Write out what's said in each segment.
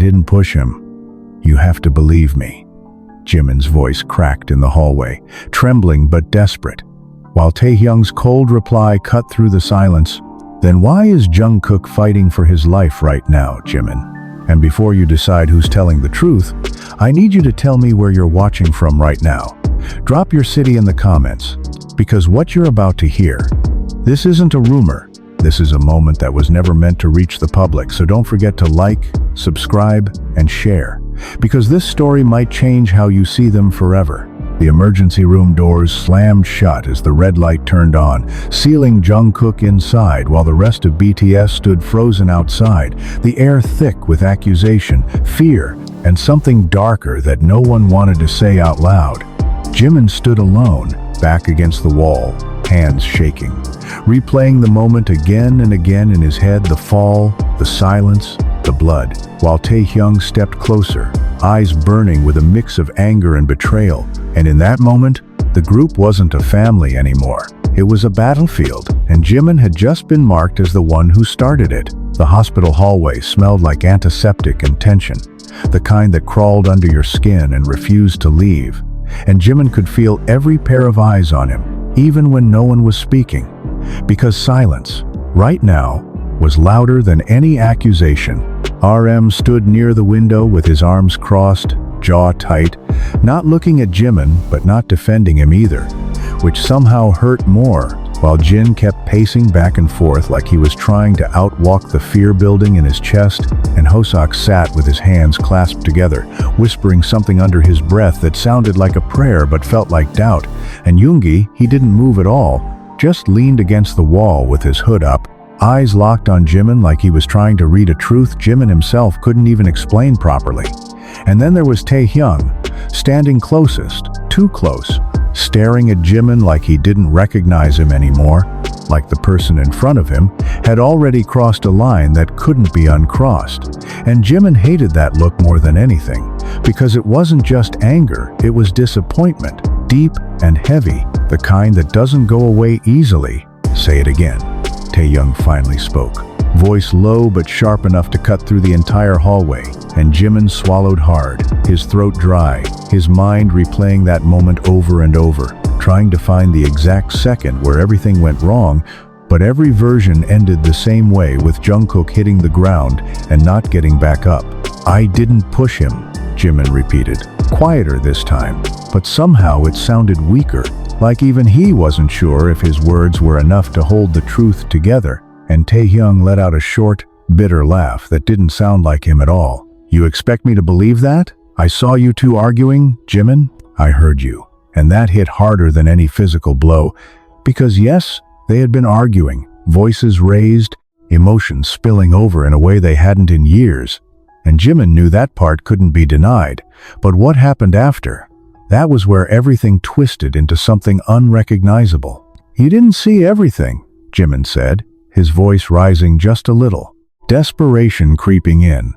didn't push him. You have to believe me." Jimin's voice cracked in the hallway, trembling but desperate, while Taehyung's cold reply cut through the silence. "Then why is Jungkook fighting for his life right now, Jimin? And before you decide who's telling the truth, I need you to tell me where you're watching from right now. Drop your city in the comments, because what you're about to hear, this isn't a rumor. This is a moment that was never meant to reach the public, so don't forget to like, subscribe, and share, because this story might change how you see them forever." The emergency room doors slammed shut as the red light turned on, sealing Jungkook inside while the rest of BTS stood frozen outside, the air thick with accusation, fear, and something darker that no one wanted to say out loud. Jimin stood alone, back against the wall, hands shaking, replaying the moment again and again in his head, the fall, the silence, the blood, while Taehyung stepped closer, eyes burning with a mix of anger and betrayal. And in that moment, the group wasn't a family anymore. It was a battlefield, and Jimin had just been marked as the one who started it. The hospital hallway smelled like antiseptic and tension, the kind that crawled under your skin and refused to leave. And Jimin could feel every pair of eyes on him, even when no one was speaking. Because silence, right now, was louder than any accusation. RM stood near the window with his arms crossed, jaw tight, not looking at Jimin, but not defending him either, which somehow hurt more, while Jin kept pacing back and forth like he was trying to outwalk the fear building in his chest, and Hoseok sat with his hands clasped together, whispering something under his breath that sounded like a prayer but felt like doubt, and Yoongi, he didn't move at all, just leaned against the wall with his hood up, eyes locked on Jimin like he was trying to read a truth Jimin himself couldn't even explain properly. And then there was Taehyung, standing closest, too close, staring at Jimin like he didn't recognize him anymore, like the person in front of him had already crossed a line that couldn't be uncrossed. And Jimin hated that look more than anything, because it wasn't just anger, it was disappointment, deep and heavy, the kind that doesn't go away easily. "Say it again," Taehyung finally spoke, voice low but sharp enough to cut through the entire hallway, and Jimin swallowed hard, his throat dry, his mind replaying that moment over and over, trying to find the exact second where everything went wrong, but every version ended the same way, with Jungkook hitting the ground and not getting back up. "I didn't push him," Jimin repeated, quieter this time, but somehow it sounded weaker, like even he wasn't sure if his words were enough to hold the truth together. And Taehyung let out a short, bitter laugh that didn't sound like him at all. "You expect me to believe that? I saw you two arguing, Jimin. I heard you." And that hit harder than any physical blow, because yes, they had been arguing, voices raised, emotions spilling over in a way they hadn't in years. And Jimin knew that part couldn't be denied. But what happened after? That was where everything twisted into something unrecognizable. "You didn't see everything," Jimin said, his voice rising just a little, desperation creeping in.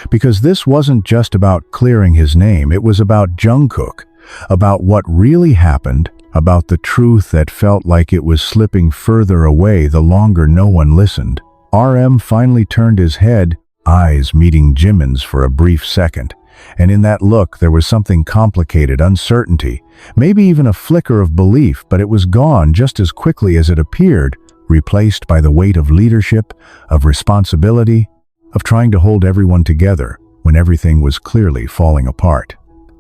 Because this wasn't just about clearing his name, it was about Jungkook, about what really happened, about the truth that felt like it was slipping further away the longer no one listened. RM finally turned his head, eyes meeting Jimin's for a brief second. And in that look there was something complicated, uncertainty, maybe even a flicker of belief, but it was gone just as quickly as it appeared, replaced by the weight of leadership, of responsibility, of trying to hold everyone together when everything was clearly falling apart.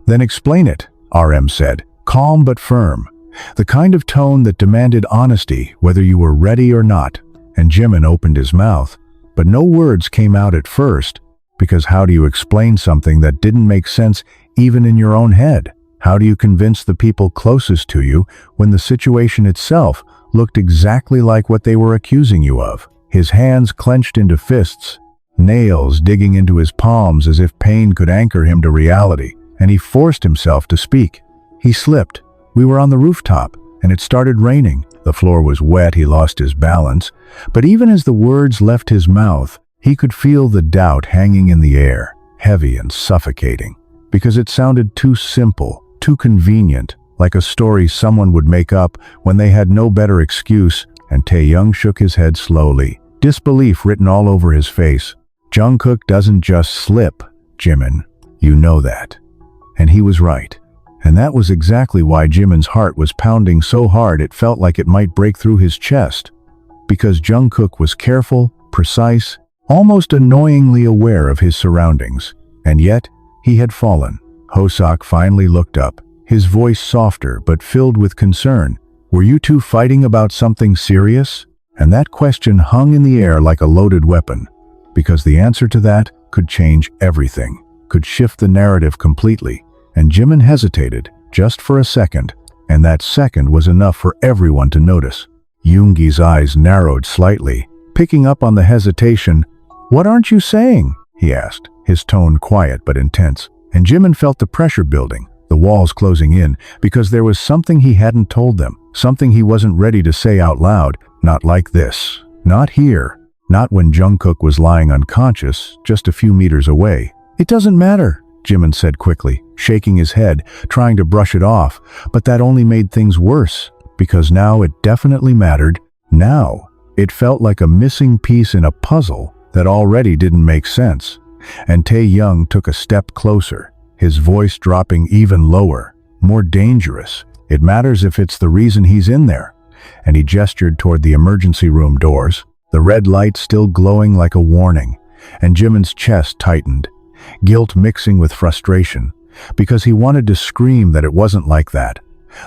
"Then explain it," RM said, calm but firm, the kind of tone that demanded honesty whether you were ready or not. And Jimin opened his mouth, but no words came out at first, because how do you explain something that didn't make sense even in your own head? How do you convince the people closest to you when the situation itself looked exactly like what they were accusing you of? His hands clenched into fists, nails digging into his palms as if pain could anchor him to reality, and he forced himself to speak. He slipped. We were on the rooftop, and it started raining. The floor was wet, he lost his balance, but even as the words left his mouth, he could feel the doubt hanging in the air, heavy and suffocating, because it sounded too simple, too convenient, like a story someone would make up when they had no better excuse. And Taehyung shook his head slowly, disbelief written all over his face. Jungkook doesn't just slip. Jimin, you know that." And he was right. And that was exactly why Jimin's heart was pounding so hard it felt like it might break through his chest. Because Jungkook was careful, precise, almost annoyingly aware of his surroundings. And yet, he had fallen. Hoseok finally looked up, his voice softer but filled with concern. "Were you two fighting about something serious?" And that question hung in the air like a loaded weapon. Because the answer to that could change everything, could shift the narrative completely. And Jimin hesitated, just for a second, and that second was enough for everyone to notice. Yoongi's eyes narrowed slightly, picking up on the hesitation. "What aren't you saying?" he asked, his tone quiet but intense. And Jimin felt the pressure building, the walls closing in, because there was something he hadn't told them, something he wasn't ready to say out loud. Not like this. Not here. Not when Jungkook was lying unconscious, just a few meters away. "It doesn't matter," Jimin said quickly, shaking his head, trying to brush it off, but that only made things worse, because now it definitely mattered. Now, it felt like a missing piece in a puzzle that already didn't make sense. And TAEHYUNG took a step closer, his voice dropping even lower, more dangerous. "It matters if it's the reason he's in there." And he gestured toward the emergency room doors, the red light still glowing like a warning. And Jimin's chest tightened, guilt mixing with frustration, because he wanted to scream that it wasn't like that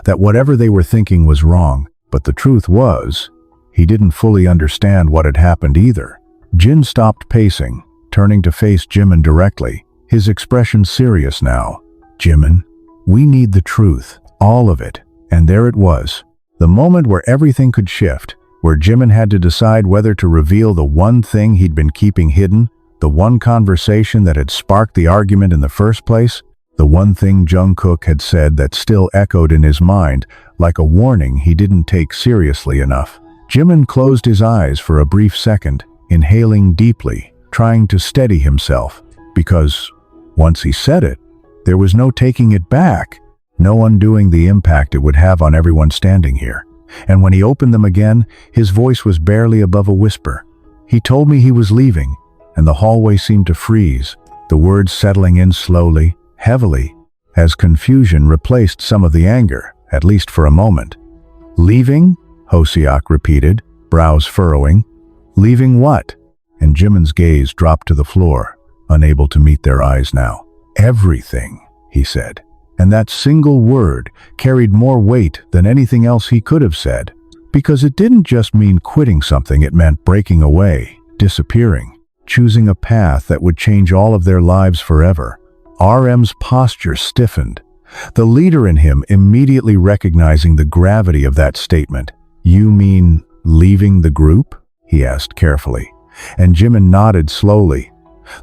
whatever they were thinking was wrong. But the truth was, he didn't fully understand what had happened either. Jin stopped pacing, turning to face Jimin directly, his expression serious now. "Jimin, we need the truth, all of it." And there it was, the moment where everything could shift, where Jimin had to decide whether to reveal the one thing he'd been keeping hidden, the one conversation that had sparked the argument in the first place, the one thing Jungkook had said that still echoed in his mind, like a warning he didn't take seriously enough. Jimin closed his eyes for a brief second, inhaling deeply, trying to steady himself, because once he said it, there was no taking it back, no undoing the impact it would have on everyone standing here. And when he opened them again, his voice was barely above a whisper. "He told me he was leaving," and the hallway seemed to freeze, the words settling in slowly, heavily, as confusion replaced some of the anger, at least for a moment. "Leaving?" Hoseok repeated, brows furrowing. "Leaving what?" And Jimin's gaze dropped to the floor, unable to meet their eyes now. "Everything," he said. And that single word carried more weight than anything else he could have said, because it didn't just mean quitting something, it meant breaking away, disappearing, choosing a path that would change all of their lives forever. RM's posture stiffened, the leader in him immediately recognizing the gravity of that statement. "You mean leaving the group?" he asked carefully. And Jimin nodded slowly,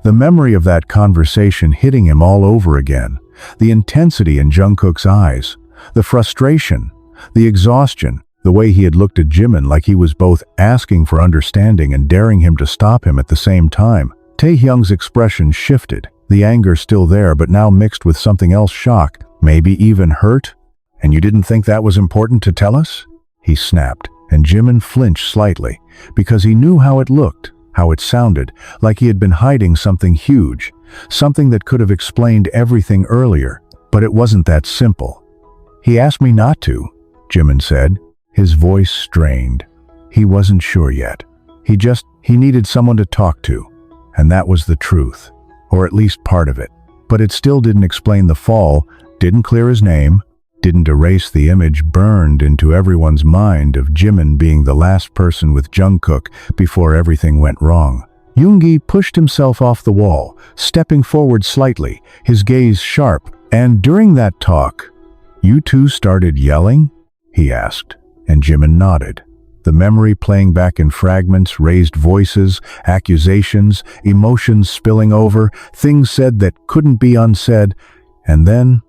the memory of that conversation hitting him all over again. The intensity in Jungkook's eyes, the frustration, the exhaustion, the way he had looked at Jimin like he was both asking for understanding and daring him to stop him at the same time. TAEHYUNG's expression shifted, the anger still there but now mixed with something else, shock, maybe even hurt. "And you didn't think that was important to tell us?" he snapped, and Jimin flinched slightly, because he knew how it looked, how it sounded, like he had been hiding something huge, something that could have explained everything earlier, but it wasn't that simple. "He asked me not to," Jimin said, his voice strained. He wasn't sure yet. He needed someone to talk to, and that was the truth, or at least part of it. But it still didn't explain the fall, didn't clear his name, didn't erase the image burned into everyone's mind of Jimin being the last person with Jungkook before everything went wrong. Yoongi pushed himself off the wall, stepping forward slightly, his gaze sharp. "And during that talk, you two started yelling?" he asked, and Jimin nodded. The memory playing back in fragments, raised voices, accusations, emotions spilling over, things said that couldn't be unsaid. And then,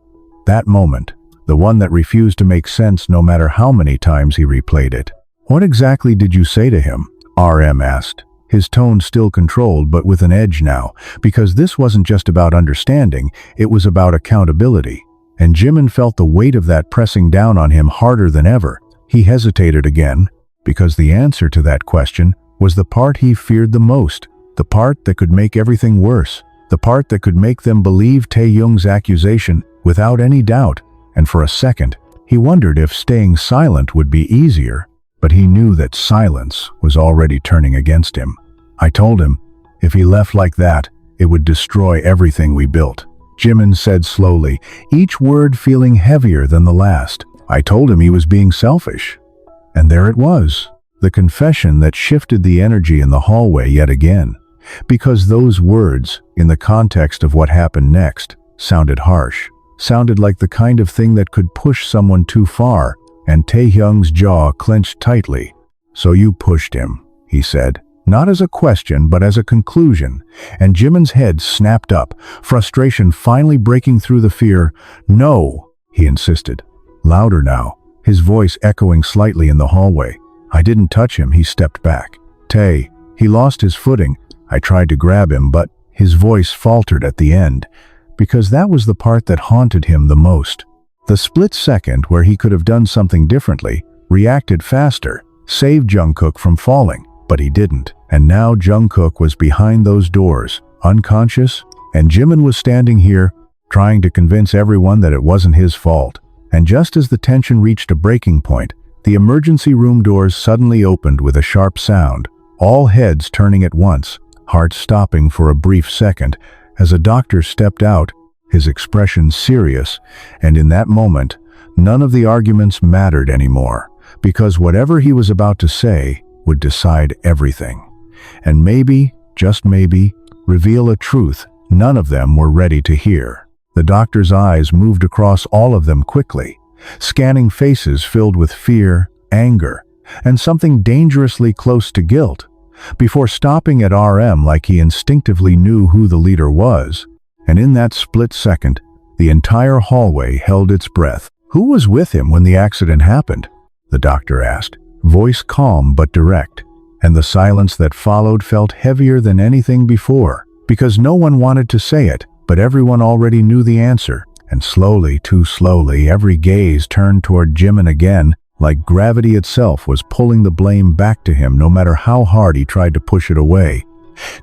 that moment, the one that refused to make sense no matter how many times he replayed it. "What exactly did you say to him?" RM asked, his tone still controlled but with an edge now, because this wasn't just about understanding, it was about accountability. And Jimin felt the weight of that pressing down on him harder than ever. He hesitated again, because the answer to that question was the part he feared the most, the part that could make everything worse, the part that could make them believe TAEHYUNG's accusation without any doubt, and for a second, he wondered if staying silent would be easier, but he knew that silence was already turning against him. I told him, if he left like that, it would destroy everything we built, Jimin said slowly, each word feeling heavier than the last. I told him he was being selfish. And there it was, the confession that shifted the energy in the hallway yet again. Because those words, in the context of what happened next, sounded harsh, sounded like the kind of thing that could push someone too far, and TAEHYUNG's jaw clenched tightly. So you pushed him, he said, not as a question but as a conclusion, and Jimin's head snapped up, frustration finally breaking through the fear. No, he insisted, louder now, his voice echoing slightly in the hallway. I didn't touch him, he stepped back. Tay, he lost his footing. I tried to grab him, but his voice faltered at the end, because that was the part that haunted him the most. The split second where he could have done something differently, reacted faster, saved Jungkook from falling, but he didn't. And now Jungkook was behind those doors, unconscious, and Jimin was standing here, trying to convince everyone that it wasn't his fault. And just as the tension reached a breaking point, the emergency room doors suddenly opened with a sharp sound, all heads turning at once, hearts stopping for a brief second, as a doctor stepped out, his expression serious, and in that moment, none of the arguments mattered anymore, because whatever he was about to say would decide everything. And maybe, just maybe, reveal a truth none of them were ready to hear. The doctor's eyes moved across all of them quickly, scanning faces filled with fear, anger, and something dangerously close to guilt, before stopping at RM like he instinctively knew who the leader was. And in that split second, the entire hallway held its breath. Who was with him when the accident happened? The doctor asked, voice calm but direct, and the silence that followed felt heavier than anything before, because no one wanted to say it, but everyone already knew the answer. And slowly, too slowly, every gaze turned toward Jimin again, like gravity itself was pulling the blame back to him no matter how hard he tried to push it away.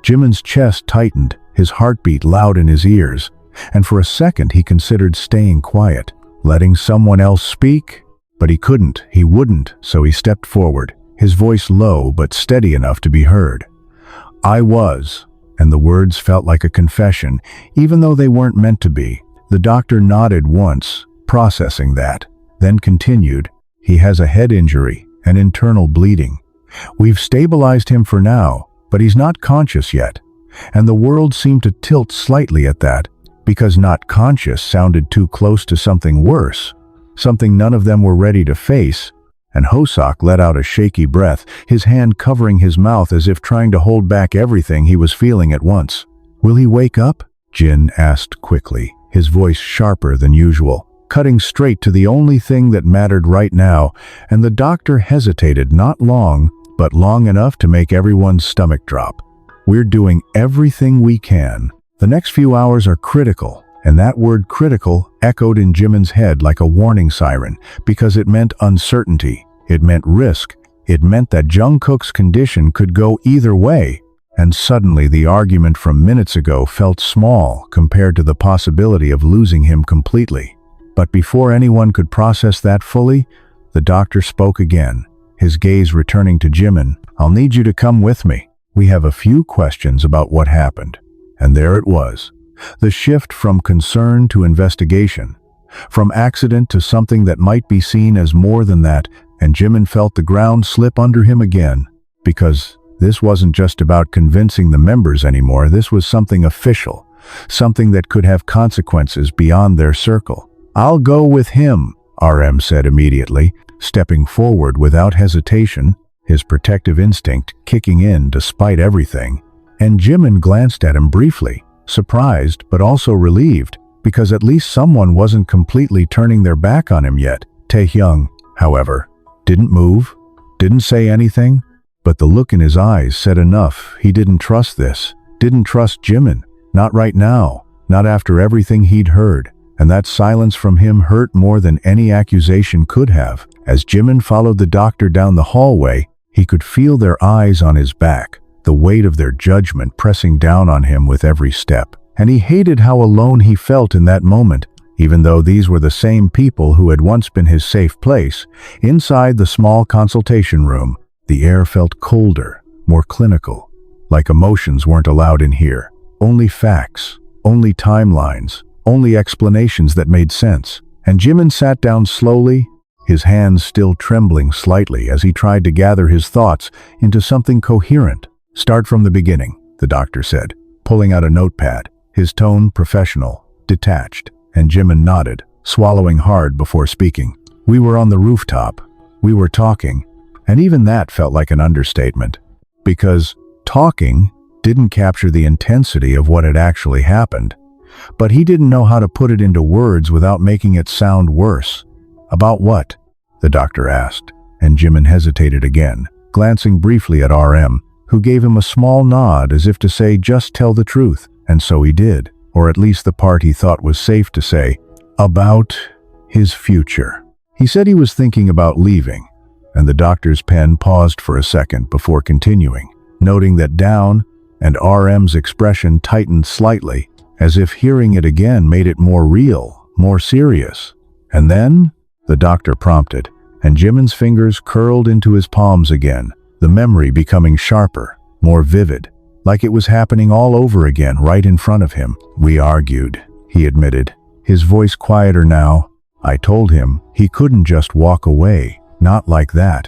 Jimin's chest tightened, his heartbeat loud in his ears, and for a second he considered staying quiet, letting someone else speak. But he couldn't, he wouldn't, so he stepped forward, his voice low but steady enough to be heard. I was, and the words felt like a confession, even though they weren't meant to be. The doctor nodded once, processing that, then continued, he has a head injury, an internal bleeding. We've stabilized him for now, but he's not conscious yet. And the world seemed to tilt slightly at that, because not conscious sounded too close to something worse, something none of them were ready to face, and Hoseok let out a shaky breath, his hand covering his mouth as if trying to hold back everything he was feeling at once. Will he wake up? Jin asked quickly, his voice sharper than usual, cutting straight to the only thing that mattered right now, and the doctor hesitated not long, but long enough to make everyone's stomach drop. We're doing everything we can. The next few hours are critical, and that word critical echoed in Jimin's head like a warning siren, because it meant uncertainty, it meant risk, it meant that Jungkook's condition could go either way, and suddenly the argument from minutes ago felt small compared to the possibility of losing him completely. But before anyone could process that fully, the doctor spoke again, his gaze returning to Jimin. I'll need you to come with me. We have a few questions about what happened. And there it was. The shift from concern to investigation. From accident to something that might be seen as more than that, and Jimin felt the ground slip under him again. Because this wasn't just about convincing the members anymore, this was something official. Something that could have consequences beyond their circle. I'll go with him, RM said immediately, stepping forward without hesitation, his protective instinct kicking in despite everything. And Jimin glanced at him briefly, surprised but also relieved, because at least someone wasn't completely turning their back on him yet. TAEHYUNG, however, didn't move, didn't say anything, but the look in his eyes said enough. He didn't trust this, didn't trust Jimin, not right now, not after everything he'd heard. And that silence from him hurt more than any accusation could have. As Jimin followed the doctor down the hallway, he could feel their eyes on his back, the weight of their judgment pressing down on him with every step. and he hated how alone he felt in that moment. Even though these were the same people who had once been his safe place, inside the small consultation room, the air felt colder, more clinical, like emotions weren't allowed in here. Only facts, only timelines, only explanations that made sense. And Jimin sat down slowly, his hands still trembling slightly as he tried to gather his thoughts into something coherent. "Start from the beginning," the doctor said, pulling out a notepad, his tone professional, detached. And Jimin nodded, swallowing hard before speaking. "We were on the rooftop. We were talking." And even that felt like an understatement. Because talking didn't capture the intensity of what had actually happened. But he didn't know how to put it into words without making it sound worse. "About what?" the doctor asked, and Jimin hesitated again, glancing briefly at RM, who gave him a small nod as if to say, "Just tell the truth." And so he did. Or at least the part he thought was safe to say, about his future. He said he was thinking about leaving, and the doctor's pen paused for a second before continuing, noting that Down and RM's expression tightened slightly, as if hearing it again made it more real, more serious. "And then?" the doctor prompted, and Jimin's fingers curled into his palms again, the memory becoming sharper, more vivid. Like it was happening all over again, right in front of him. "We argued," he admitted, his voice quieter now. "I told him he couldn't just walk away, not like that."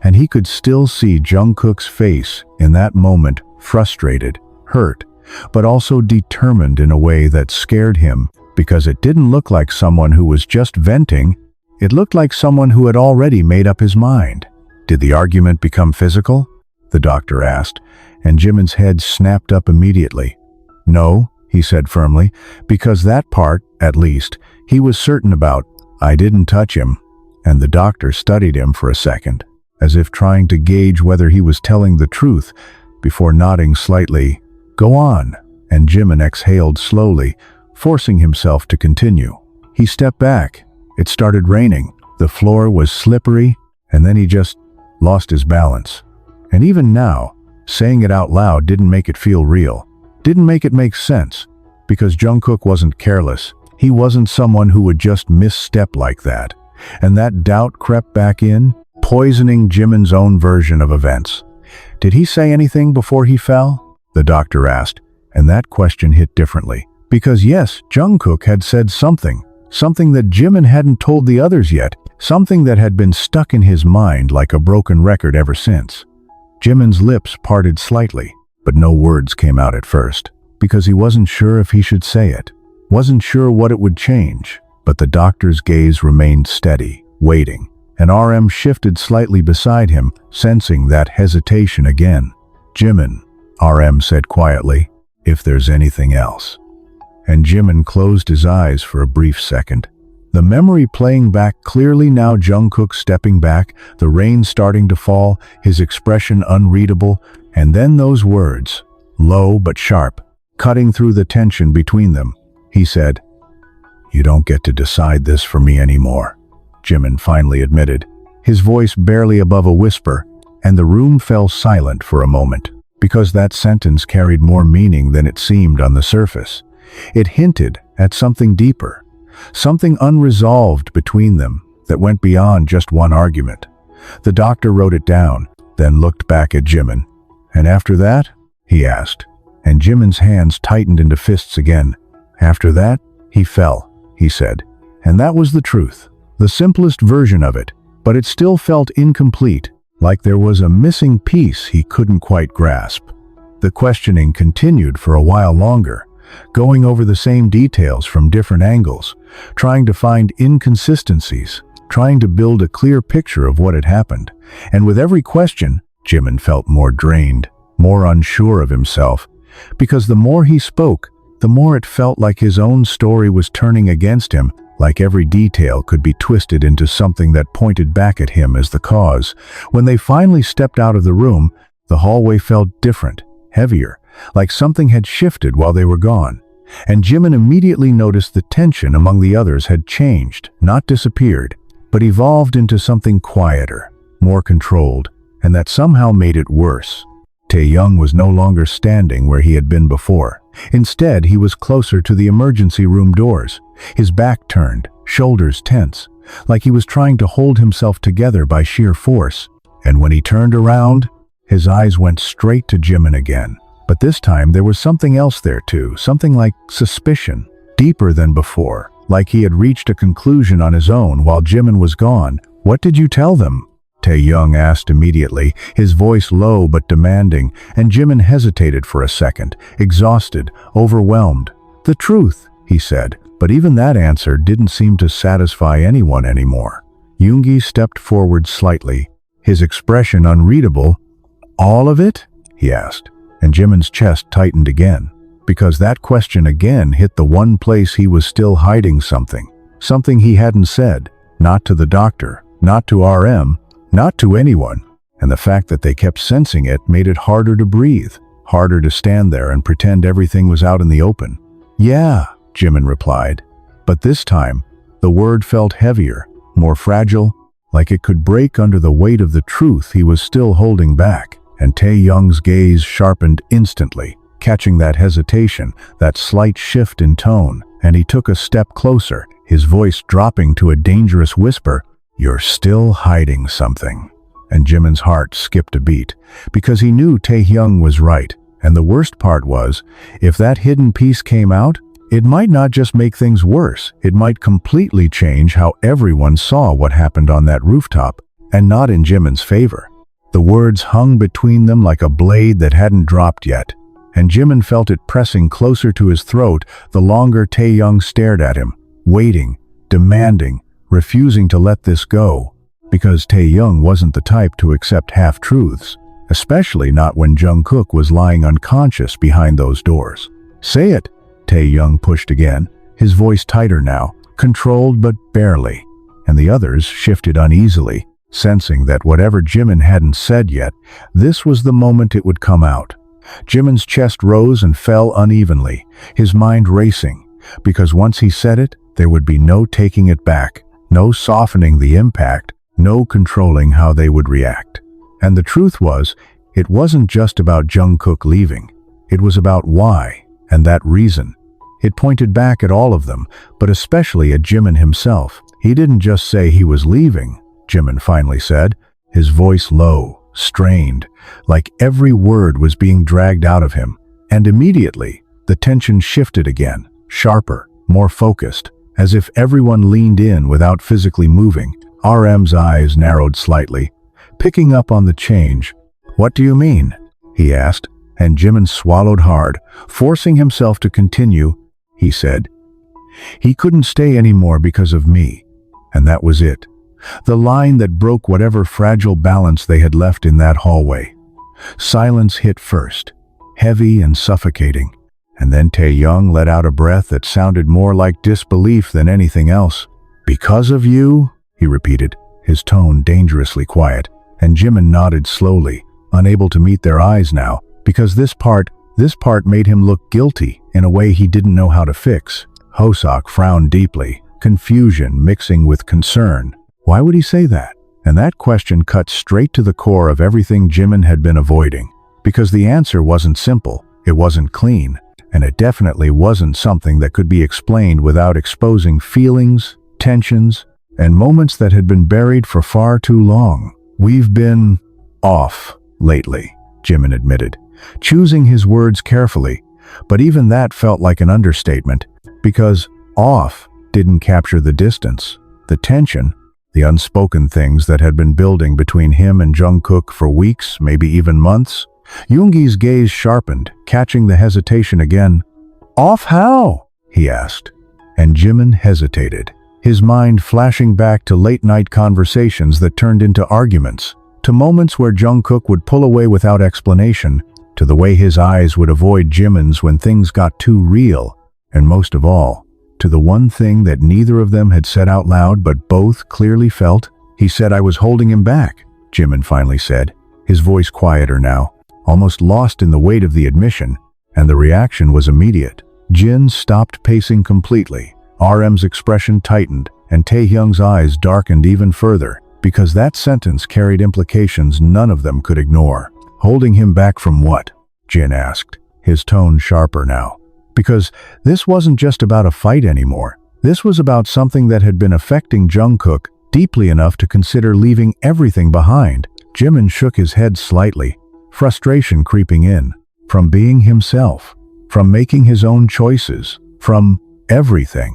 And he could still see Jungkook's face in that moment, frustrated, hurt, but also determined in a way that scared him, because it didn't look like someone who was just venting. It looked like someone who had already made up his mind. "Did the argument become physical?" the doctor asked, and Jimin's head snapped up immediately. "No," he said firmly, "because that part, at least, he was certain about. I didn't touch him." And the doctor studied him for a second, as if trying to gauge whether he was telling the truth, before nodding slightly. "Go on." And Jimin exhaled slowly, forcing himself to continue. He stepped back. It started raining. The floor was slippery, and then he just lost his balance. And even now, saying it out loud didn't make it feel real, didn't make it make sense, because Jungkook wasn't careless. He wasn't someone who would just misstep like that. And that doubt crept back in, poisoning Jimin's own version of events. "Did he say anything before he fell?" the doctor asked, and that question hit differently. Because yes, Jungkook had said something that Jimin hadn't told the others yet, something that had been stuck in his mind like a broken record ever since. Jimin's lips parted slightly, but no words came out at first, because he wasn't sure if he should say it, wasn't sure what it would change. But the doctor's gaze remained steady, waiting, and RM shifted slightly beside him, sensing that hesitation again. "Jimin," RM said quietly, "if there's anything else." And Jimin closed his eyes for a brief second. The memory playing back clearly now, Jungkook stepping back, the rain starting to fall, his expression unreadable, and then those words, low but sharp, cutting through the tension between them. He said, "You don't get to decide this for me anymore," Jimin finally admitted, his voice barely above a whisper, and the room fell silent for a moment, because that sentence carried more meaning than it seemed on the surface. It hinted at something deeper, something unresolved between them that went beyond just one argument. The doctor wrote it down, then looked back at Jimin. "And after that?" he asked, and Jimin's hands tightened into fists again. "After that, he fell," he said. And that was the truth, the simplest version of it, but it still felt incomplete, like there was a missing piece he couldn't quite grasp. The questioning continued for a while longer, going over the same details from different angles, trying to find inconsistencies, trying to build a clear picture of what had happened. And with every question, Jimin felt more drained, more unsure of himself, because the more he spoke, the more it felt like his own story was turning against him, like every detail could be twisted into something that pointed back at him as the cause. When they finally stepped out of the room, the hallway felt different, heavier, like something had shifted while they were gone. And Jimin immediately noticed the tension among the others had changed, not disappeared, but evolved into something quieter, more controlled, and that somehow made it worse. Taehyung was no longer standing where he had been before. Instead, he was closer to the emergency room doors, his back turned, shoulders tense, like he was trying to hold himself together by sheer force. And when he turned around, his eyes went straight to Jimin again. But this time there was something else there too, something like suspicion, deeper than before, like he had reached a conclusion on his own while Jimin was gone. "What did you tell them?" Taehyung asked immediately, his voice low but demanding, and Jimin hesitated for a second, exhausted, overwhelmed. "The truth," he said, but even that answer didn't seem to satisfy anyone anymore. Yoongi stepped forward slightly, his expression unreadable. "All of it?" he asked, and Jimin's chest tightened again, because that question again hit the one place he was still hiding something he hadn't said, not to the doctor, not to RM, not to anyone, and the fact that they kept sensing it made it harder to breathe, harder to stand there and pretend everything was out in the open. "Yeah," Jimin replied, but this time, the word felt heavier, more fragile, like it could break under the weight of the truth he was still holding back, and Taehyung's gaze sharpened instantly, catching that hesitation, that slight shift in tone, and he took a step closer, his voice dropping to a dangerous whisper, "You're still hiding something." And Jimin's heart skipped a beat, because he knew Taehyung was right, and the worst part was, if that hidden piece came out, it might not just make things worse, it might completely change how everyone saw what happened on that rooftop, and not in Jimin's favor. The words hung between them like a blade that hadn't dropped yet, and Jimin felt it pressing closer to his throat the longer Taehyung stared at him, waiting, demanding, refusing to let this go, because Taehyung wasn't the type to accept half-truths, especially not when Jungkook was lying unconscious behind those doors. "Say it," Taehyung pushed again, his voice tighter now, controlled but barely, and the others shifted uneasily, sensing that whatever Jimin hadn't said yet, this was the moment it would come out. Jimin's chest rose and fell unevenly, his mind racing, because once he said it, there would be no taking it back, no softening the impact, no controlling how they would react. And the truth was, it wasn't just about Jungkook leaving. It was about why, and that reason. It pointed back at all of them, but especially at Jimin himself. He didn't just say he was leaving, Jimin finally said, his voice low, strained, like every word was being dragged out of him. And immediately, the tension shifted again, sharper, more focused, as if everyone leaned in without physically moving. RM's eyes narrowed slightly, picking up on the change. "What do you mean?" he asked, and Jimin swallowed hard, forcing himself to continue. He said, "He couldn't stay anymore because of me." And that was it. The line that broke whatever fragile balance they had left in that hallway. Silence hit first, heavy and suffocating, and then Taehyung let out a breath that sounded more like disbelief than anything else. "Because of you?" he repeated, his tone dangerously quiet, and Jimin nodded slowly, unable to meet their eyes now, because this part made him look guilty in a way he didn't know how to fix. Hoseok frowned deeply, confusion mixing with concern. Why would he say that? And that question cut straight to the core of everything Jimin had been avoiding, because the answer wasn't simple, it wasn't clean, and it definitely wasn't something that could be explained without exposing feelings, tensions, and moments that had been buried for far too long. "We've been off lately," Jimin admitted, choosing his words carefully, but even that felt like an understatement, because off didn't capture the distance, the tension, the unspoken things that had been building between him and Jungkook for weeks, maybe even months. Yoongi's gaze sharpened, catching the hesitation again. "Off how?" he asked, and Jimin hesitated, his mind flashing back to late-night conversations that turned into arguments, to moments where Jungkook would pull away without explanation, to the way his eyes would avoid Jimin's when things got too real, and most of all, to the one thing that neither of them had said out loud but both clearly felt. "He said I was holding him back," Jimin finally said, his voice quieter now, almost lost in the weight of the admission, and the reaction was immediate. Jin stopped pacing completely, RM's expression tightened, and Taehyung's eyes darkened even further, because that sentence carried implications none of them could ignore. Holding him back from what? Jin asked, his tone sharper now. Because this wasn't just about a fight anymore. This was about something that had been affecting Jungkook deeply enough to consider leaving everything behind. Jimin shook his head slightly, frustration creeping in. From being himself, from making his own choices, from everything.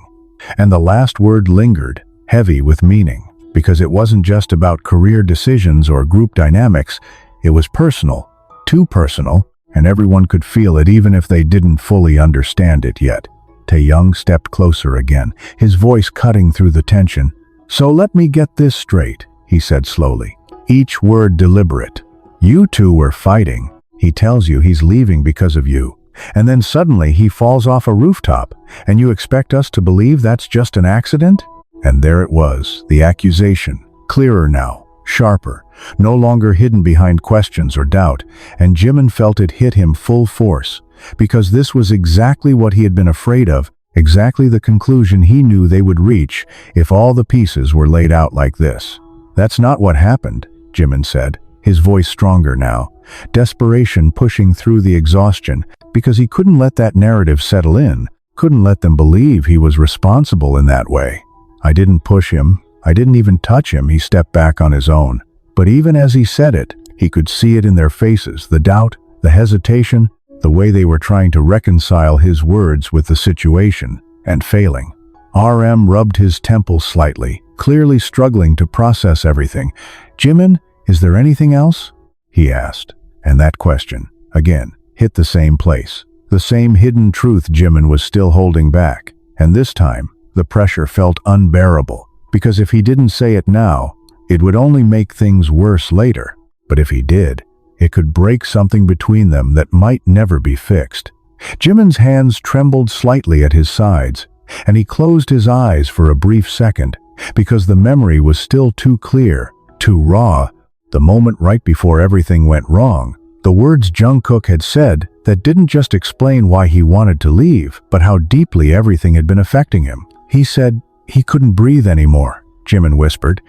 And the last word lingered, heavy with meaning, because it wasn't just about career decisions or group dynamics. It was personal, too personal, and everyone could feel it even if they didn't fully understand it yet. Taehyung stepped closer again, his voice cutting through the tension. "So let me get this straight," he said slowly, each word deliberate. "You two were fighting. He tells you he's leaving because of you. And then suddenly he falls off a rooftop, and you expect us to believe that's just an accident?" And there it was, the accusation, clearer now, sharper, no longer hidden behind questions or doubt, and Jimin felt it hit him full force, because this was exactly what he had been afraid of, exactly the conclusion he knew they would reach if all the pieces were laid out like this. "That's not what happened," Jimin said, his voice stronger now, desperation pushing through the exhaustion, because he couldn't let that narrative settle in, couldn't let them believe he was responsible in that way. "I didn't push him. I didn't even touch him." He stepped back on his own. But even as he said it, he could see it in their faces, the doubt, the hesitation, the way they were trying to reconcile his words with the situation, and failing. RM rubbed his temple slightly, clearly struggling to process everything. "Jimin, is there anything else?" he asked. And that question, again, hit the same place. The same hidden truth Jimin was still holding back. And this time, the pressure felt unbearable, because if he didn't say it now, it would only make things worse later. But if he did, it could break something between them that might never be fixed. Jimin's hands trembled slightly at his sides, and he closed his eyes for a brief second, because the memory was still too clear, too raw. The moment right before everything went wrong, the words Jungkook had said that didn't just explain why he wanted to leave, but how deeply everything had been affecting him. He said he couldn't breathe anymore, Jimin whispered,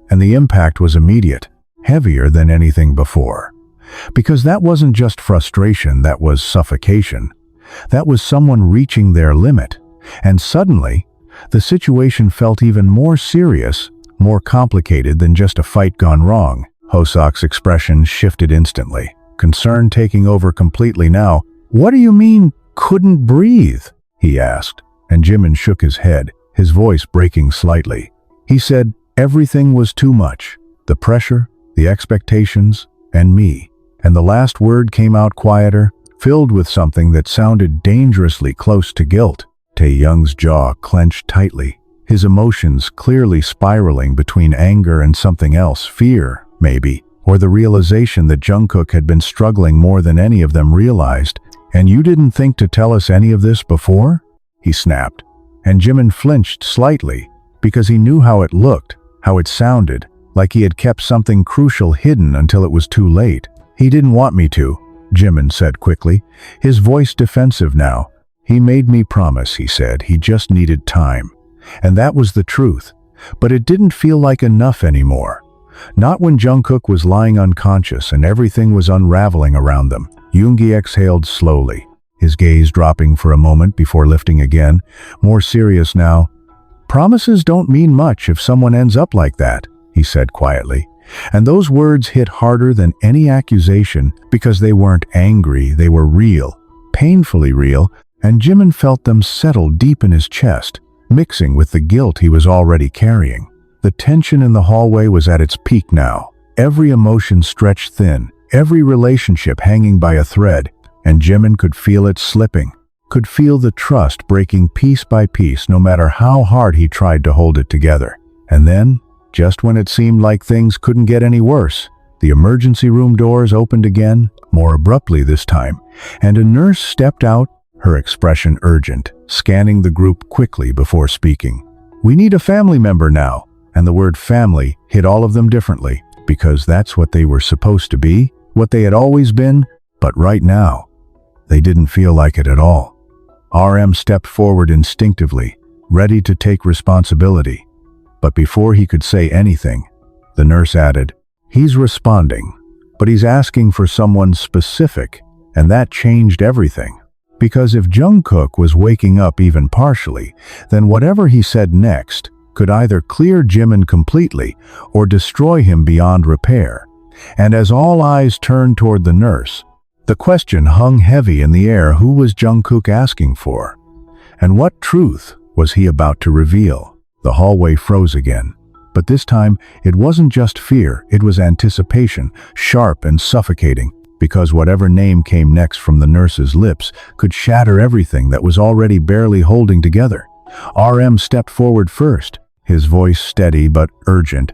and the impact was immediate, heavier than anything before. Because that wasn't just frustration, that was suffocation. That was someone reaching their limit. And suddenly, the situation felt even more serious, more complicated than just a fight gone wrong. Hosok's expression shifted instantly, concern taking over completely now. "What do you mean, couldn't breathe?" he asked, and Jimin shook his head, his voice breaking slightly. He said, "Everything was too much. The pressure, the expectations, and me." And the last word came out quieter, filled with something that sounded dangerously close to guilt. Taehyung's jaw clenched tightly, his emotions clearly spiraling between anger and something else, fear, maybe, or the realization that Jungkook had been struggling more than any of them realized. "And you didn't think to tell us any of this before?" he snapped. And Jimin flinched slightly, because he knew how it looked, how it sounded, like he had kept something crucial hidden until it was too late. "He didn't want me to," Jimin said quickly, his voice defensive now. "He made me promise," he said. "He just needed time." And that was the truth. But it didn't feel like enough anymore. Not when Jungkook was lying unconscious and everything was unraveling around them. Yoongi exhaled slowly, his gaze dropping for a moment before lifting again, more serious now. "Promises don't mean much if someone ends up like that," he said quietly. And those words hit harder than any accusation, because they weren't angry, they were real, painfully real, and Jimin felt them settle deep in his chest, mixing with the guilt he was already carrying. The tension in the hallway was at its peak now, every emotion stretched thin, every relationship hanging by a thread, and Jimin could feel it slipping, could feel the trust breaking piece by piece no matter how hard he tried to hold it together. And then, just when it seemed like things couldn't get any worse, the emergency room doors opened again, more abruptly this time, and a nurse stepped out, her expression urgent, scanning the group quickly before speaking. "We need a family member now," and the word family hit all of them differently, because that's what they were supposed to be, what they had always been, but right now, they didn't feel like it at all. RM stepped forward instinctively, ready to take responsibility. But before he could say anything, the nurse added, "He's responding. but he's asking for someone specific, and that changed everything. Because if Jungkook was waking up even partially, then whatever he said next could either clear Jimin completely or destroy him beyond repair. And as all eyes turned toward the nurse, the question hung heavy in the air: who was Jungkook asking for? And what truth was he about to reveal? The hallway froze again. But this time, it wasn't just fear, it was anticipation, sharp and suffocating, because whatever name came next from the nurse's lips could shatter everything that was already barely holding together. RM stepped forward first, his voice steady but urgent.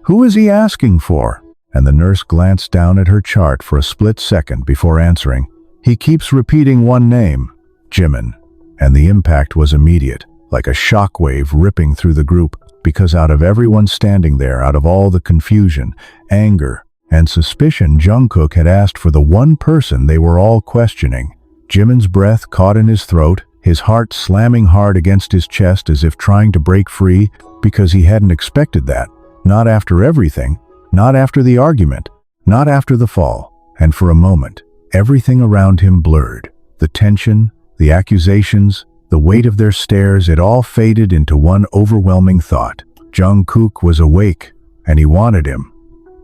"Who is he asking for?" And the nurse glanced down at her chart for a split second before answering. "He keeps repeating one name, Jimin." And the impact was immediate, like a shockwave ripping through the group, because out of everyone standing there, out of all the confusion, anger, and suspicion, Jungkook had asked for the one person they were all questioning. Jimin's breath caught in his throat, his heart slamming hard against his chest as if trying to break free, because he hadn't expected that. Not after everything, not after the argument, not after the fall. And for a moment, everything around him blurred. The tension, the accusations, the weight of their stares, it all faded into one overwhelming thought. Jungkook was awake, and he wanted him.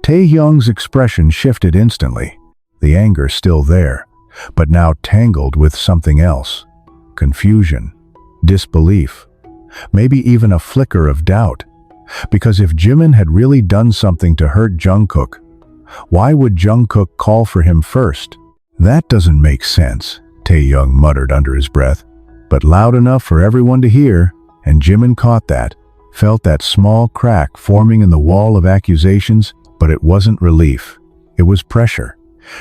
TAEHYUNG's expression shifted instantly, the anger still there, but now tangled with something else. Confusion, disbelief, maybe even a flicker of doubt. Because if Jimin had really done something to hurt Jungkook, why would Jungkook call for him first? "That doesn't make sense," TAEHYUNG muttered under his breath, but loud enough for everyone to hear, and Jimin caught that, felt that small crack forming in the wall of accusations, but it wasn't relief. It was pressure.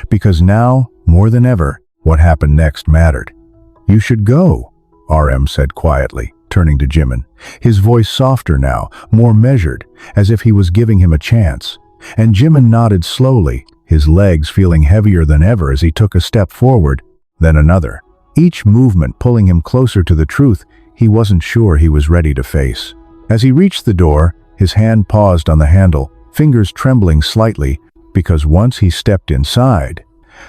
Because now, more than ever, what happened next mattered. "You should go," RM said quietly, turning to Jimin, his voice softer now, more measured, as if he was giving him a chance. And Jimin nodded slowly, his legs feeling heavier than ever as he took a step forward, then another, each movement pulling him closer to the truth he wasn't sure he was ready to face. As he reached the door, his hand paused on the handle, fingers trembling slightly, because once he stepped inside,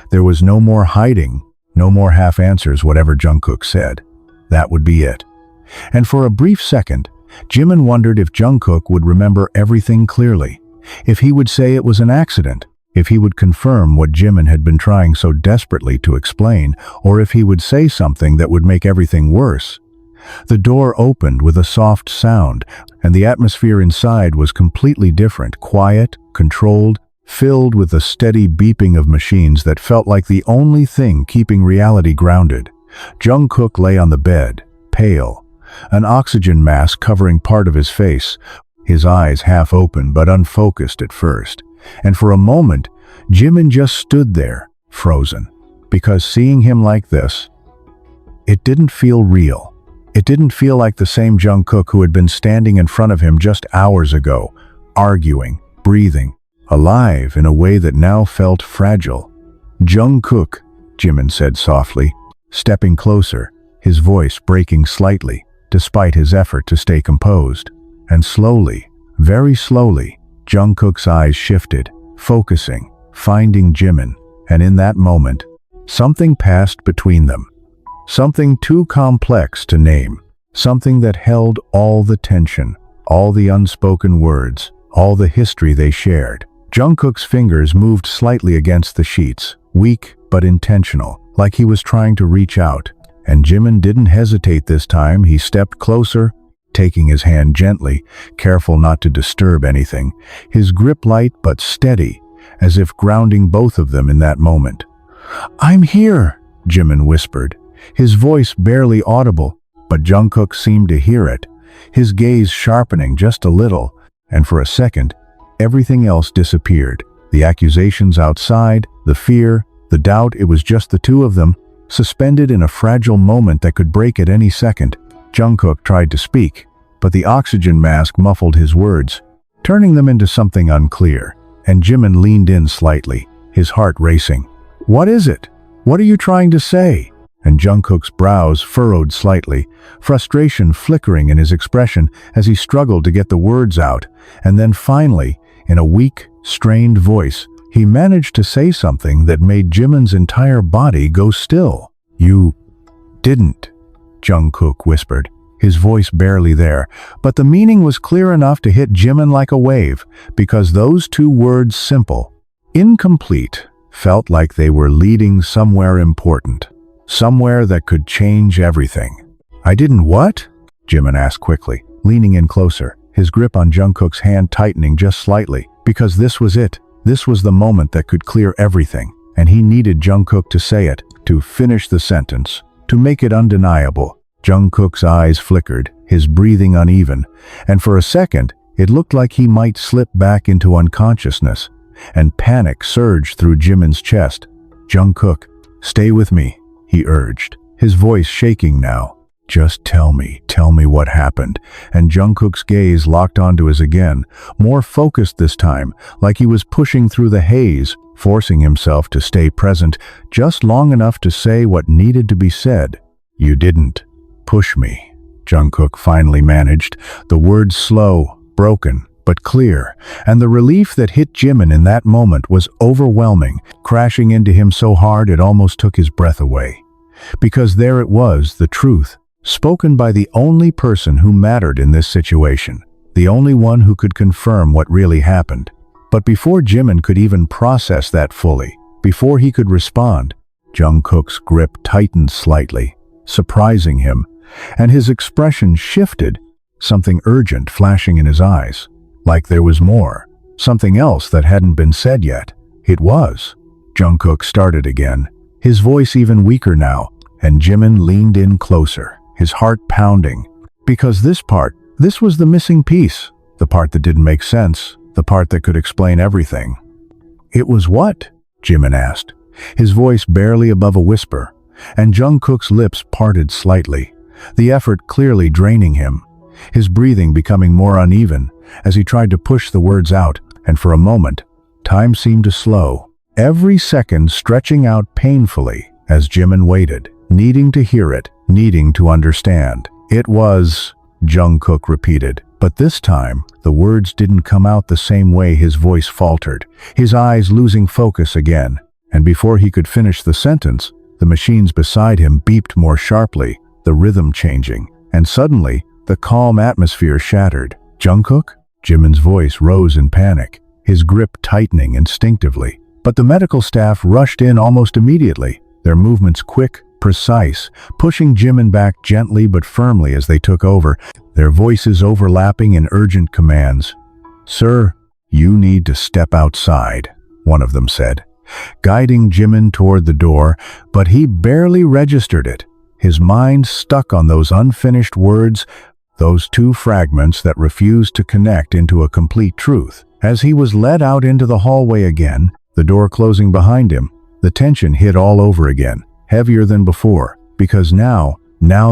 there was no more hiding, no more half answers whatever Jungkook said. That would be it. And for a brief second, Jimin wondered if Jungkook would remember everything clearly, if he would say it was an accident, if he would confirm what Jimin had been trying so desperately to explain, or if he would say something that would make everything worse. The door opened with a soft sound, and the atmosphere inside was completely different, quiet, controlled, filled with the steady beeping of machines that felt like the only thing keeping reality grounded. Jungkook lay on the bed, pale, an oxygen mask covering part of his face, his eyes half open but unfocused at first. And for a moment, Jimin just stood there, frozen, because seeing him like this, it didn't feel real. It didn't feel like the same Jungkook who had been standing in front of him just hours ago, arguing, breathing, alive in a way that now felt fragile. "Jungkook," Jimin said softly, stepping closer, his voice breaking slightly, despite his effort to stay composed. And slowly, very slowly, Jungkook's eyes shifted, focusing, finding Jimin, and in that moment, something passed between them. Something too complex to name, something that held all the tension, all the unspoken words, all the history they shared. Jungkook's fingers moved slightly against the sheets, weak but intentional, like he was trying to reach out. And Jimin didn't hesitate this time. He stepped closer, taking his hand gently, careful not to disturb anything, his grip light but steady, as if grounding both of them in that moment. "I'm here," Jimin whispered, his voice barely audible, but Jungkook seemed to hear it, his gaze sharpening just a little, and for a second, everything else disappeared. The accusations outside, the fear, the doubt, it was just the two of them, suspended in a fragile moment that could break at any second. Jungkook tried to speak, but the oxygen mask muffled his words, turning them into something unclear, and Jimin leaned in slightly, his heart racing. "What is it? What are you trying to say?" And Jungkook's brows furrowed slightly, frustration flickering in his expression as he struggled to get the words out, and then finally, in a weak, strained voice, he managed to say something that made Jimin's entire body go still. "You didn't," Jungkook whispered, his voice barely there, but the meaning was clear enough to hit Jimin like a wave, because those two words, simple, incomplete, felt like they were leading somewhere important, somewhere that could change everything. "I didn't what?" Jimin asked quickly, leaning in closer, his grip on Jungkook's hand tightening just slightly, because this was it. This was the moment that could clear everything, and he needed Jungkook to say it, to finish the sentence, to make it undeniable. Jungkook's eyes flickered, his breathing uneven, and for a second, it looked like he might slip back into unconsciousness, and panic surged through Jimin's chest. "Jungkook, stay with me," he urged, his voice shaking now. "Just tell me what happened," and Jungkook's gaze locked onto his again, more focused this time, like he was pushing through the haze, forcing himself to stay present just long enough to say what needed to be said. "You didn't push me," Jungkook finally managed, the words slow, broken, but clear, and the relief that hit Jimin in that moment was overwhelming, crashing into him so hard it almost took his breath away. Because there it was, the truth, spoken by the only person who mattered in this situation, the only one who could confirm what really happened. But before Jimin could even process that fully, before he could respond, Jungkook's grip tightened slightly, surprising him, and his expression shifted, something urgent flashing in his eyes, like there was more, something else that hadn't been said yet. It was. Jungkook started again, his voice even weaker now, and Jimin leaned in closer, his heart pounding. Because this was the missing piece, the part that didn't make sense, the part that could explain everything. "It was what?" Jimin asked, his voice barely above a whisper, and Jungkook's lips parted slightly, the effort clearly draining him, his breathing becoming more uneven as he tried to push the words out, and for a moment, time seemed to slow, every second stretching out painfully as Jimin waited, needing to hear it, needing to understand. "It was," Jungkook repeated, but this time, the words didn't come out the same way. His voice faltered, his eyes losing focus again, and before he could finish the sentence, the machines beside him beeped more sharply, the rhythm changing, and suddenly, the calm atmosphere shattered. "Jungkook?" Jimin's voice rose in panic, his grip tightening instinctively. But the medical staff rushed in almost immediately, their movements quick, precise, pushing Jimin back gently but firmly as they took over, their voices overlapping in urgent commands. "Sir, you need to step outside," one of them said, guiding Jimin toward the door, but he barely registered it, his mind stuck on those unfinished words, those two fragments that refused to connect into a complete truth. As he was led out into the hallway again, the door closing behind him, the tension hit all over again, heavier than before, because now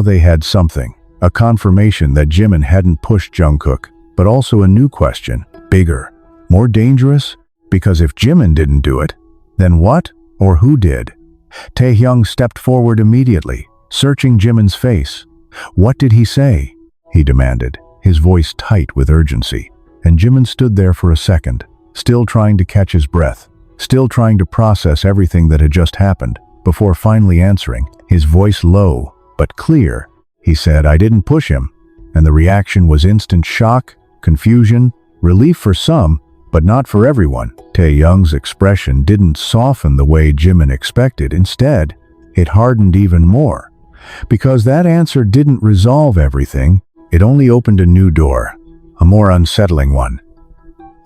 they had something, a confirmation that Jimin hadn't pushed Jungkook, but also a new question, bigger, more dangerous, because if Jimin didn't do it, then what or who did? TAEHYUNG stepped forward immediately, searching Jimin's face. "What did he say?" he demanded, his voice tight with urgency, and Jimin stood there for a second, still trying to catch his breath, still trying to process everything that had just happened, before finally answering, his voice low but clear. He said, "I didn't push him," and the reaction was instant shock, confusion, relief for some, but not for everyone. TAEHYUNG's expression didn't soften the way Jimin expected. Instead, it hardened even more. Because that answer didn't resolve everything, it only opened a new door, a more unsettling one.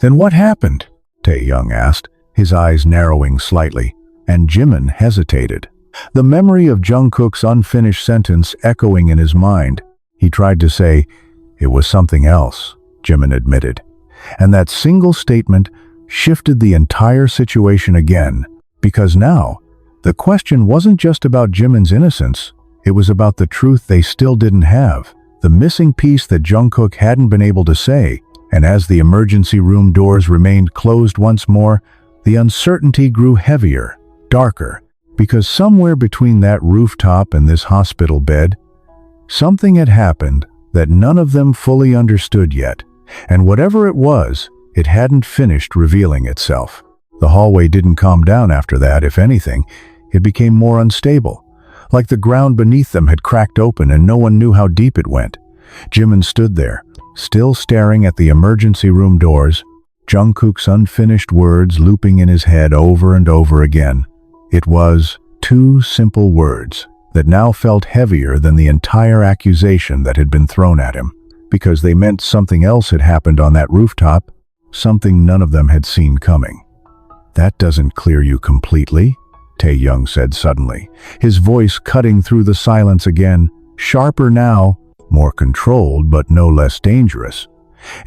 "Then what happened?" TAEHYUNG asked, his eyes narrowing slightly, and Jimin hesitated. The memory of Jungkook's unfinished sentence echoing in his mind. He tried to say, "It was something else," Jimin admitted. And that single statement shifted the entire situation again, because now, the question wasn't just about Jimin's innocence, it was about the truth they still didn't have, the missing piece that Jungkook hadn't been able to say. And as the emergency room doors remained closed once more, the uncertainty grew heavier, darker, because somewhere between that rooftop and this hospital bed, something had happened that none of them fully understood yet, and whatever it was, it hadn't finished revealing itself. The hallway didn't calm down after that. If anything, it became more unstable, like the ground beneath them had cracked open and no one knew how deep it went. Jimin stood there, still staring at the emergency room doors, Jungkook's unfinished words looping in his head over and over again. It was 2 simple words that now felt heavier than the entire accusation that had been thrown at him, because they meant something else had happened on that rooftop, something none of them had seen coming. "That doesn't clear you completely," TAEHYUNG said suddenly, his voice cutting through the silence again, sharper now, more controlled but no less dangerous.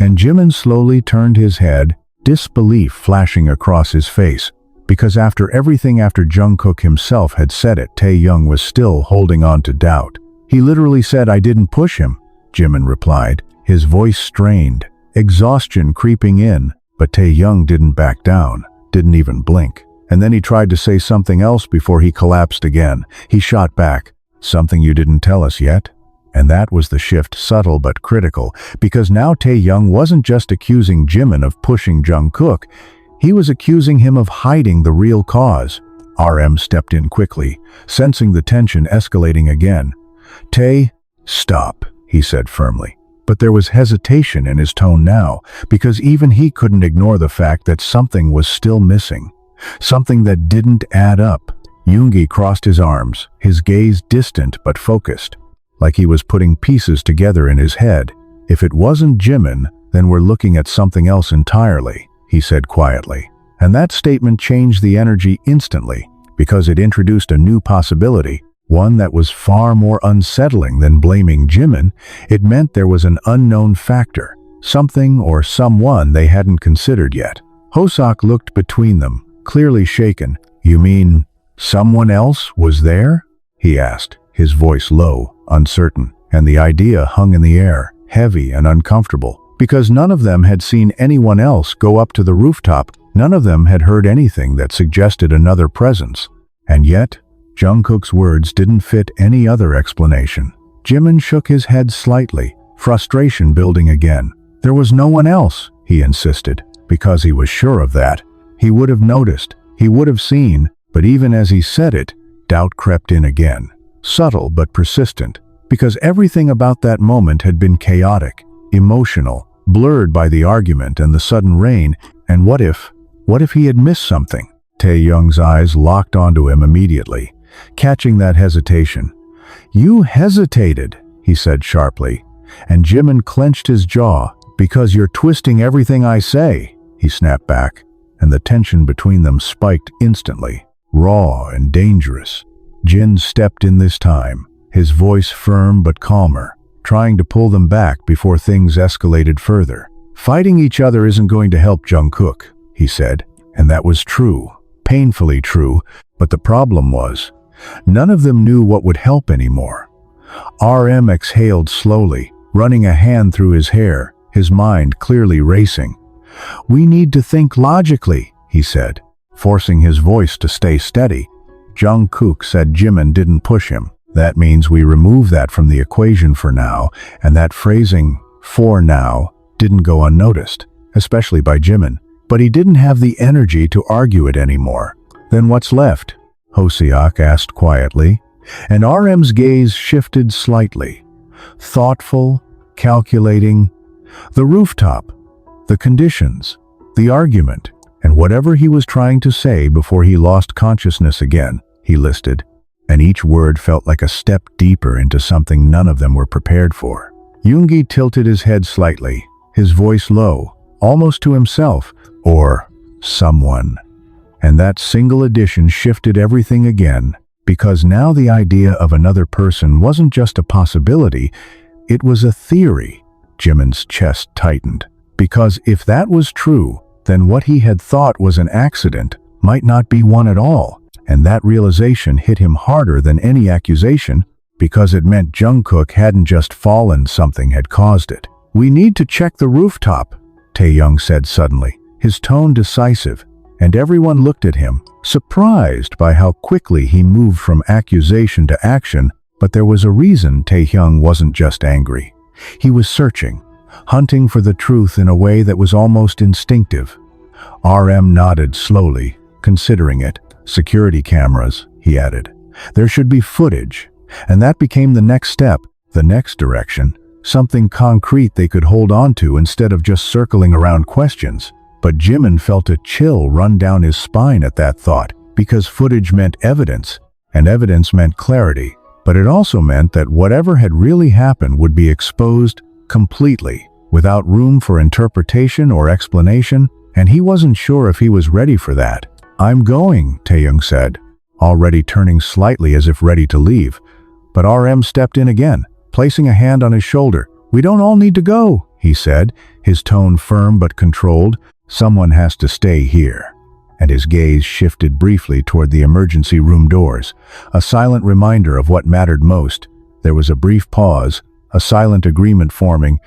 And Jimin slowly turned his head, disbelief flashing across his face, because after everything after Jungkook himself had said it, TAEHYUNG was still holding on to doubt. "He literally said I didn't push him," Jimin replied, his voice strained, exhaustion creeping in, but TAEHYUNG didn't back down, didn't even blink. And then he tried to say something else before he collapsed again. He shot back, "Something you didn't tell us yet?" And that was the shift, subtle but critical, because now TAEHYUNG wasn't just accusing Jimin of pushing Jungkook, he was accusing him of hiding the real cause. RM stepped in quickly, sensing the tension escalating again. "Stop," he said firmly. But there was hesitation in his tone now, because even he couldn't ignore the fact that something was still missing. Something that didn't add up. Yoongi crossed his arms, his gaze distant but focused, like he was putting pieces together in his head. "If it wasn't Jimin, then we're looking at something else entirely," he said quietly. And that statement changed the energy instantly, because it introduced a new possibility, one that was far more unsettling than blaming Jimin. It meant there was an unknown factor, something or someone they hadn't considered yet. Hoseok looked between them, clearly shaken. "You mean someone else was there?" he asked, his voice low, uncertain, and the idea hung in the air, heavy and uncomfortable, because none of them had seen anyone else go up to the rooftop, none of them had heard anything that suggested another presence. And yet, Jungkook's words didn't fit any other explanation. Jimin shook his head slightly, frustration building again. "There was no one else," he insisted, because he was sure of that. He would have noticed, he would have seen, but even as he said it, doubt crept in again. Subtle but persistent, because everything about that moment had been chaotic, emotional, blurred by the argument and the sudden rain. And what if he had missed something? TAEHYUNG's eyes locked onto him immediately, catching that hesitation. "You hesitated," he said sharply, and Jimin clenched his jaw. "Because you're twisting everything I say," he snapped back, and the tension between them spiked instantly, raw and dangerous. Jin stepped in this time, his voice firm but calmer, trying to pull them back before things escalated further. "Fighting each other isn't going to help Jungkook," he said, and that was true, painfully true, but the problem was, none of them knew what would help anymore. RM exhaled slowly, running a hand through his hair, his mind clearly racing. "We need to think logically," he said, forcing his voice to stay steady. "Jungkook said Jimin didn't push him. That means we remove that from the equation for now," and that phrasing, "for now," didn't go unnoticed, especially by Jimin. But he didn't have the energy to argue it anymore. "Then what's left?" Hoseok asked quietly, and RM's gaze shifted slightly. Thoughtful, calculating. The rooftop, the conditions, the argument, and whatever he was trying to say before he lost consciousness again, he listed, and each word felt like a step deeper into something none of them were prepared for. Yoongi tilted his head slightly, his voice low, almost to himself, or someone. And that single addition shifted everything again, because now the idea of another person wasn't just a possibility, it was a theory. Jimin's chest tightened, because if that was true, then what he had thought was an accident might not be one at all, and that realization hit him harder than any accusation, because it meant Jungkook hadn't just fallen, something had caused it. "We need to check the rooftop," TAEHYUNG said suddenly, his tone decisive, and everyone looked at him, surprised by how quickly he moved from accusation to action. But there was a reason TAEHYUNG wasn't just angry. He was searching, hunting for the truth in a way that was almost instinctive. RM nodded slowly, considering it. Security cameras, he added. There should be footage. And that became the next step, the next direction. Something concrete they could hold on to instead of just circling around questions. But Jimin felt a chill run down his spine at that thought, because footage meant evidence, and evidence meant clarity. But it also meant that whatever had really happened would be exposed completely, without room for interpretation or explanation, and he wasn't sure if he was ready for that. "I'm going," TAEHYUNG said, already turning slightly as if ready to leave. But RM stepped in again, placing a hand on his shoulder. "We don't all need to go," he said, his tone firm but controlled. "Someone has to stay here." And his gaze shifted briefly toward the emergency room doors, a silent reminder of what mattered most. There was a brief pause, a silent agreement forming,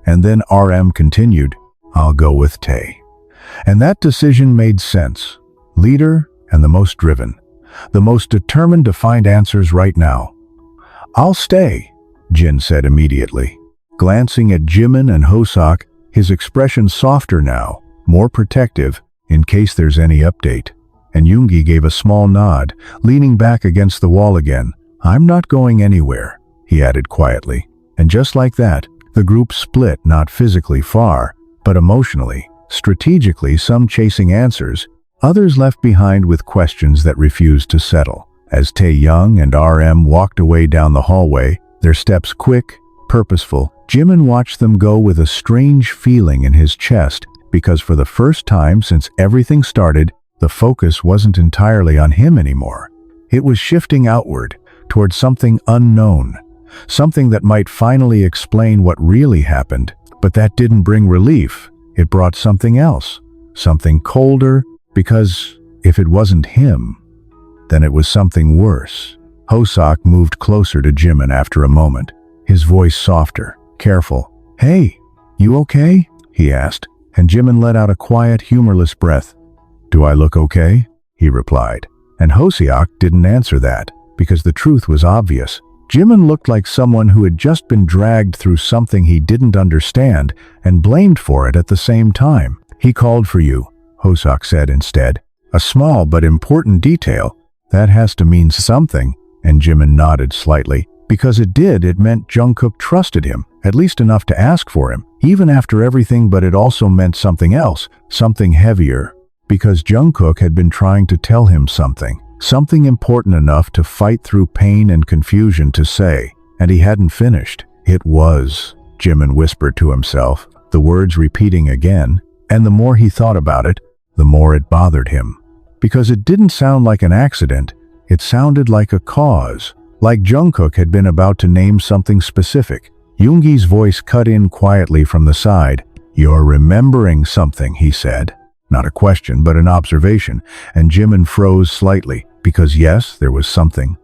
and then RM continued, "I'll go with Tae." And that decision made sense. Leader and the most driven, the most determined to find answers right now. "I'll stay," Jin said immediately. Glancing at Jimin and Hoseok, his expression softer now, more protective, in case there's any update. And Yoongi gave a small nod, leaning back against the wall again. "I'm not going anywhere," he added quietly. And just like that, the group split, not physically far, but emotionally. Strategically, some chasing answers, others left behind with questions that refused to settle. As TAEHYUNG and RM walked away down the hallway, their steps quick, purposeful, Jimin watched them go with a strange feeling in his chest, because for the first time since everything started, the focus wasn't entirely on him anymore. It was shifting outward, toward something unknown, something that might finally explain what really happened. But that didn't bring relief. It brought something else, something colder, because if it wasn't him, then it was something worse. Hoseok moved closer to Jimin after a moment, his voice softer, careful. "Hey, you okay?" he asked, and Jimin let out a quiet, humorless breath. "Do I look okay?" he replied. And Hoseok didn't answer that, because the truth was obvious. Jimin looked like someone who had just been dragged through something he didn't understand and blamed for it at the same time. "He called for you," Hoseok said instead. "A small but important detail. That has to mean something," and Jimin nodded slightly. Because it did, it meant Jungkook trusted him, at least enough to ask for him, even after everything, but it also meant something else, something heavier. Because Jungkook had been trying to tell him something important enough to fight through pain and confusion to say, and he hadn't finished. "It was," Jimin whispered to himself, the words repeating again, and the more he thought about it, the more it bothered him. Because it didn't sound like an accident, it sounded like a cause, like Jungkook had been about to name something specific. Yoongi's voice cut in quietly from the side. "You're remembering something," he said. Not a question, but an observation, and Jimin froze slightly, because yes, there was something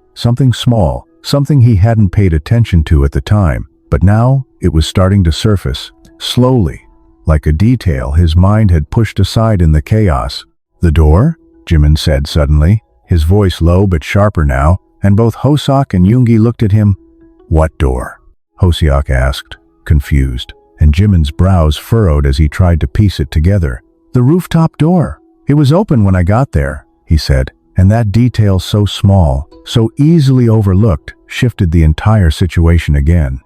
small, something he hadn't paid attention to at the time, but now it was starting to surface, slowly, like a detail his mind had pushed aside in the chaos. "The door?" Jimin said suddenly, his voice low but sharper now, and both Hoseok and Yoongi looked at him. "What door?" Hoseok asked, confused, and Jimin's brows furrowed as he tried to piece it together. "The rooftop door. It was open when I got there," he said, and that detail so small, so easily overlooked, shifted the entire situation again.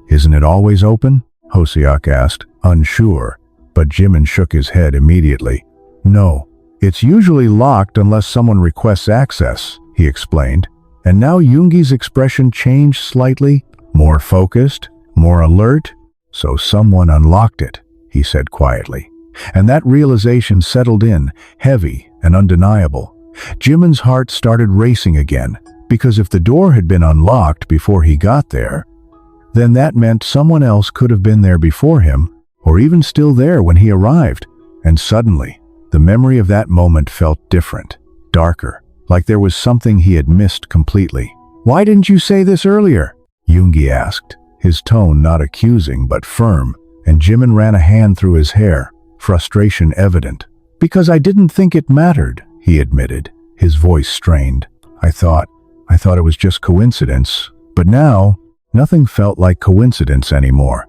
"Isn't it always open?" Hoseok asked, unsure, but Jimin shook his head immediately. "No, it's usually locked unless someone requests access," he explained. And now Yoongi's expression changed slightly, more focused, more alert. "So someone unlocked it," he said quietly. And that realization settled in, heavy and undeniable. Jimin's heart started racing again, because if the door had been unlocked before he got there, then that meant someone else could have been there before him, or even still there when he arrived. And suddenly, the memory of that moment felt different, darker, like there was something he had missed completely. "Why didn't you say this earlier?" Yoongi asked, his tone not accusing but firm, and Jimin ran a hand through his hair, frustration evident. "Because I didn't think it mattered," he admitted, his voice strained. I thought it was just coincidence, but now, nothing felt like coincidence anymore."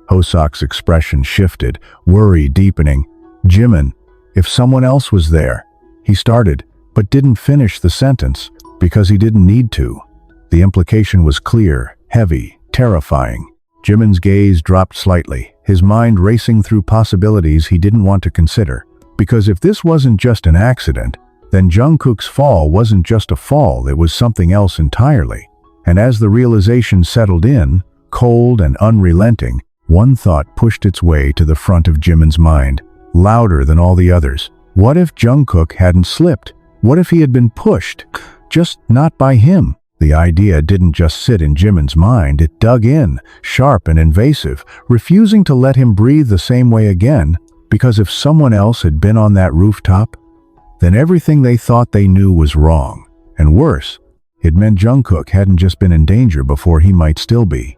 Hoseok's expression shifted, worry deepening. "Jimin, if someone else was there? He started, but didn't finish the sentence, because he didn't need to. The implication was clear, heavy, terrifying. Jimin's gaze dropped slightly, his mind racing through possibilities he didn't want to consider. Because if this wasn't just an accident, then Jungkook's fall wasn't just a fall, it was something else entirely. And as the realization settled in, cold and unrelenting, one thought pushed its way to the front of Jimin's mind, louder than all the others. What if Jungkook hadn't slipped? What if he had been pushed? Just not by him. The idea didn't just sit in Jimin's mind, it dug in, sharp and invasive, refusing to let him breathe the same way again, because if someone else had been on that rooftop, then everything they thought they knew was wrong. And worse, it meant Jungkook hadn't just been in danger before, he might still be.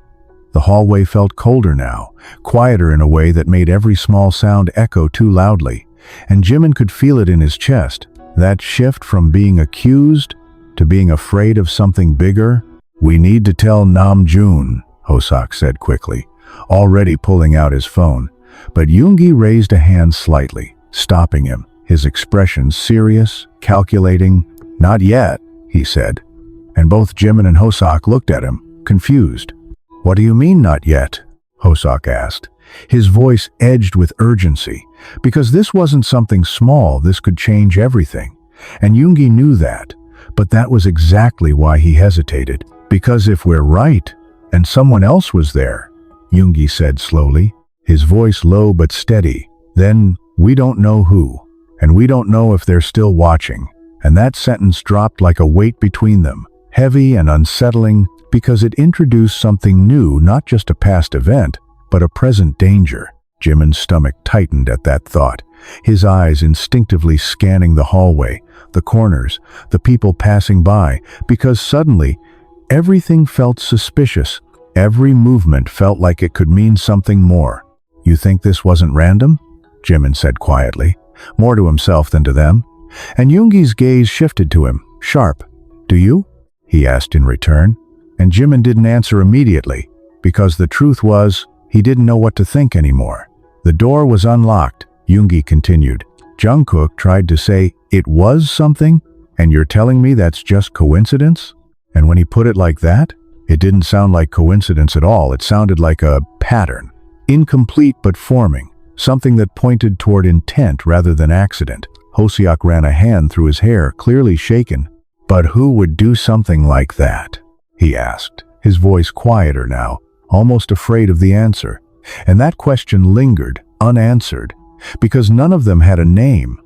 The hallway felt colder now, quieter in a way that made every small sound echo too loudly, and Jimin could feel it in his chest, that shift from being accused to being afraid of something bigger. "We need to tell Namjoon," Hoseok said quickly, already pulling out his phone. But Yoongi raised a hand slightly, stopping him, his expression serious, calculating. "Not yet," he said. And both Jimin and Hoseok looked at him, confused. "What do you mean, not yet?" Hoseok asked, his voice edged with urgency, because this wasn't something small, this could change everything. And Yoongi knew that, but that was exactly why he hesitated. "Because if we're right, and someone else was there," Yoongi said slowly, his voice low but steady, "then we don't know who, and we don't know if they're still watching." And that sentence dropped like a weight between them, heavy and unsettling, because it introduced something new, not just a past event, but a present danger. Jimin's stomach tightened at that thought, his eyes instinctively scanning the hallway, the corners, the people passing by, because suddenly, everything felt suspicious. Every movement felt like it could mean something more. "You think this wasn't random?" Jimin said quietly, more to himself than to them. And Yoongi's gaze shifted to him, sharp. "Do you?" he asked in return. And Jimin didn't answer immediately, because the truth was, he didn't know what to think anymore. The door was unlocked, Yoongi continued. "Jungkook tried to say it was something, and you're telling me that's just coincidence?" And when he put it like that, it didn't sound like coincidence at all. It sounded like a pattern, incomplete but forming, something that pointed toward intent rather than accident. Hoseok ran a hand through his hair, clearly shaken. "But who would do something like that?" he asked, his voice quieter now, almost afraid of the answer. And that question lingered, unanswered, because none of them had a name.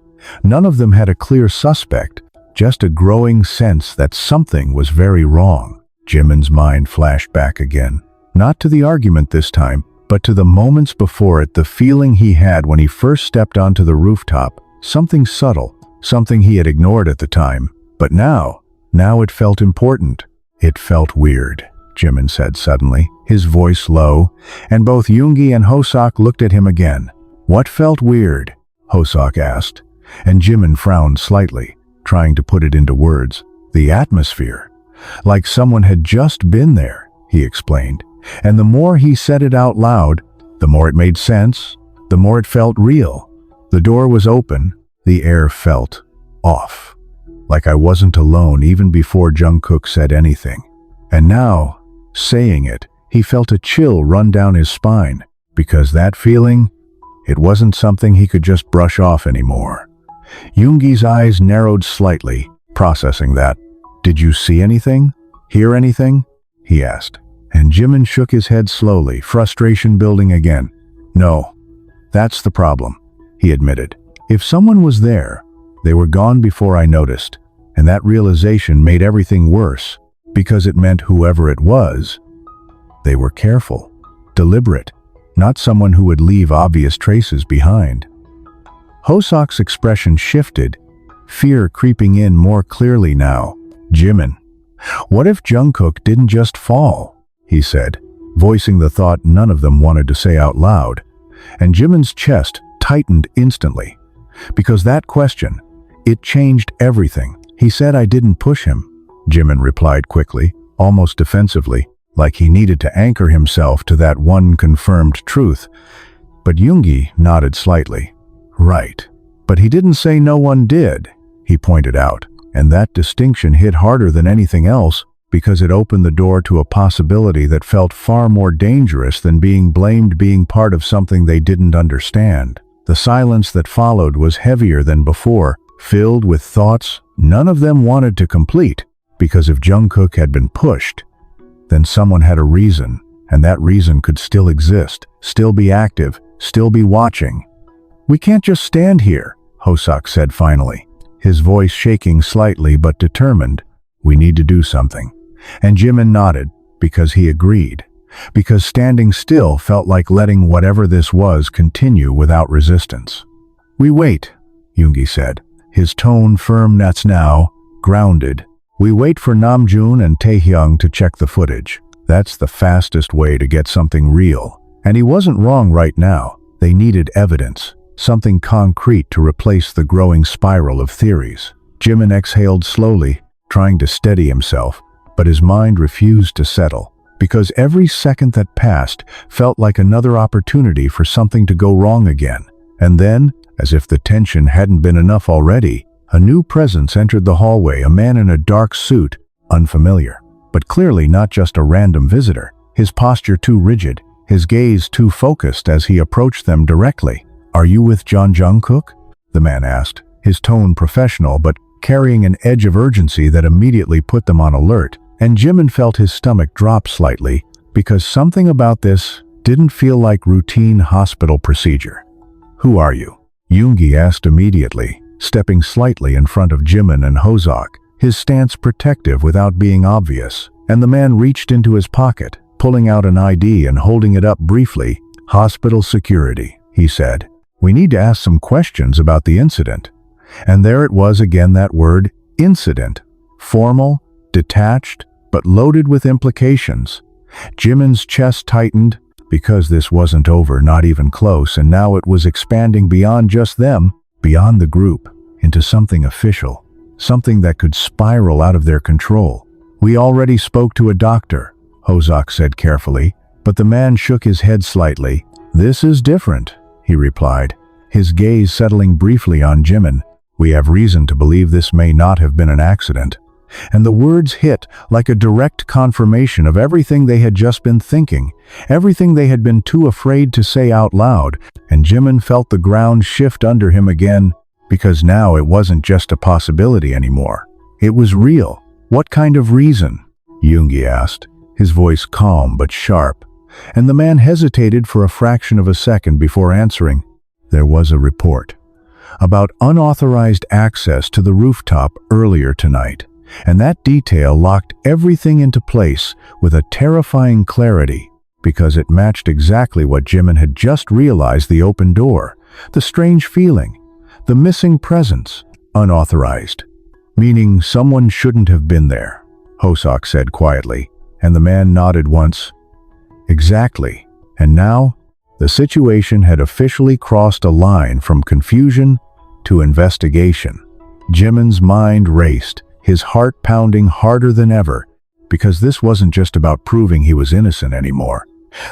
None of them had a clear suspect, just a growing sense that something was very wrong. Jimin's mind flashed back again, not to the argument this time, but to the moments before it, the feeling he had when he first stepped onto the rooftop, something subtle, something he had ignored at the time. But now it felt important. "It felt weird," Jimin said suddenly, his voice low, and both Yoongi and Hoseok looked at him again. "What felt weird?" Hoseok asked, and Jimin frowned slightly, trying to put it into words. "The atmosphere. Like someone had just been there," he explained. And the more he said it out loud, the more it made sense, the more it felt real. The door was open, the air felt off. Like I wasn't alone even before Jungkook said anything. And now, saying it, he felt a chill run down his spine, because that feeling, it wasn't something he could just brush off anymore. Yoongi's eyes narrowed slightly, processing that. "Did you see anything? Hear anything?" he asked. And Jimin shook his head slowly, frustration building again. "No, that's the problem," he admitted. "If someone was there, they were gone before I noticed, and that realization made everything worse, because it meant whoever it was, they were careful, deliberate, not someone who would leave obvious traces behind." Hoseok's expression shifted, fear creeping in more clearly now. "Jimin, what if Jungkook didn't just fall?" he said, voicing the thought none of them wanted to say out loud. And Jimin's chest tightened instantly, because that question, it changed everything. "He said I didn't push him," Jimin replied quickly, almost defensively, like he needed to anchor himself to that one confirmed truth. But Yoongi nodded slightly. "Right. But he didn't say no one did, he pointed out, and that distinction hit harder than anything else because it opened the door to a possibility that felt far more dangerous than being blamed being part of something they didn't understand. The silence that followed was heavier than before, filled with thoughts none of them wanted to complete, because if Jungkook had been pushed, then someone had a reason, and that reason could still exist, still be active, still be watching. "We can't just stand here," Hoseok said finally, his voice shaking slightly but determined. "We need to do something." And Jimin nodded, because he agreed. Because standing still felt like letting whatever this was continue without resistance. "We wait," Yoongi said, his tone firm that's now grounded. "We wait for Namjoon and TAEHYUNG to check the footage. That's the fastest way to get something real." And he wasn't wrong right now. They needed evidence, something concrete to replace the growing spiral of theories. Jimin exhaled slowly, trying to steady himself, but his mind refused to settle, because every second that passed felt like another opportunity for something to go wrong again. And then, as if the tension hadn't been enough already, a new presence entered the hallway, a man in a dark suit, unfamiliar, but clearly not just a random visitor, his posture too rigid, his gaze too focused as he approached them directly. "Are you with Jungkook?" the man asked, his tone professional but carrying an edge of urgency that immediately put them on alert. And Jimin felt his stomach drop slightly, because something about this didn't feel like routine hospital procedure. "Who are you?" Yoongi asked immediately, stepping slightly in front of Jimin and Hoseok, his stance protective without being obvious. And the man reached into his pocket, pulling out an ID and holding it up briefly. "Hospital security," he said. "We need to ask some questions about the incident." And there it was again, that word, incident. Formal, detached, but loaded with implications. Jimin's chest tightened, because this wasn't over, not even close, and now it was expanding beyond just them, beyond the group, into something official, something that could spiral out of their control. "We already spoke to a doctor," Hoseok said carefully, but the man shook his head slightly. "This is different," he replied, his gaze settling briefly on Jimin. "We have reason to believe this may not have been an accident." And the words hit like a direct confirmation of everything they had just been thinking, everything they had been too afraid to say out loud, and Jimin felt the ground shift under him again, because now it wasn't just a possibility anymore. It was real. "What kind of reason?" Yoongi asked, his voice calm but sharp, and the man hesitated for a fraction of a second before answering. "There was a report about unauthorized access to the rooftop earlier tonight. And that detail locked everything into place with a terrifying clarity, because it matched exactly what Jimin had just realized: the open door, the strange feeling, the missing presence. Unauthorized, meaning someone shouldn't have been there," Hoseok said quietly, and the man nodded once. "Exactly." And now, the situation had officially crossed a line from confusion to investigation. Jimin's mind raced, his heart pounding harder than ever, because this wasn't just about proving he was innocent anymore.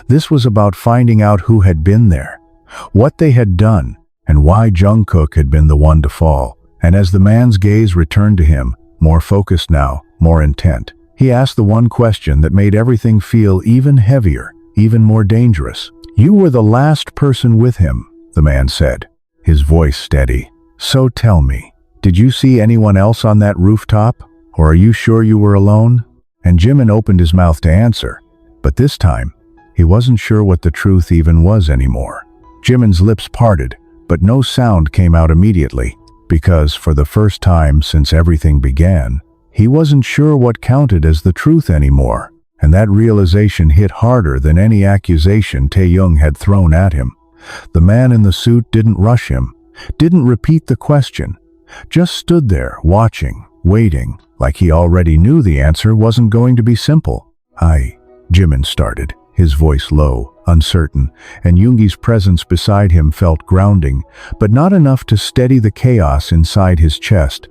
This was about finding out who had been there, what they had done, and why Jungkook had been the one to fall. And as the man's gaze returned to him, more focused now, more intent, he asked the one question that made everything feel even heavier, even more dangerous. "You were the last person with him," the man said, his voice steady. "So tell me, did you see anyone else on that rooftop? Or are you sure you were alone?" And Jimin opened his mouth to answer, but this time, he wasn't sure what the truth even was anymore. Jimin's lips parted, but no sound came out immediately, because for the first time since everything began, he wasn't sure what counted as the truth anymore. And that realization hit harder than any accusation TAEHYUNG had thrown at him. The man in the suit didn't rush him, didn't repeat the question, just stood there, watching, waiting, like he already knew the answer wasn't going to be simple. Jimin started, his voice low, uncertain, and Yoongi's presence beside him felt grounding, but not enough to steady the chaos inside his chest.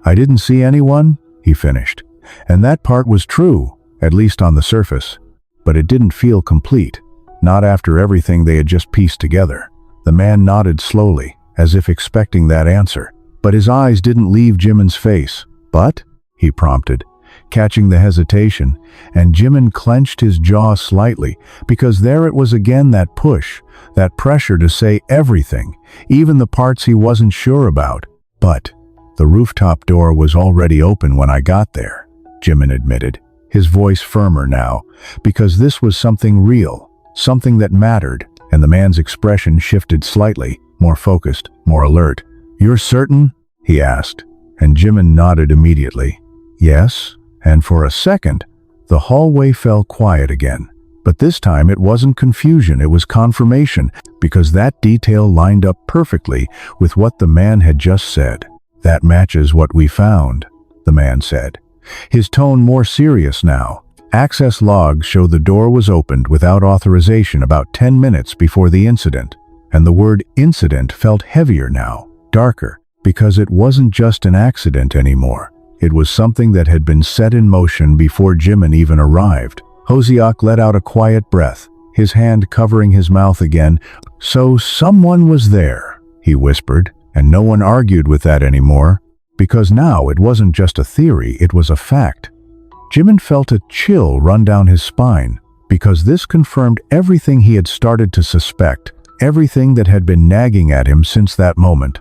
"I didn't see anyone," he finished. And that part was true, at least on the surface, but it didn't feel complete, not after everything they had just pieced together. The man nodded slowly, as if expecting that answer. But his eyes didn't leave Jimin's face. "But?" he prompted, catching the hesitation, and Jimin clenched his jaw slightly, because there it was again, that push, that pressure to say everything, even the parts he wasn't sure about. "But the rooftop door was already open when I got there," Jimin admitted, his voice firmer now, because this was something real, something that mattered, and the man's expression shifted slightly, more focused, more alert. "You're certain?" he asked, and Jimin nodded immediately. "Yes." And for a second, the hallway fell quiet again. But this time it wasn't confusion, it was confirmation, because that detail lined up perfectly with what the man had just said. "That matches what we found," the man said, his tone more serious now. "Access logs show the door was opened without authorization about 10 minutes before the incident." And the word incident felt heavier now, darker, because it wasn't just an accident anymore. It was something that had been set in motion before Jimin even arrived. Hosiak let out a quiet breath, his hand covering his mouth again. "So someone was there," he whispered, and no one argued with that anymore, because now it wasn't just a theory, it was a fact. Jimin felt a chill run down his spine, because this confirmed everything he had started to suspect, everything that had been nagging at him since that moment.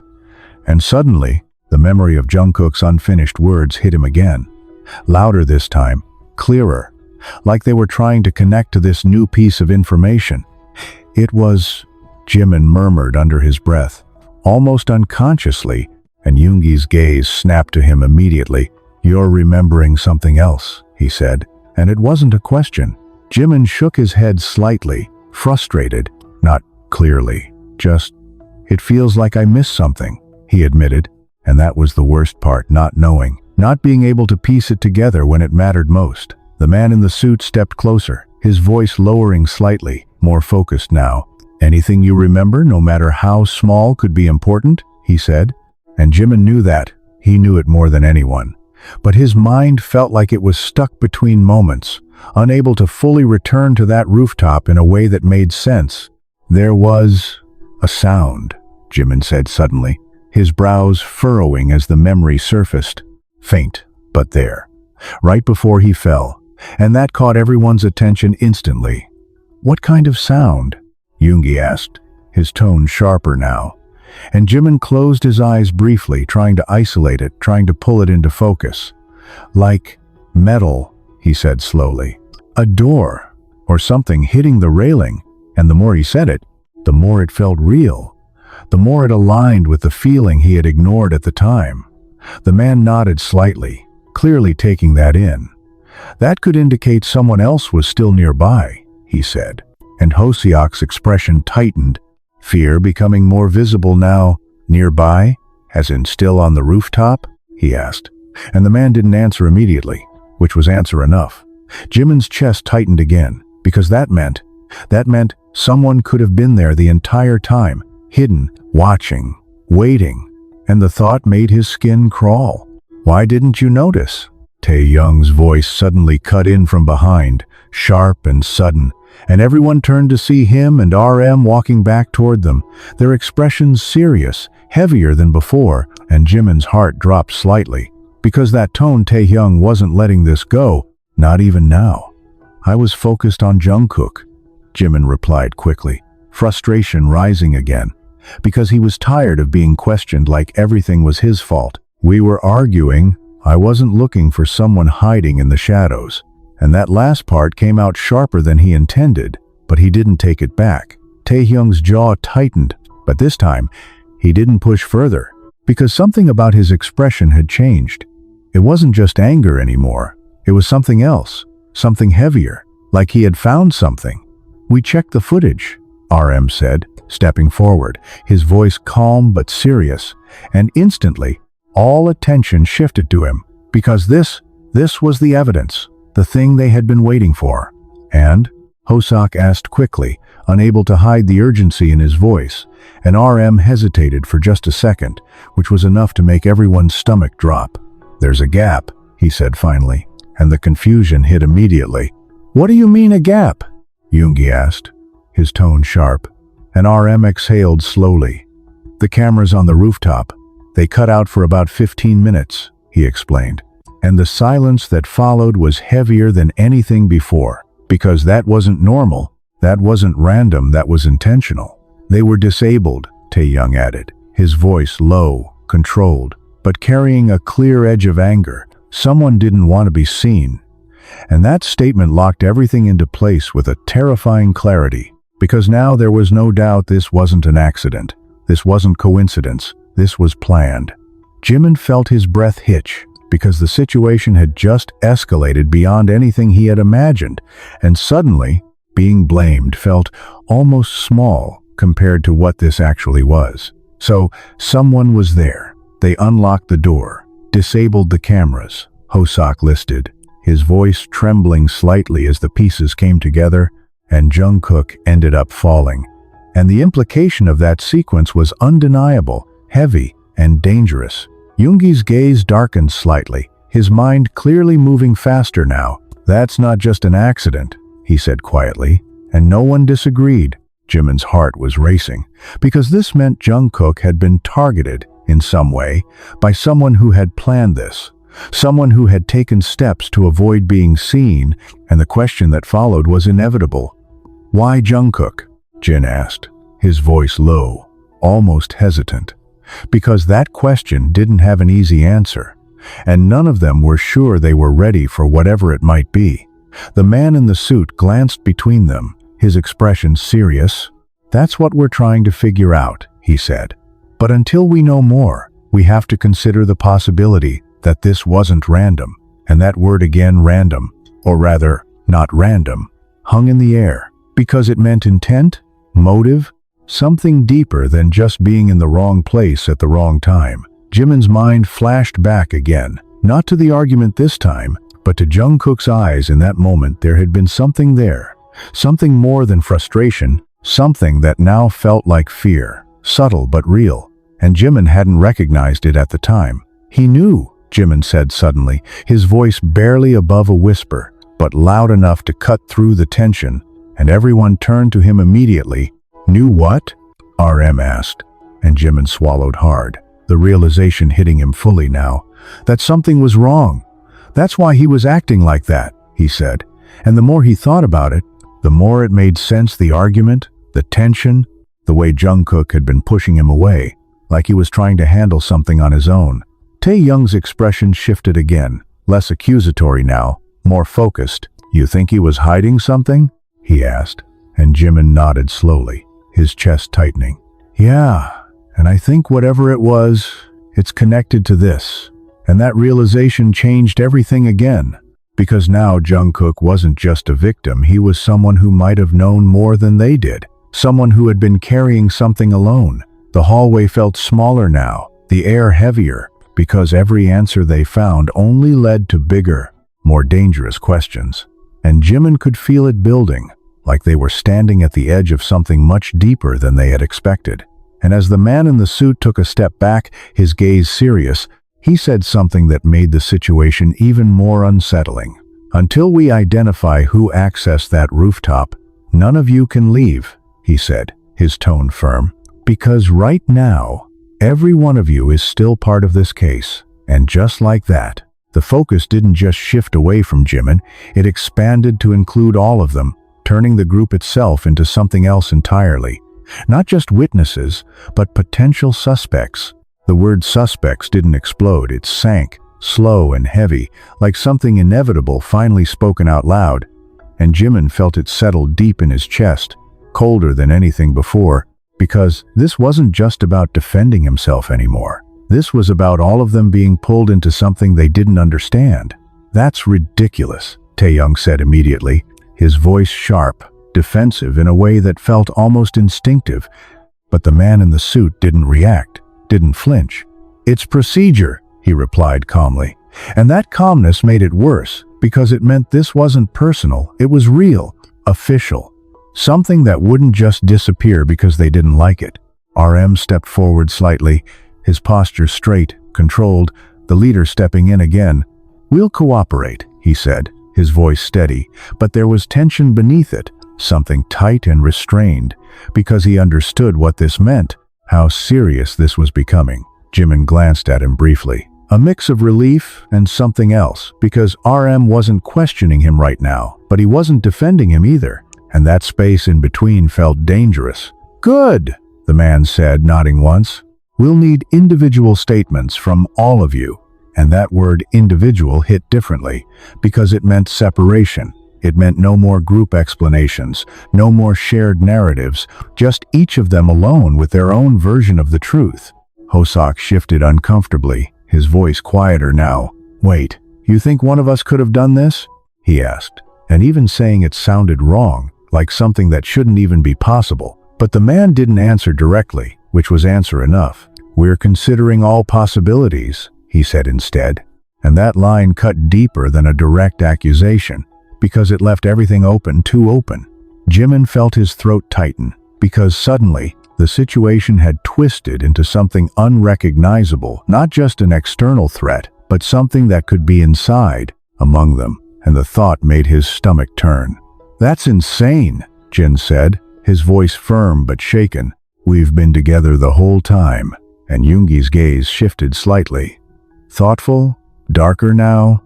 And suddenly, the memory of Jungkook's unfinished words hit him again. Louder this time, clearer, like they were trying to connect to this new piece of information. "It was," Jimin murmured under his breath, almost unconsciously, and Yoongi's gaze snapped to him immediately. "You're remembering something else," he said, and it wasn't a question. Jimin shook his head slightly, frustrated, not clearly, just, "It feels like I missed something," he admitted. And that was the worst part, not knowing, not being able to piece it together when it mattered most. The man in the suit stepped closer, his voice lowering slightly, more focused now. "Anything you remember, no matter how small, could be important," he said. And Jimin knew that. He knew it more than anyone. But his mind felt like it was stuck between moments, unable to fully return to that rooftop in a way that made sense. "There was a sound," Jimin said suddenly, his brows furrowing as the memory surfaced. Faint, but there, right before he fell, and that caught everyone's attention instantly. "What kind of sound?" Yoongi asked, his tone sharper now. And Jimin closed his eyes briefly, trying to isolate it, trying to pull it into focus. "Like metal," he said slowly. "A door, or something hitting the railing." And the more he said it, the more it felt real. The more it aligned with the feeling he had ignored at the time. The man nodded slightly, clearly taking that in. "That could indicate someone else was still nearby," he said, and Hosiak's expression tightened, fear becoming more visible now. "Nearby? As in still on the rooftop?" he asked, and the man didn't answer immediately, which was answer enough. Jimin's chest tightened again, because that meant someone could have been there the entire time, hidden, watching, waiting, and the thought made his skin crawl. "Why didn't you notice?" TAEHYUNG's voice suddenly cut in from behind, sharp and sudden, and everyone turned to see him and RM walking back toward them, their expressions serious, heavier than before, and Jimin's heart dropped slightly, because that tone TAEHYUNG wasn't letting this go, not even now. "I was focused on Jungkook," Jimin replied quickly, frustration rising again, because he was tired of being questioned like everything was his fault. "We were arguing. I wasn't looking for someone hiding in the shadows." And that last part came out sharper than he intended, but he didn't take it back. TAEHYUNG's jaw tightened, but this time, he didn't push further, because something about his expression had changed. It wasn't just anger anymore. It was something else, something heavier, like he had found something. "We checked the footage," RM said, stepping forward, his voice calm but serious, and instantly, all attention shifted to him, because this was the evidence, the thing they had been waiting for. "And?" Hosiak asked quickly, unable to hide the urgency in his voice, and RM hesitated for just a second, which was enough to make everyone's stomach drop. "There's a gap," he said finally, and the confusion hit immediately. "What do you mean a gap?" Yoongi asked, his tone sharp, and RM exhaled slowly. The cameras on the rooftop. They cut out for about 15 minutes, he explained. And the silence that followed was heavier than anything before, because that wasn't normal, that wasn't random, that was intentional. They were disabled, TAEHYUNG added, his voice low, controlled, but carrying a clear edge of anger. Someone didn't want to be seen. And that statement locked everything into place with a terrifying clarity, because now there was no doubt this wasn't an accident. This wasn't coincidence. This was planned. Jimin felt his breath hitch, because the situation had just escalated beyond anything he had imagined, and suddenly, being blamed felt almost small compared to what this actually was. So, someone was there. They unlocked the door, disabled the cameras, Hoseok listed, his voice trembling slightly as the pieces came together, and Jungkook ended up falling. And the implication of that sequence was undeniable, heavy, and dangerous. Yoongi's gaze darkened slightly, his mind clearly moving faster now. "That's not just an accident," he said quietly, and no one disagreed. Jimin's heart was racing, because this meant Jungkook had been targeted, in some way, by someone who had planned this, someone who had taken steps to avoid being seen, and the question that followed was inevitable. "Why Jungkook?" Jin asked, his voice low, almost hesitant. Because that question didn't have an easy answer, and none of them were sure they were ready for whatever it might be. The man in the suit glanced between them, his expression serious. "That's what we're trying to figure out," he said. "But until we know more, we have to consider the possibility that this wasn't random." And that word again, random, or rather, not random, hung in the air, because it meant intent, motive, something deeper than just being in the wrong place at the wrong time. Jimin's mind flashed back again, not to the argument this time, but to Jungkook's eyes in that moment. There had been something there, something more than frustration, something that now felt like fear, subtle but real, and Jimin hadn't recognized it at the time. "He knew," Jimin said suddenly, his voice barely above a whisper, but loud enough to cut through the tension, and everyone turned to him immediately. "Knew what?" RM asked, and Jimin swallowed hard, the realization hitting him fully now, that something was wrong. "That's why he was acting like that," he said, and the more he thought about it, the more it made sense. The argument, the tension, the way Jungkook had been pushing him away, like he was trying to handle something on his own. TAEHYUNG's expression shifted again, less accusatory now, more focused. "You think he was hiding something?" he asked, and Jimin nodded slowly, his chest tightening. "Yeah, and I think whatever it was, it's connected to this." And that realization changed everything again, because now Jungkook wasn't just a victim, he was someone who might have known more than they did, someone who had been carrying something alone. The hallway felt smaller now, the air heavier, because every answer they found only led to bigger, more dangerous questions. And Jimin could feel it building, like they were standing at the edge of something much deeper than they had expected. And as the man in the suit took a step back, his gaze serious, he said something that made the situation even more unsettling. "Until we identify who accessed that rooftop, none of you can leave," he said, his tone firm. "Because right now, every one of you is still part of this case." And just like that, the focus didn't just shift away from Jimin, it expanded to include all of them, turning the group itself into something else entirely. Not just witnesses, but potential suspects. The word suspects didn't explode, it sank, slow and heavy, like something inevitable finally spoken out loud. And Jimin felt it settle deep in his chest, colder than anything before, because this wasn't just about defending himself anymore. This was about all of them being pulled into something they didn't understand. "That's ridiculous," TAEHYUNG said immediately, his voice sharp, defensive in a way that felt almost instinctive. But the man in the suit didn't react, didn't flinch. "It's procedure," he replied calmly. And that calmness made it worse, because it meant this wasn't personal, it was real, official. Something that wouldn't just disappear because they didn't like it. RM stepped forward slightly, his posture straight, controlled, the leader stepping in again. "We'll cooperate," he said, his voice steady, but there was tension beneath it, something tight and restrained, because he understood what this meant. how serious this was becoming. Jimin glanced at him briefly. A mix of relief and something else, because RM wasn't questioning him right now, but he wasn't defending him either, and that space in between felt dangerous. "Good," the man said, nodding once. "We'll need individual statements from all of you." And that word individual hit differently, because it meant separation. It meant no more group explanations, no more shared narratives, just each of them alone with their own version of the truth. Hoseok shifted uncomfortably, his voice quieter now. "Wait, you think one of us could have done this?" he asked, and even saying it sounded wrong, like something that shouldn't even be possible. But the man didn't answer directly, which was answer enough. "We're considering all possibilities," he said instead, and that line cut deeper than a direct accusation, because it left everything open, too open. Jimin felt his throat tighten, because suddenly the situation had twisted into something unrecognizable, not just an external threat, but something that could be inside, among them, and the thought made his stomach turn. "That's insane," Jin said, his voice firm but shaken. "We've been together the whole time," and Yoongi's gaze shifted slightly. "Thoughtful? Darker now?"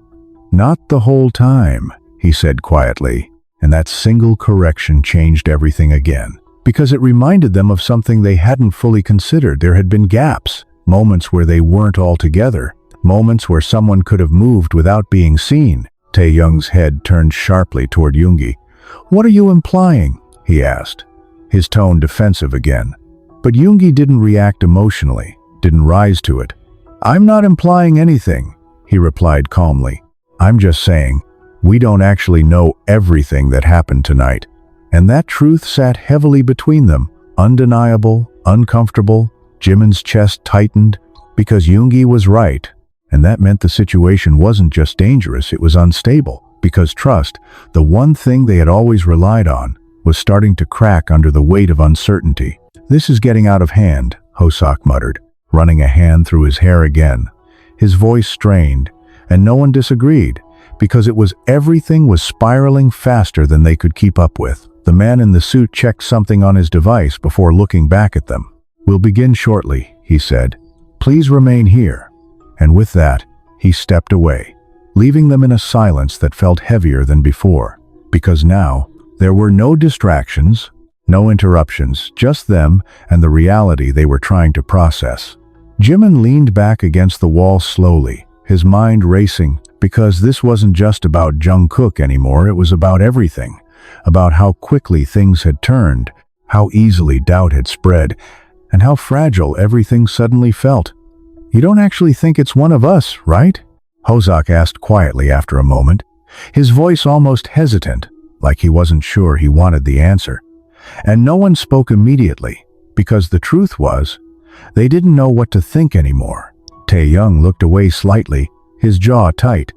"Not the whole time," he said quietly, and that single correction changed everything again, because it reminded them of something they hadn't fully considered. There had been gaps, moments where they weren't all together, moments where someone could have moved without being seen. Taehyung's head turned sharply toward Yoongi. "What are you implying?" he asked, his tone defensive again. But Yoongi didn't react emotionally, didn't rise to it. "I'm not implying anything," he replied calmly. "I'm just saying, we don't actually know everything that happened tonight." And that truth sat heavily between them, undeniable, uncomfortable. Jimin's chest tightened, because Yoongi was right. And that meant the situation wasn't just dangerous, it was unstable, because trust, the one thing they had always relied on, was starting to crack under the weight of uncertainty. "This is getting out of hand," Hoseok muttered, running a hand through his hair again. His voice strained, and no one disagreed, because everything was spiraling faster than they could keep up with. The man in the suit checked something on his device before looking back at them. "We'll begin shortly," he said. "Please remain here." And with that, he stepped away, leaving them in a silence that felt heavier than before, because now there were no distractions, no interruptions, just them and the reality they were trying to process. Jimin leaned back against the wall slowly, his mind racing, because this wasn't just about Jungkook anymore, it was about everything, about how quickly things had turned, how easily doubt had spread, and how fragile everything suddenly felt. "You don't actually think it's one of us, right?" Hoseok asked quietly after a moment, his voice almost hesitant, like he wasn't sure he wanted the answer. And no one spoke immediately, because the truth was, they didn't know what to think anymore. Taehyung looked away slightly, his jaw tight,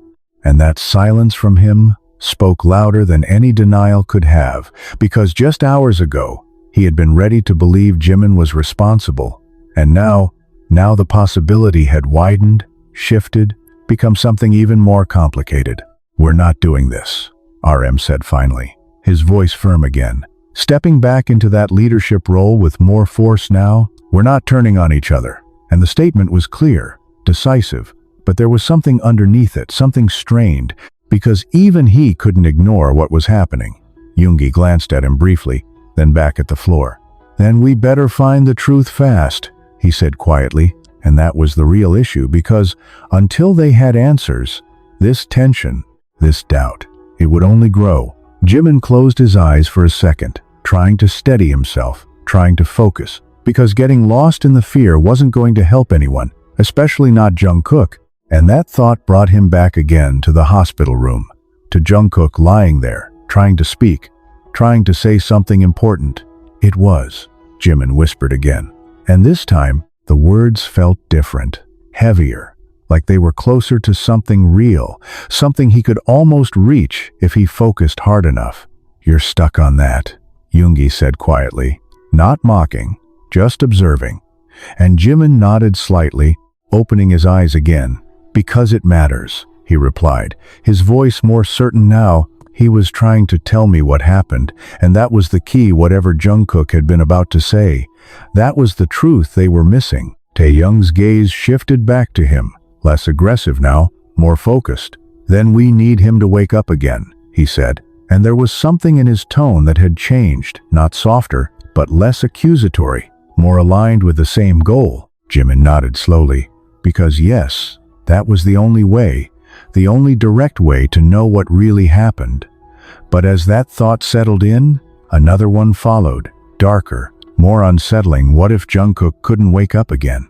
and that silence from him spoke louder than any denial could have, because just hours ago, he had been ready to believe Jimin was responsible, and now the possibility had widened, shifted, become something even more complicated. "We're not doing this," RM said finally, his voice firm again, stepping back into that leadership role with more force now. "We're not turning on each other." And the statement was clear, decisive, but there was something underneath it, something strained, because even he couldn't ignore what was happening. Yoongi glanced at him briefly, then back at the floor. "Then we better find the truth fast," he said quietly, and that was the real issue, because until they had answers, this tension, this doubt, it would only grow. Jimin closed his eyes for a second, trying to steady himself, trying to focus, because getting lost in the fear wasn't going to help anyone, especially not Jungkook. And that thought brought him back again to the hospital room, to Jungkook lying there, trying to speak, trying to say something important. "It was," Jimin whispered again. And this time, the words felt different, heavier, like they were closer to something real, something he could almost reach if he focused hard enough. "You're stuck on that," Yoongi said quietly, not mocking, just observing. And Jimin nodded slightly, opening his eyes again. "Because it matters," he replied, his voice more certain now, He was trying to tell me what happened, and that was the key. Whatever Jungkook had been about to say, that was the truth they were missing. Taehyung's gaze shifted back to him, less aggressive now, more focused. "Then we need him to wake up again," he said, and there was something in his tone that had changed, not softer, but less accusatory, more aligned with the same goal. Jimin nodded slowly, because yes, that was the only way, the only direct way to know what really happened. But as that thought settled in, another one followed, darker, more unsettling. What if Jungkook couldn't wake up again?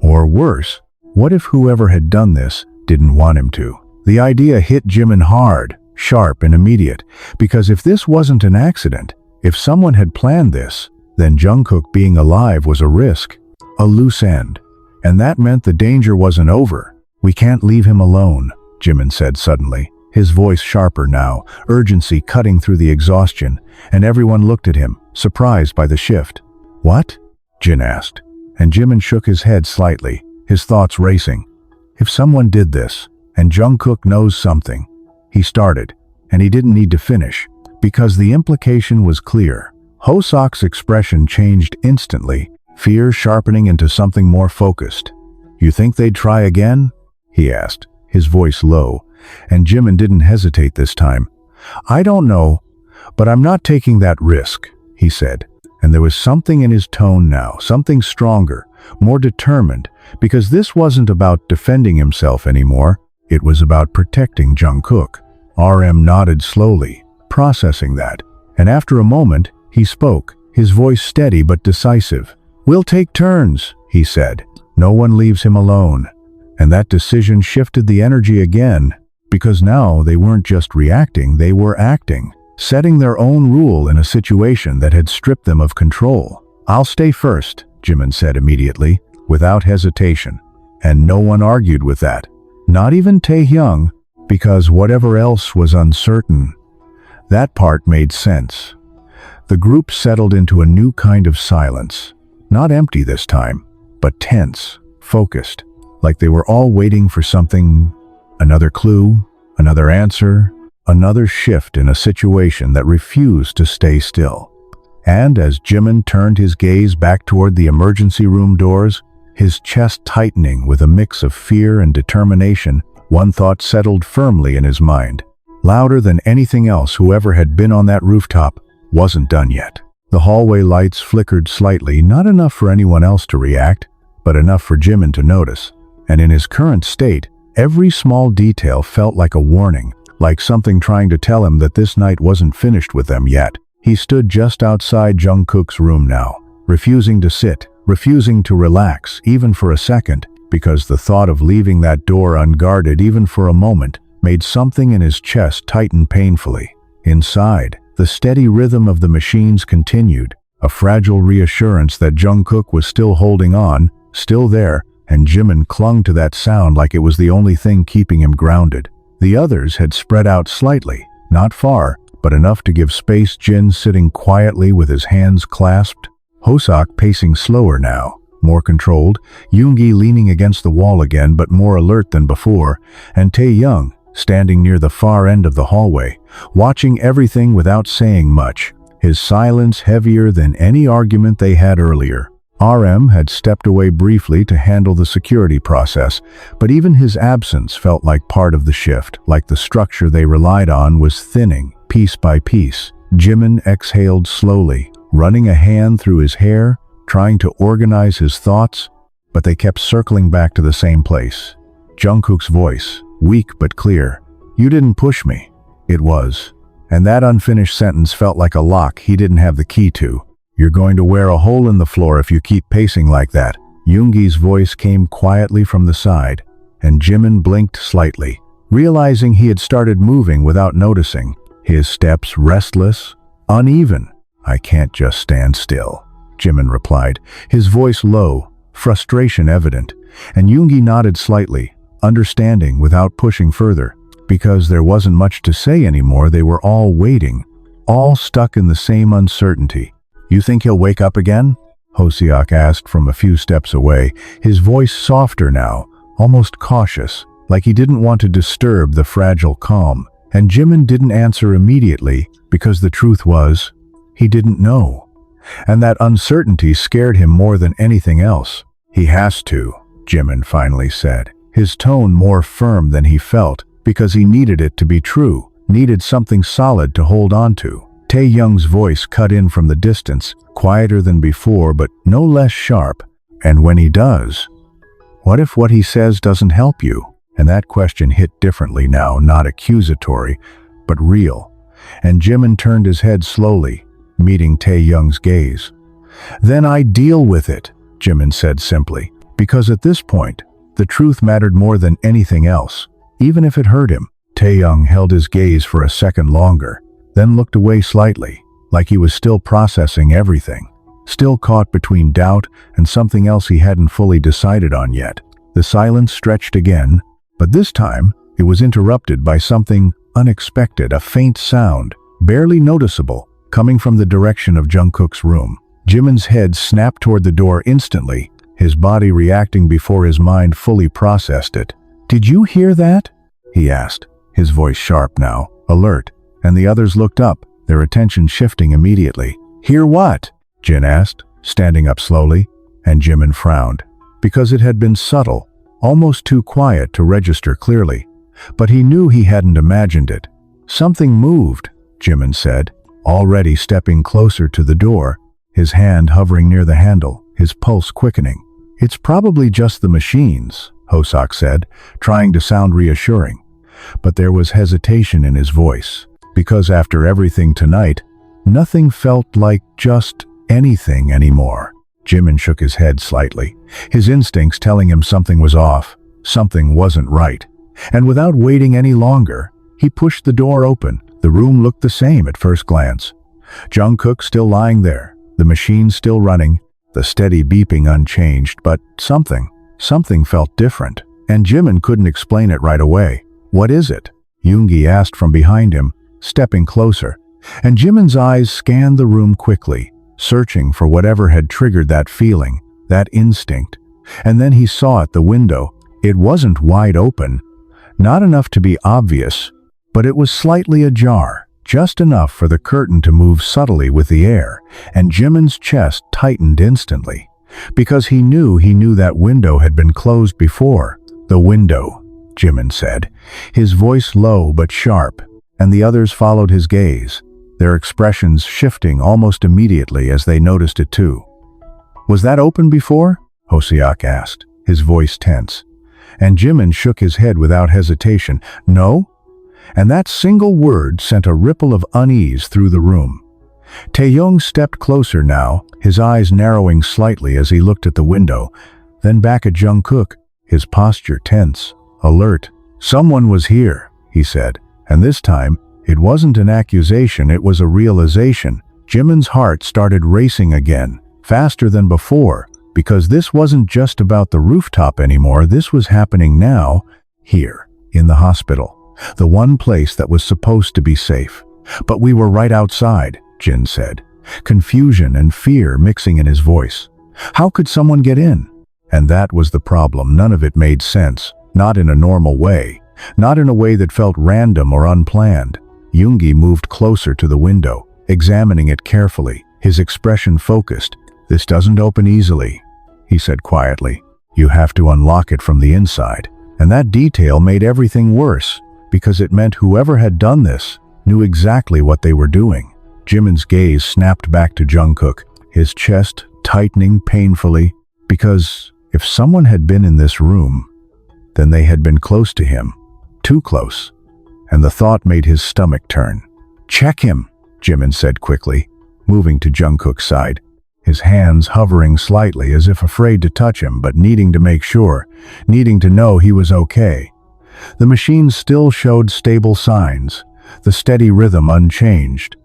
Or worse, what if whoever had done this didn't want him to? The idea hit Jimin hard, sharp and immediate, because if this wasn't an accident, if someone had planned this, then Jungkook being alive was a risk, a loose end. And that meant the danger wasn't over. "We can't leave him alone," Jimin said suddenly, his voice sharper now, urgency cutting through the exhaustion, and everyone looked at him, surprised by the shift. "What?" Jin asked, and Jimin shook his head slightly, his thoughts racing. If someone did this, and Jungkook knows something, he started, and he didn't need to finish, because the implication was clear. Hosok's expression changed instantly, fear sharpening into something more focused. "You think they'd try again?" he asked, his voice low, and Jimin didn't hesitate this time. "I don't know, but I'm not taking that risk," he said, and there was something in his tone now, something stronger, more determined, because this wasn't about defending himself anymore, it was about protecting Jungkook. RM nodded slowly, processing that, and after a moment, he spoke, his voice steady but decisive. "We'll take turns," he said. "No one leaves him alone." And that decision shifted the energy again, because now they weren't just reacting, they were acting, setting their own rule in a situation that had stripped them of control. "I'll stay first," Jimin said immediately, without hesitation. And no one argued with that. Not even Taehyung, because whatever else was uncertain. That part made sense. The group settled into a new kind of silence. Not empty this time, but tense, focused, like they were all waiting for something, another clue, another answer, another shift in a situation that refused to stay still. And as Jimin turned his gaze back toward the emergency room doors, his chest tightening with a mix of fear and determination, one thought settled firmly in his mind. Louder than anything else, whoever had been on that rooftop wasn't done yet. The hallway lights flickered slightly, not enough for anyone else to react, but enough for Jimin to notice. And in his current state, every small detail felt like a warning, like something trying to tell him that this night wasn't finished with them yet. He stood just outside Jungkook's room now, refusing to sit, refusing to relax, even for a second, because the thought of leaving that door unguarded even for a moment made something in his chest tighten painfully. Inside, the steady rhythm of the machines continued, a fragile reassurance that Jungkook was still holding on, still there, and Jimin clung to that sound like it was the only thing keeping him grounded. The others had spread out slightly, not far, but enough to give space. Jin sitting quietly with his hands clasped, Hosok pacing slower now, more controlled, Yoongi leaning against the wall again but more alert than before, and Taehyung standing near the far end of the hallway, watching everything without saying much, his silence heavier than any argument they had earlier. RM had stepped away briefly to handle the security process, but even his absence felt like part of the shift, like the structure they relied on was thinning, piece by piece. Jimin exhaled slowly, running a hand through his hair, trying to organize his thoughts, but they kept circling back to the same place. Jungkook's voice, weak but clear. "You didn't push me." It was. And that unfinished sentence felt like a lock he didn't have the key to. "You're going to wear a hole in the floor if you keep pacing like that." Yoongi's voice came quietly from the side, and Jimin blinked slightly, realizing he had started moving without noticing, his steps restless, uneven. "I can't just stand still," Jimin replied, his voice low, frustration evident, and Yoongi nodded slightly, understanding without pushing further. Because there wasn't much to say anymore, they were all waiting, all stuck in the same uncertainty. "You think he'll wake up again?" Hosok asked from a few steps away, his voice softer now, almost cautious, like he didn't want to disturb the fragile calm. And Jimin didn't answer immediately because the truth was, he didn't know. And that uncertainty scared him more than anything else. "He has to," Jimin finally said, his tone more firm than he felt, because he needed it to be true, needed something solid to hold on to. Taehyung's voice cut in from the distance, quieter than before but no less sharp. "And when he does, what if what he says doesn't help you?" And that question hit differently now, not accusatory, but real. And Jimin turned his head slowly, meeting Taehyung's gaze. "Then I deal with it," Jimin said simply, because at this point, the truth mattered more than anything else, even if it hurt him. Taehyung held his gaze for a second longer, then looked away slightly, like he was still processing everything, still caught between doubt and something else he hadn't fully decided on yet. The silence stretched again, but this time it was interrupted by something unexpected, a faint sound, barely noticeable, coming from the direction of Jungkook's room. Jimin's head snapped toward the door instantly, his body reacting before his mind fully processed it. "Did you hear that?" he asked, his voice sharp now, alert, and the others looked up, their attention shifting immediately. "Hear what?" Jin asked, standing up slowly, and Jimin frowned, because it had been subtle, almost too quiet to register clearly. But he knew he hadn't imagined it. "Something moved," Jimin said, already stepping closer to the door, his hand hovering near the handle, his pulse quickening. "It's probably just the machines," Hoseok said, trying to sound reassuring. But there was hesitation in his voice, because after everything tonight, nothing felt like just anything anymore. Jimin shook his head slightly, his instincts telling him something was off, something wasn't right. And without waiting any longer, he pushed the door open. The room looked the same at first glance. Jungkook still lying there, the machine still running, the steady beeping unchanged, but something felt different. And Jimin couldn't explain it right away. "What is it?" Yoongi asked from behind him, stepping closer. And Jimin's eyes scanned the room quickly, searching for whatever had triggered that feeling, that instinct. And then he saw at the window. It wasn't wide open, not enough to be obvious, but it was slightly ajar, just enough for the curtain to move subtly with the air, and Jimin's chest tightened instantly, because he knew that window had been closed before. "The window," Jimin said, his voice low but sharp, and the others followed his gaze, their expressions shifting almost immediately as they noticed it too. "Was that open before?" Hoseok asked, his voice tense. And Jimin shook his head without hesitation. "No?" And that single word sent a ripple of unease through the room. Taehyung stepped closer now, his eyes narrowing slightly as he looked at the window, then back at Jungkook, his posture tense, alert. "Someone was here," he said, and this time, it wasn't an accusation, it was a realization. Jimin's heart started racing again, faster than before, because this wasn't just about the rooftop anymore, this was happening now, here, in the hospital, the one place that was supposed to be safe. "But we were right outside," Jin said, confusion and fear mixing in his voice. "How could someone get in?" And that was the problem. None of it made sense, not in a normal way, not in a way that felt random or unplanned. Yoongi moved closer to the window, examining it carefully, his expression focused. "This doesn't open easily," he said quietly. "You have to unlock it from the inside." And that detail made everything worse, because it meant whoever had done this knew exactly what they were doing. Jimin's gaze snapped back to Jungkook, his chest tightening painfully, because if someone had been in this room, then they had been close to him, too close. And the thought made his stomach turn. "Check him," Jimin said quickly, moving to Jungkook's side, his hands hovering slightly as if afraid to touch him, but needing to make sure, needing to know he was okay. The machine still showed stable signs, the steady rhythm unchanged.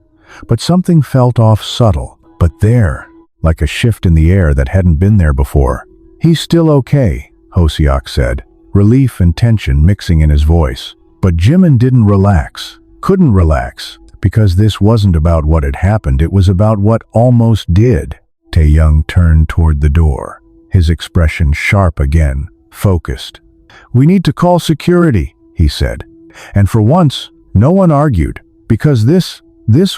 But something felt off subtle, but there, like a shift in the air that hadn't been there before. "He's still okay," Hoseok said, relief and tension mixing in his voice. But Jimin didn't relax, couldn't relax, because this wasn't about what had happened, it was about what almost did. Taehyung turned toward the door, his expression sharp again, focused. "We need to call security," he said. And for once, No one argued, because this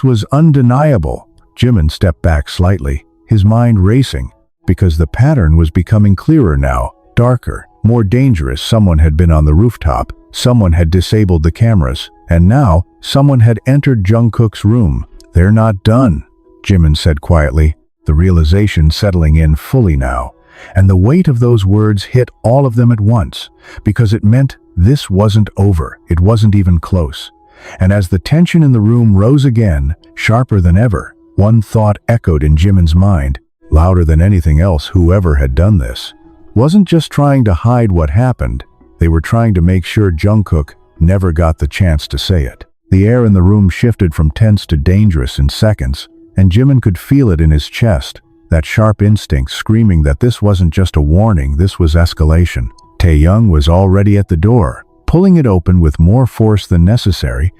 was undeniable. Jimin stepped back slightly, his mind racing, because the pattern was becoming clearer now, darker, more dangerous. Someone had been on the rooftop, someone had disabled the cameras, and now someone had entered Jungkook's room. "They're not done," Jimin said quietly, the realization settling in fully now. And the weight of those words hit all of them at once, because it meant this wasn't over, it wasn't even close. And as the tension in the room rose again, sharper than ever, one thought echoed in Jimin's mind, louder than anything else. Whoever had done this wasn't just trying to hide what happened, they were trying to make sure Jungkook never got the chance to say it. The air in the room shifted from tense to dangerous in seconds, and Jimin could feel it in his chest, that sharp instinct screaming that this wasn't just a warning, this was escalation. TAEHYUNG was already at the door, pulling it open with more force than necessary,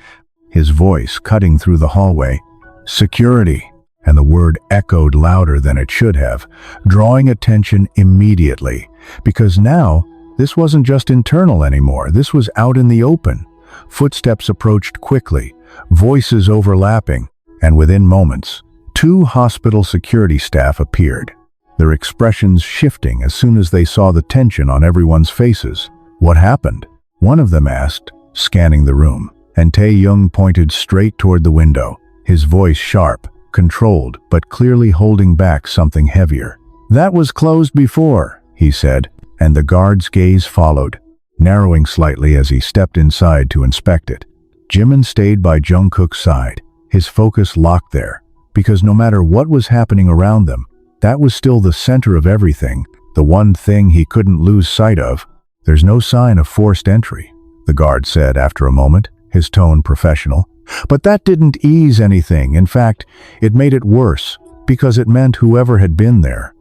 his voice cutting through the hallway. "Security," and the word echoed louder than it should have, drawing attention immediately, because now this wasn't just internal anymore, this was out in the open. Footsteps approached quickly, voices overlapping, and within moments, 2 hospital security staff appeared, their expressions shifting as soon as they saw the tension on everyone's faces. "What happened?" one of them asked, scanning the room, and TAEHYUNG pointed straight toward the window, his voice sharp, controlled, but clearly holding back something heavier. "That was closed before," he said, and the guard's gaze followed, narrowing slightly as he stepped inside to inspect it. Jimin stayed by Jungkook's side, his focus locked there, because no matter what was happening around them, that was still the center of everything, the one thing he couldn't lose sight of. "There's no sign of forced entry," the guard said after a moment, his tone professional. But that didn't ease anything. In fact, it made it worse, because it meant whoever had been there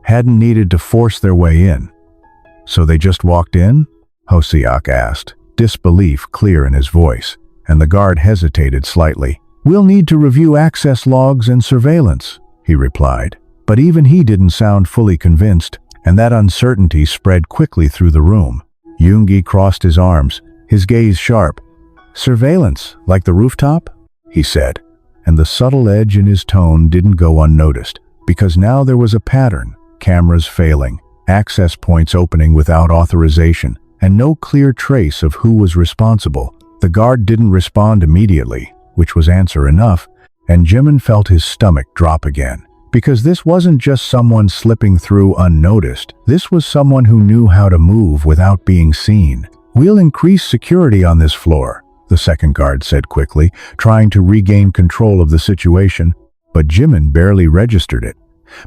hadn't needed to force their way in. "So they just walked in?" Hosiak asked, disbelief clear in his voice, and the guard hesitated slightly. "We'll need to review access logs and surveillance," he replied. But even he didn't sound fully convinced, and that uncertainty spread quickly through the room. Yoongi crossed his arms, his gaze sharp. "Surveillance, like the rooftop?" he said, and the subtle edge in his tone didn't go unnoticed, because now there was a pattern, cameras failing, access points opening without authorization, and no clear trace of who was responsible. The guard didn't respond immediately, which was answer enough, and Jimin felt his stomach drop again. Because this wasn't just someone slipping through unnoticed, this was someone who knew how to move without being seen. "We'll increase security on this floor," the second guard said quickly, trying to regain control of the situation, but Jimin barely registered it,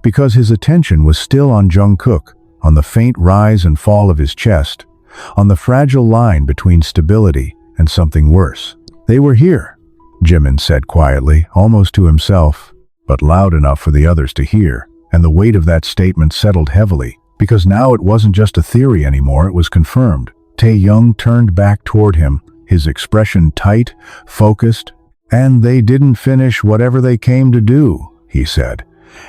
because his attention was still on Jungkook, on the faint rise and fall of his chest, on the fragile line between stability and something worse. "They were here," Jimin said quietly, almost to himself, but loud enough for the others to hear, and the weight of that statement settled heavily, because now it wasn't just a theory anymore, it was confirmed. TAEHYUNG turned back toward him, his expression tight, focused. "And they didn't finish whatever they came to do," he said.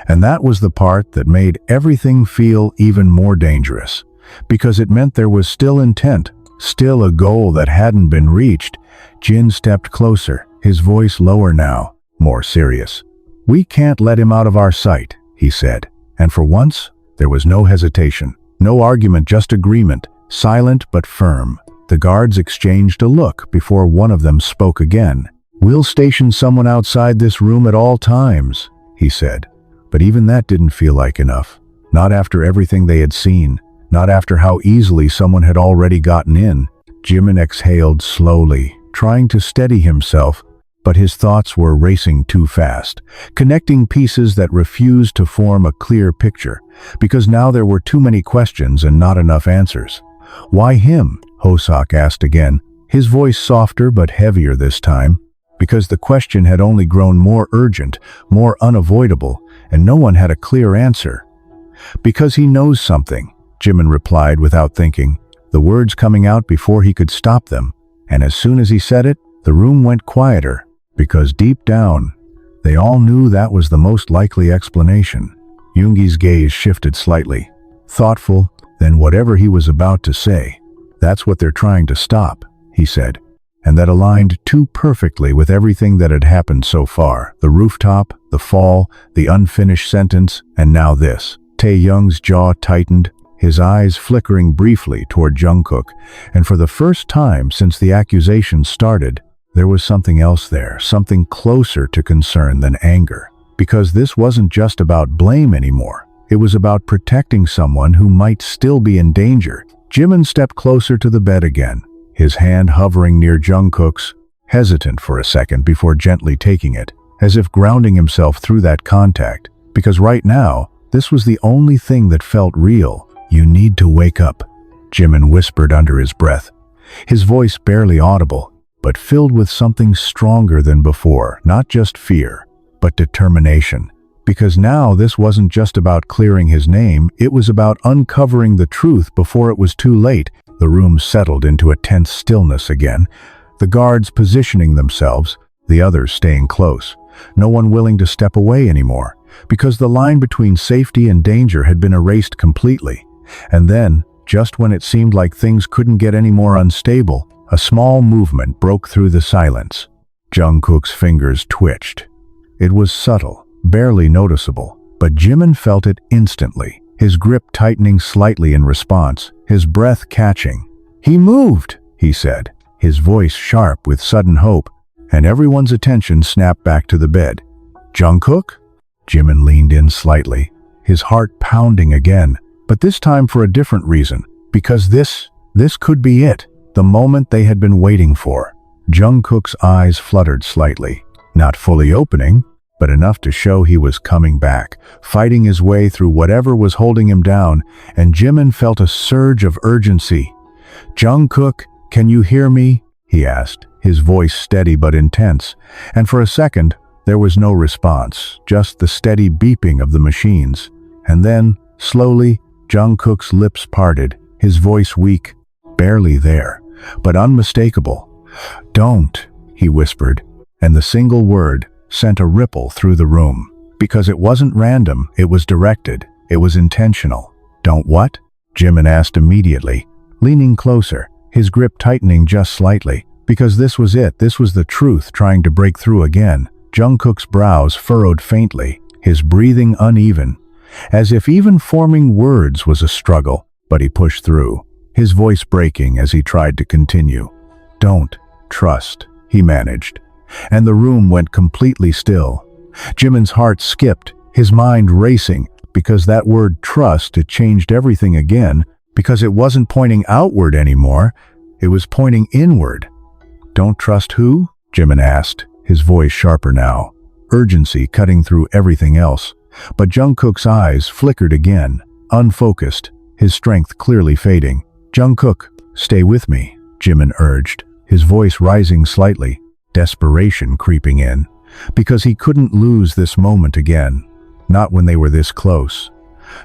And that was the part that made everything feel even more dangerous, because it meant there was still intent, still a goal that hadn't been reached. Jin stepped closer, his voice lower now, more serious. "We can't let him out of our sight," he said, and for once, there was no hesitation, no argument, just agreement, silent but firm. The guards exchanged a look before one of them spoke again. "We'll station someone outside this room at all times," he said. But even that didn't feel like enough. Not after everything they had seen, not after how easily someone had already gotten in. Jimin exhaled slowly, trying to steady himself, but his thoughts were racing too fast, connecting pieces that refused to form a clear picture, because now there were too many questions and not enough answers. "Why him?" Hosiak asked again, his voice softer but heavier this time, because the question had only grown more urgent, more unavoidable, and no one had a clear answer. "Because he knows something," Jimin replied without thinking, the words coming out before he could stop them, and as soon as he said it, the room went quieter. Because deep down, they all knew that was the most likely explanation. Yoongi's gaze shifted slightly, thoughtful, then whatever he was about to say. "That's what they're trying to stop," he said, and that aligned too perfectly with everything that had happened so far. The rooftop, the fall, the unfinished sentence, and now this. Taehyung's jaw tightened, his eyes flickering briefly toward Jungkook, and for the first time since the accusations started, there was something else there, something closer to concern than anger. Because this wasn't just about blame anymore. It was about protecting someone who might still be in danger. Jimin stepped closer to the bed again, his hand hovering near Jungkook's, hesitant for a second before gently taking it, as if grounding himself through that contact. Because right now, this was the only thing that felt real. "You need to wake up," Jimin whispered under his breath, his voice barely audible, but filled with something stronger than before, not just fear, but determination. Because now this wasn't just about clearing his name, it was about uncovering the truth before it was too late. The room settled into a tense stillness again, the guards positioning themselves, the others staying close, no one willing to step away anymore, because the line between safety and danger had been erased completely. And then, just when it seemed like things couldn't get any more unstable, a small movement broke through the silence. Jungkook's fingers twitched. It was subtle, barely noticeable, but Jimin felt it instantly, his grip tightening slightly in response, his breath catching. "He moved," he said, his voice sharp with sudden hope, and everyone's attention snapped back to the bed. "Jungkook?" Jimin leaned in slightly, his heart pounding again, but this time for a different reason, because this could be it, the moment they had been waiting for. Jungkook's eyes fluttered slightly, not fully opening, but enough to show he was coming back, fighting his way through whatever was holding him down, and Jimin felt a surge of urgency. "Jungkook, can you hear me?" he asked, his voice steady but intense, and for a second, there was no response, just the steady beeping of the machines. And then, slowly, Jungkook's lips parted, his voice weak, barely there, but unmistakable. "Don't," he whispered, and the single word sent a ripple through the room. Because it wasn't random, it was directed, it was intentional. "Don't what?" Jimin asked immediately, leaning closer, his grip tightening just slightly. Because this was it, this was the truth trying to break through again. Jungkook's brows furrowed faintly, his breathing uneven, as if even forming words was a struggle, but he pushed through, his voice breaking as he tried to continue. "Don't trust," he managed, and the room went completely still. Jimin's heart skipped, his mind racing, because that word trust had changed everything again, because it wasn't pointing outward anymore, it was pointing inward. "Don't trust who?" Jimin asked, his voice sharper now, urgency cutting through everything else. But Jungkook's eyes flickered again, unfocused, his strength clearly fading. "Jungkook, stay with me," Jimin urged, his voice rising slightly, desperation creeping in, because he couldn't lose this moment again, not when they were this close.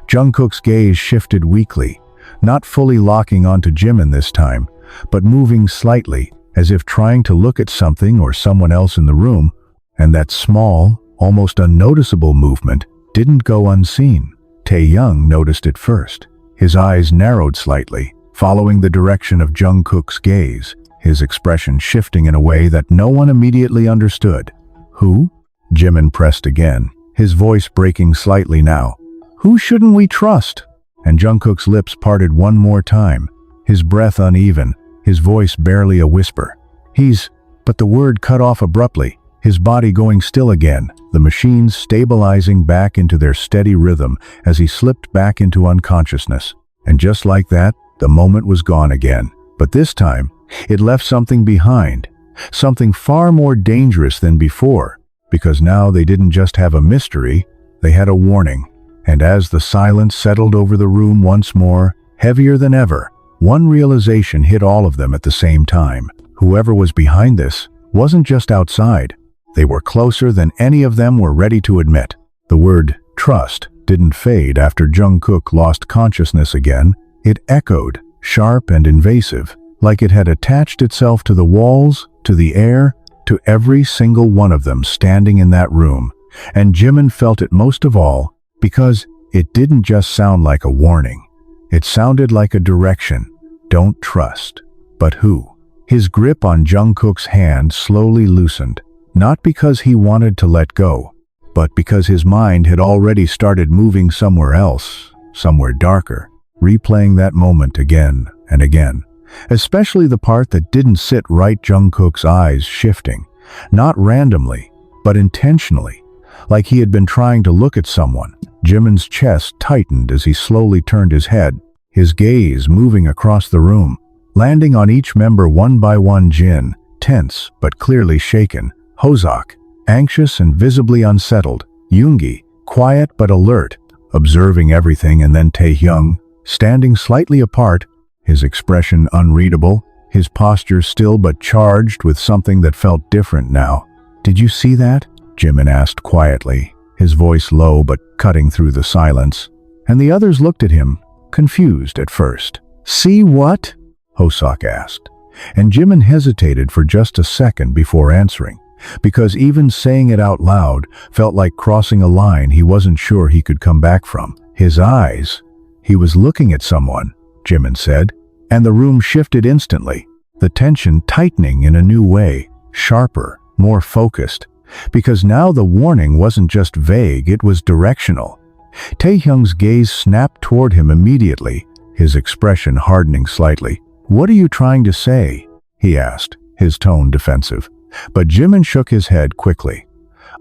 Jungkook's gaze shifted weakly, not fully locking onto Jimin this time, but moving slightly, as if trying to look at something or someone else in the room, and that small, almost unnoticeable movement didn't go unseen. Taehyung noticed it first. His eyes narrowed slightly, following the direction of Jungkook's gaze, his expression shifting in a way that no one immediately understood. "Who?" Jimin pressed again, his voice breaking slightly now. "Who shouldn't we trust?" And Jungkook's lips parted one more time, his breath uneven, his voice barely a whisper. But the word cut off abruptly, his body going still again, the machines stabilizing back into their steady rhythm as he slipped back into unconsciousness. And just like that, the moment was gone again. But this time, it left something behind, something far more dangerous than before, because now they didn't just have a mystery, they had a warning. And as the silence settled over the room once more, heavier than ever, one realization hit all of them at the same time. Whoever was behind this wasn't just outside. They were closer than any of them were ready to admit. The word trust didn't fade after Jungkook lost consciousness again. It echoed, sharp and invasive, like it had attached itself to the walls, to the air, to every single one of them standing in that room. And Jimin felt it most of all, because it didn't just sound like a warning. It sounded like a direction. Don't trust. But who? His grip on Jungkook's hand slowly loosened, not because he wanted to let go, but because his mind had already started moving somewhere else, somewhere darker, replaying that moment again and again. Especially the part that didn't sit right. Jungkook's eyes shifting, not randomly, but intentionally, like he had been trying to look at someone. Jimin's chest tightened as he slowly turned his head, his gaze moving across the room, landing on each member one by one. Jin, tense but clearly shaken. Hoseok, anxious and visibly unsettled. Yoongi, quiet but alert, observing everything. And then TAEHYUNG, standing slightly apart, his expression unreadable, his posture still but charged with something that felt different now. "Did you see that?" Jimin asked quietly, his voice low but cutting through the silence. And the others looked at him, confused at first. "See what?" Hoseok asked. And Jimin hesitated for just a second before answering, because even saying it out loud felt like crossing a line he wasn't sure he could come back from. His eyes. "He was looking at someone," Jimin said, and the room shifted instantly, the tension tightening in a new way, sharper, more focused, because now the warning wasn't just vague, it was directional. TAEHYUNG's gaze snapped toward him immediately, his expression hardening slightly. "What are you trying to say?" he asked, his tone defensive. But Jimin shook his head quickly.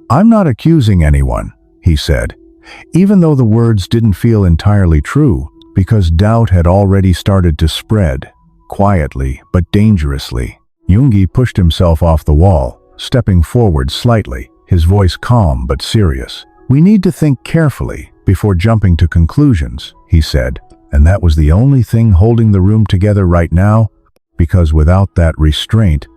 "I'm not accusing anyone," he said, even though the words didn't feel entirely true, because doubt had already started to spread, quietly but dangerously. Yoongi pushed himself off the wall, stepping forward slightly, his voice calm but serious. "We need to think carefully before jumping to conclusions," he said, and that was the only thing holding the room together right now, because without that restraint,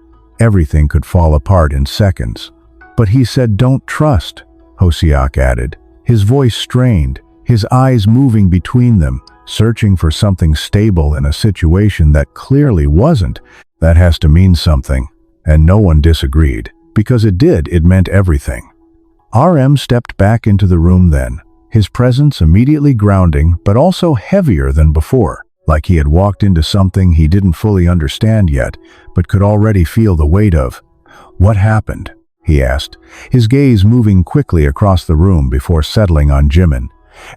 everything could fall apart in seconds. "But he said don't trust," Hoseok added, his voice strained, his eyes moving between them, searching for something stable in a situation that clearly wasn't. "That has to mean something," and no one disagreed, because it did, it meant everything. RM stepped back into the room then, his presence immediately grounding but also heavier than before, like he had walked into something he didn't fully understand yet, but could already feel the weight of. "What happened?" he asked, his gaze moving quickly across the room before settling on Jimin.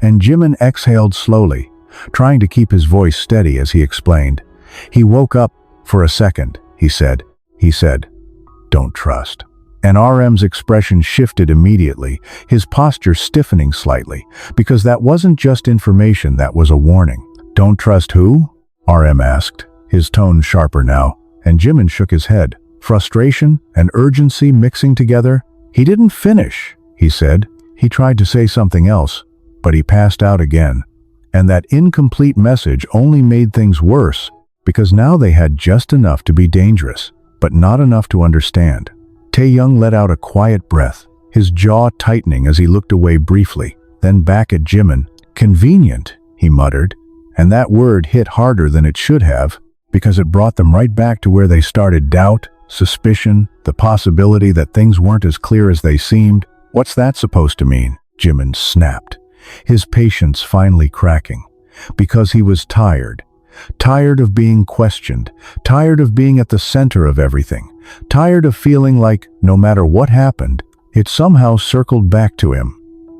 And Jimin exhaled slowly, trying to keep his voice steady as he explained. "He woke up for a second," he said, "Don't trust." And RM's expression shifted immediately, his posture stiffening slightly, because that wasn't just information, that was a warning. "Don't trust who?" RM asked, his tone sharper now, and Jimin shook his head, frustration and urgency mixing together. "He didn't finish," he said. He tried to say something else, but he passed out again. And that incomplete message only made things worse, because now they had just enough to be dangerous, but not enough to understand. TAEHYUNG let out a quiet breath, his jaw tightening as he looked away briefly, then back at Jimin. "Convenient," he muttered, and that word hit harder than it should have, because it brought them right back to where they started. Doubt, suspicion, the possibility that things weren't as clear as they seemed. "What's that supposed to mean?" Jimin snapped, his patience finally cracking, because he was tired. Tired of being questioned, tired of being at the center of everything, tired of feeling like, no matter what happened, it somehow circled back to him.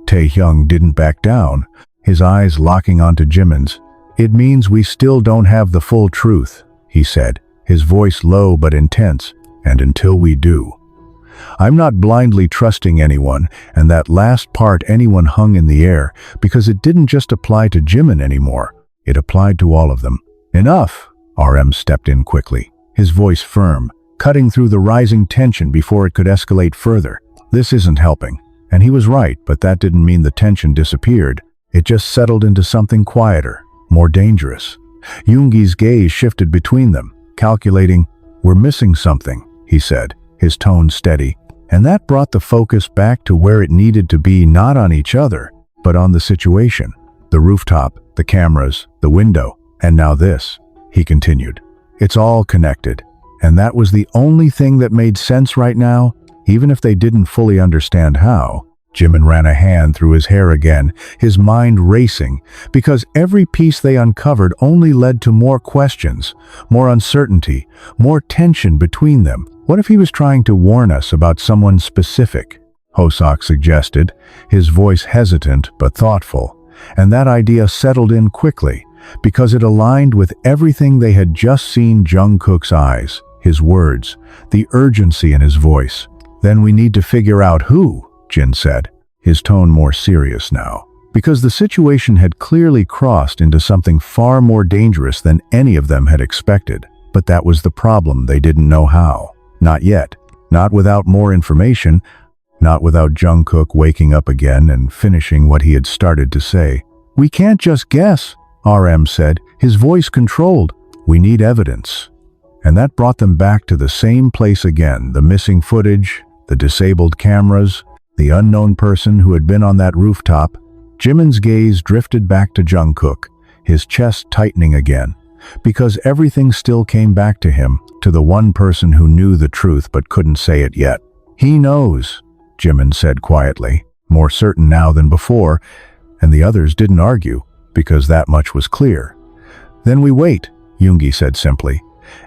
TAEHYUNG didn't back down, his eyes locking onto Jimin's. "It means we still don't have the full truth," he said, his voice low but intense, "and until we do. I'm not blindly trusting anyone," and that last part anyone hung in the air, because it didn't just apply to Jimin anymore, it applied to all of them. "Enough," RM stepped in quickly, his voice firm, cutting through the rising tension before it could escalate further. "This isn't helping." And he was right, but that didn't mean the tension disappeared. It just settled into something quieter, more dangerous. Yoongi's gaze shifted between them, calculating. "We're missing something," he said, his tone steady, and that brought the focus back to where it needed to be, not on each other, but on the situation. The rooftop, the cameras, the window, and now this, he continued. "It's all connected, and that was the only thing that made sense right now, even if they didn't fully understand how." Jimin ran a hand through his hair again, his mind racing, because every piece they uncovered only led to more questions, more uncertainty, more tension between them. What if he was trying to warn us about someone specific? Hoseok suggested, his voice hesitant but thoughtful, and that idea settled in quickly, because it aligned with everything they had just seen Jungkook's eyes, his words, the urgency in his voice. Then we need to figure out who, Jin said, his tone more serious now, because the situation had clearly crossed into something far more dangerous than any of them had expected. But that was the problem, they didn't know how. Not yet. Not without more information. Not without Jungkook waking up again and finishing what he had started to say. "We can't just guess," RM said, his voice controlled. "We need evidence." And that brought them back to the same place again, the missing footage, the disabled cameras, the unknown person who had been on that rooftop. Jimin's gaze drifted back to Jungkook, his chest tightening again, because everything still came back to him, to the one person who knew the truth but couldn't say it yet. "He knows," Jimin said quietly, more certain now than before, and the others didn't argue, because that much was clear. "Then we wait," Yoongi said simply.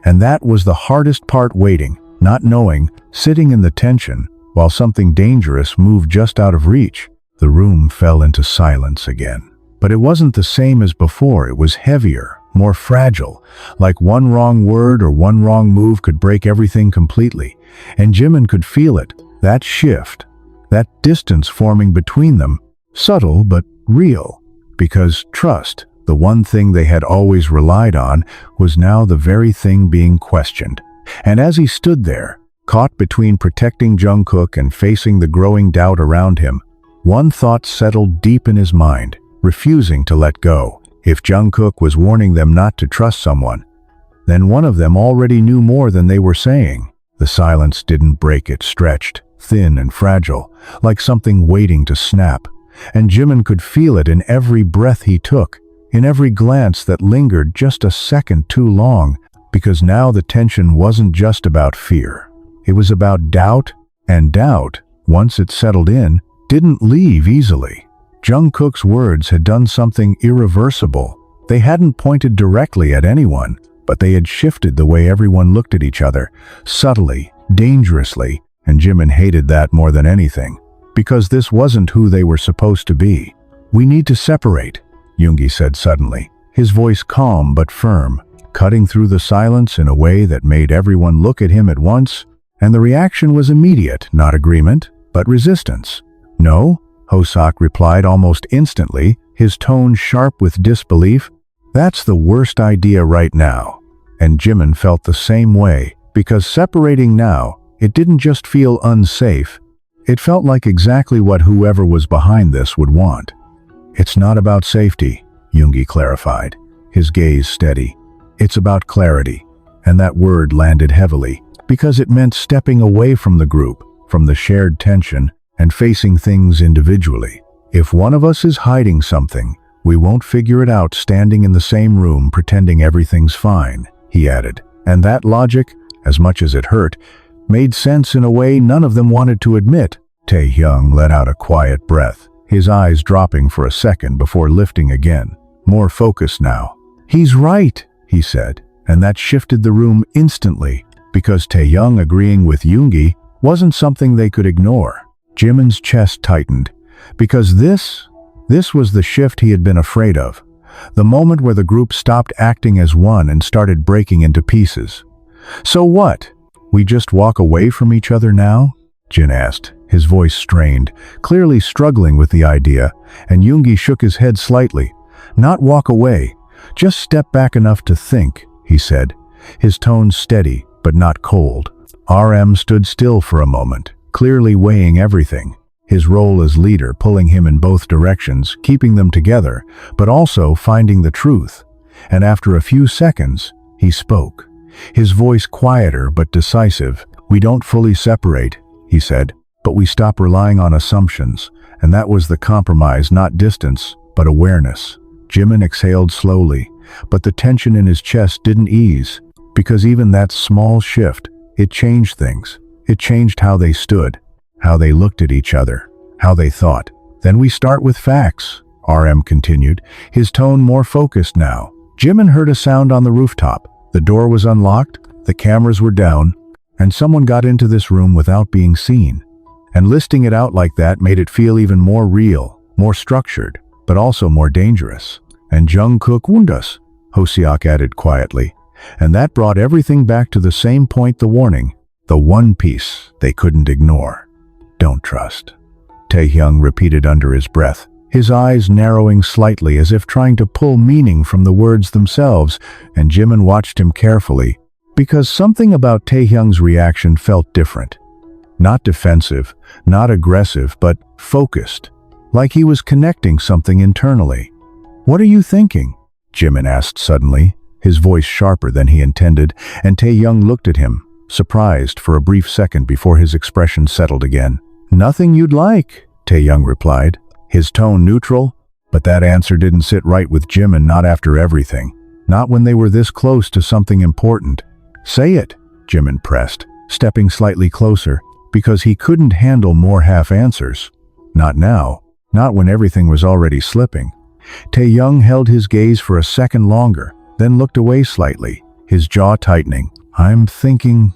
And that was the hardest part, waiting, not knowing, sitting in the tension, while something dangerous moved just out of reach. The room fell into silence again. But it wasn't the same as before. It was heavier, more fragile, like one wrong word or one wrong move could break everything completely. And Jimin could feel it, that shift, that distance forming between them, subtle but real, because trust, the one thing they had always relied on, was now the very thing being questioned. And as he stood there, caught between protecting Jungkook and facing the growing doubt around him, one thought settled deep in his mind, refusing to let go. If Jungkook was warning them not to trust someone, then one of them already knew more than they were saying. The silence didn't break, it stretched, thin and fragile, like something waiting to snap. And Jimin could feel it in every breath he took, in every glance that lingered just a second too long, because now the tension wasn't just about fear. It was about doubt, and doubt, once it settled in, didn't leave easily. Jungkook's words had done something irreversible. They hadn't pointed directly at anyone, but they had shifted the way everyone looked at each other, subtly, dangerously, and Jimin hated that more than anything, because this wasn't who they were supposed to be. "We need to separate," Yoongi said suddenly, his voice calm but firm, cutting through the silence in a way that made everyone look at him at once, and the reaction was immediate, not agreement, but resistance. "No," Hoseok replied almost instantly, his tone sharp with disbelief. "That's the worst idea right now." And Jimin felt the same way, because separating now, it didn't just feel unsafe, it felt like exactly what whoever was behind this would want. "It's not about safety," Yoongi clarified, his gaze steady. "It's about clarity." And that word landed heavily, because it meant stepping away from the group, from the shared tension, and facing things individually. "If one of us is hiding something, we won't figure it out standing in the same room pretending everything's fine," he added. And that logic, as much as it hurt, made sense in a way none of them wanted to admit. TAEHYUNG let out a quiet breath, his eyes dropping for a second before lifting again, more focused now. "He's right," he said, and that shifted the room instantly, because TAEHYUNG agreeing with Yoongi wasn't something they could ignore. Jimin's chest tightened, because this was the shift he had been afraid of, the moment where the group stopped acting as one and started breaking into pieces. "So what? We just walk away from each other now?" Jin asked, his voice strained, clearly struggling with the idea, and Yoongi shook his head slightly. "Not walk away, just step back enough to think," he said, his tone steady but not cold. RM stood still for a moment, clearly weighing everything, his role as leader pulling him in both directions, keeping them together, but also finding the truth. And after a few seconds, he spoke, his voice quieter but decisive. "We don't fully separate," he said, "but we stop relying on assumptions," and that was the compromise, not distance, but awareness. Jimin exhaled slowly, but the tension in his chest didn't ease, because even that small shift, it changed things. It changed how they stood, how they looked at each other, how they thought. Then we start with facts, RM continued, his tone more focused now. Jimin heard a sound on the rooftop. The door was unlocked, the cameras were down, and someone got into this room without being seen. And listing it out like that made it feel even more real, more structured, but also more dangerous. And Jungkook wounded us, Hosiak added quietly. And that brought everything back to the same point, the warning, the one piece they couldn't ignore. Don't trust. TAEHYUNG repeated under his breath, his eyes narrowing slightly as if trying to pull meaning from the words themselves, and Jimin watched him carefully, because something about TAEHYUNG's reaction felt different. Not defensive, not aggressive, but focused, like he was connecting something internally. "What are you thinking?" Jimin asked suddenly, his voice sharper than he intended, and TAEHYUNG looked at him, surprised for a brief second before his expression settled again. "Nothing you'd like," TAEHYUNG replied, his tone neutral, but that answer didn't sit right with Jimin, not after everything, not when they were this close to something important. "Say it," Jimin pressed, stepping slightly closer, because he couldn't handle more half-answers. Not now, not when everything was already slipping. TAEHYUNG held his gaze for a second longer, then looked away slightly, his jaw tightening. "I'm thinking,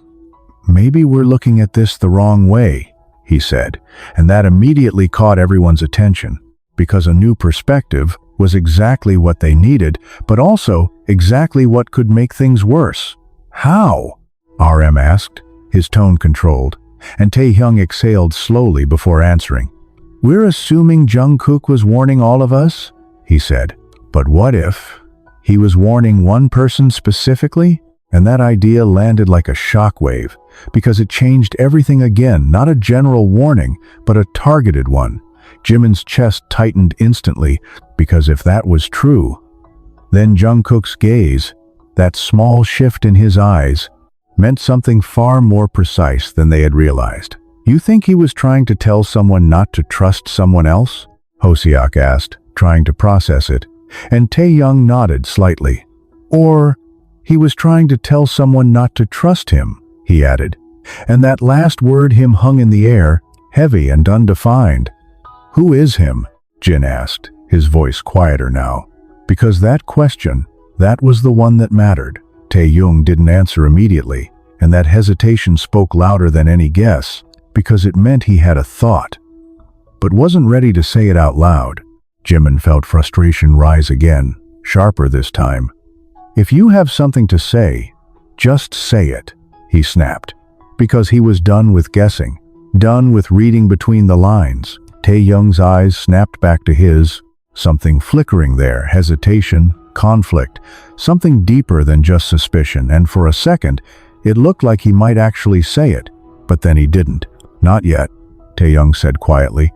maybe we're looking at this the wrong way," he said, and that immediately caught everyone's attention, because a new perspective was exactly what they needed, but also exactly what could make things worse. "How?" RM asked, his tone controlled, and TAEHYUNG exhaled slowly before answering. "We're assuming Jungkook was warning all of us," he said. "But what if he was warning one person specifically?" And that idea landed like a shockwave, because it changed everything again, not a general warning, but a targeted one. Jimin's chest tightened instantly, because if that was true, then Jungkook's gaze, that small shift in his eyes, meant something far more precise than they had realized. "You think he was trying to tell someone not to trust someone else?" Hosiak asked, trying to process it, and TAEHYUNG nodded slightly. "Or he was trying to tell someone not to trust him," he added. And that last word him hung in the air, heavy and undefined. "Who is him?" Jin asked, his voice quieter now. Because that question, that was the one that mattered. TAEHYUNG didn't answer immediately, and that hesitation spoke louder than any guess, because it meant he had a thought, but wasn't ready to say it out loud. Jimin felt frustration rise again, sharper this time. "If you have something to say, just say it," he snapped, because he was done with guessing, done with reading between the lines. TAEHYUNG's eyes snapped back to his, something flickering there, hesitation, conflict, something deeper than just suspicion, and for a second, it looked like he might actually say it, but then he didn't. "Not yet," TAEHYUNG said quietly,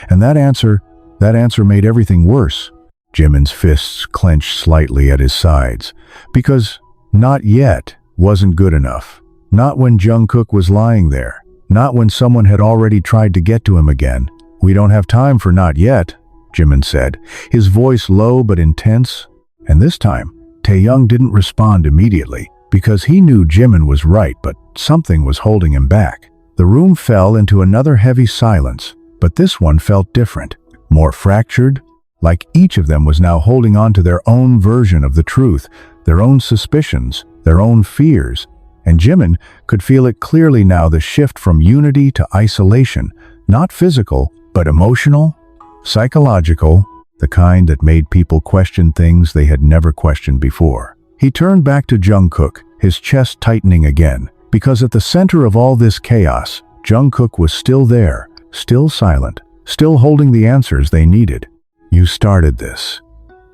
and that answer made everything worse. Jimin's fists clenched slightly at his sides, because "not yet" wasn't good enough. Not when Jungkook was lying there, not when someone had already tried to get to him again. "We don't have time for not yet," Jimin said, his voice low but intense. And this time, TAEHYUNG didn't respond immediately, because he knew Jimin was right, but something was holding him back. The room fell into another heavy silence, but this one felt different, more fractured, like each of them was now holding on to their own version of the truth, their own suspicions, their own fears. And Jimin could feel it clearly now, the shift from unity to isolation, not physical, but emotional, psychological, the kind that made people question things they had never questioned before. He turned back to Jungkook, his chest tightening again, because at the center of all this chaos, Jungkook was still there, still silent, still holding the answers they needed. "You started this,"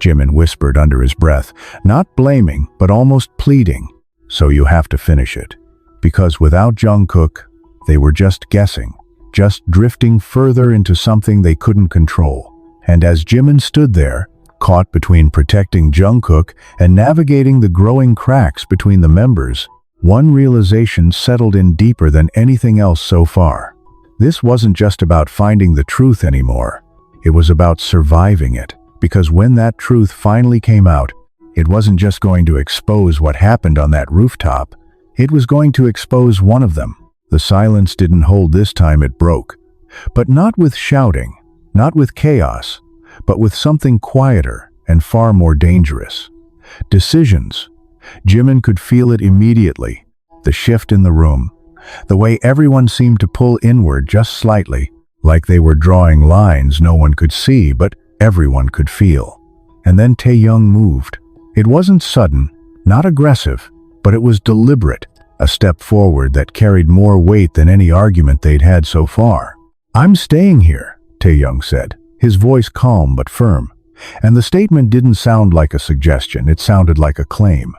Jimin whispered under his breath, not blaming, but almost pleading. "So you have to finish it." Because without Jungkook, they were just guessing, just drifting further into something they couldn't control. And as Jimin stood there, caught between protecting Jungkook and navigating the growing cracks between the members, one realization settled in deeper than anything else so far. This wasn't just about finding the truth anymore. It was about surviving it, because when that truth finally came out, it wasn't just going to expose what happened on that rooftop. It was going to expose one of them. The silence didn't hold this time, it broke. But not with shouting, not with chaos, but with something quieter and far more dangerous. Decisions. Jimin could feel it immediately, the shift in the room, the way everyone seemed to pull inward just slightly, like they were drawing lines no one could see but everyone could feel. And then TAEHYUNG moved. It wasn't sudden, not aggressive, but it was deliberate, a step forward that carried more weight than any argument they'd had so far. "I'm staying here," TAEHYUNG said, his voice calm but firm. And the statement didn't sound like a suggestion, it sounded like a claim.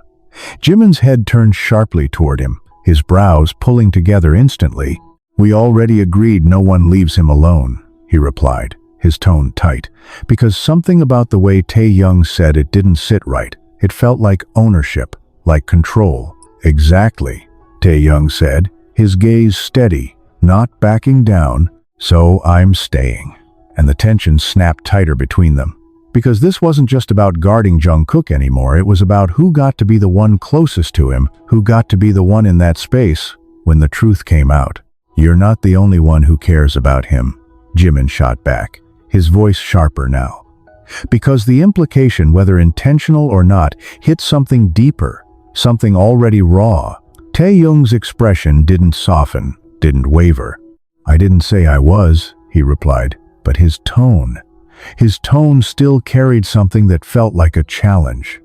Jimin's head turned sharply toward him, his brows pulling together instantly. "We already agreed no one leaves him alone," he replied, his tone tight, because something about the way TAEHYUNG said it didn't sit right. It felt like ownership, like control. "Exactly," TAEHYUNG said, his gaze steady, not backing down. "So I'm staying." And the tension snapped tighter between them. Because this wasn't just about guarding Jungkook anymore, it was about who got to be the one closest to him, who got to be the one in that space when the truth came out. "You're not the only one who cares about him," Jimin shot back, his voice sharper now. Because the implication, whether intentional or not, hit something deeper, something already raw. TAEHYUNG's expression didn't soften, didn't waver. "I didn't say I was," he replied, but his tone still carried something that felt like a challenge.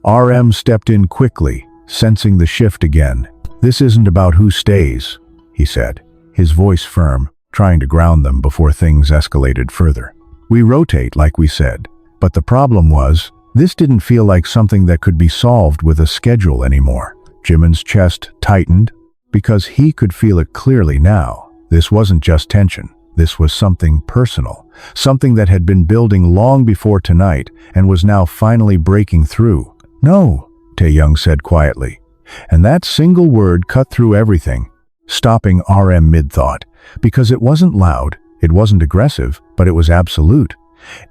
RM stepped in quickly, sensing the shift again. "This isn't about who stays," he said, his voice firm, trying to ground them before things escalated further. "We rotate, like we said, but the problem was, this didn't feel like something that could be solved with a schedule anymore." Jimin's chest tightened, because he could feel it clearly now. This wasn't just tension. This was something personal, something that had been building long before tonight and was now finally breaking through. "No," TAEHYUNG said quietly, and that single word cut through everything, stopping RM mid-thought, because it wasn't loud, it wasn't aggressive, but it was absolute.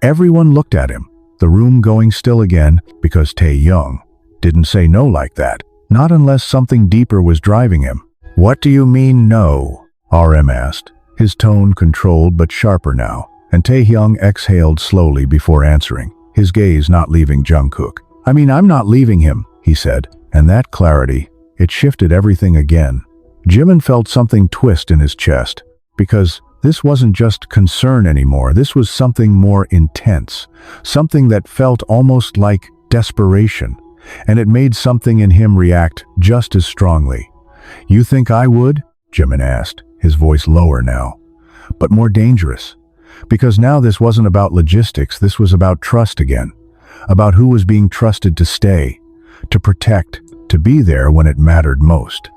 Everyone looked at him, the room going still again, because TAEHYUNG didn't say no like that, not unless something deeper was driving him. "What do you mean, no?" RM asked, his tone controlled but sharper now, and TAEHYUNG exhaled slowly before answering, his gaze not leaving Jungkook. "I mean, I'm not leaving him," he said, and that clarity, it shifted everything again. Jimin felt something twist in his chest, because this wasn't just concern anymore, this was something more intense, something that felt almost like desperation, and it made something in him react just as strongly. "You think I would?" Jimin asked, his voice lower now, but more dangerous. Because now this wasn't about logistics, this was about trust again, about who was being trusted to stay, to protect, to be there when it mattered most.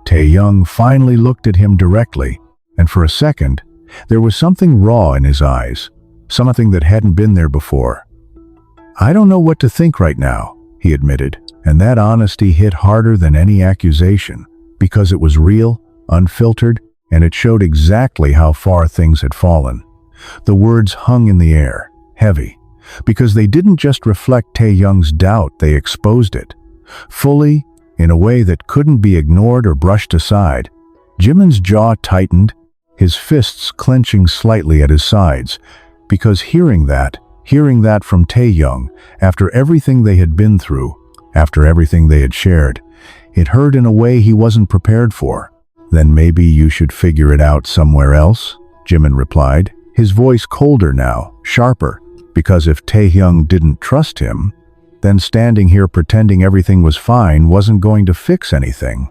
TAEHYUNG finally looked at him directly, and for a second, there was something raw in his eyes, something that hadn't been there before. "I don't know what to think right now," he admitted, and that honesty hit harder than any accusation, because it was real, unfiltered, and it showed exactly how far things had fallen. The words hung in the air, heavy, because they didn't just reflect TAEHYUNG's doubt, they exposed it. Fully, in a way that couldn't be ignored or brushed aside. Jimin's jaw tightened, his fists clenching slightly at his sides, because hearing that from TAEHYUNG, after everything they had been through, after everything they had shared, it hurt in a way he wasn't prepared for. "Then maybe you should figure it out somewhere else," Jimin replied, his voice colder now, sharper, because if TAEHYUNG didn't trust him, then standing here pretending everything was fine wasn't going to fix anything.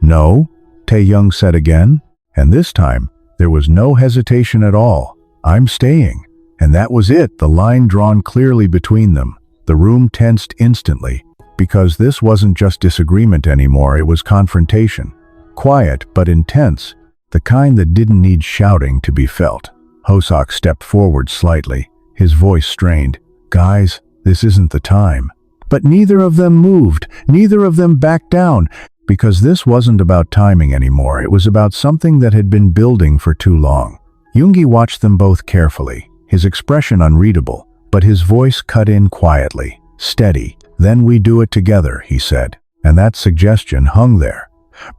"No," TAEHYUNG said again, and this time there was no hesitation at all. "I'm staying." And that was it, the line drawn clearly between them. The room tensed instantly, because this wasn't just disagreement anymore, it was confrontation. Quiet but intense, the kind that didn't need shouting to be felt. Hoseok stepped forward slightly, his voice strained. "Guys, this isn't the time." But neither of them moved, neither of them backed down, because this wasn't about timing anymore, it was about something that had been building for too long. Yoongi watched them both carefully, his expression unreadable, but his voice cut in quietly, steady. "Then we do it together," he said, and that suggestion hung there,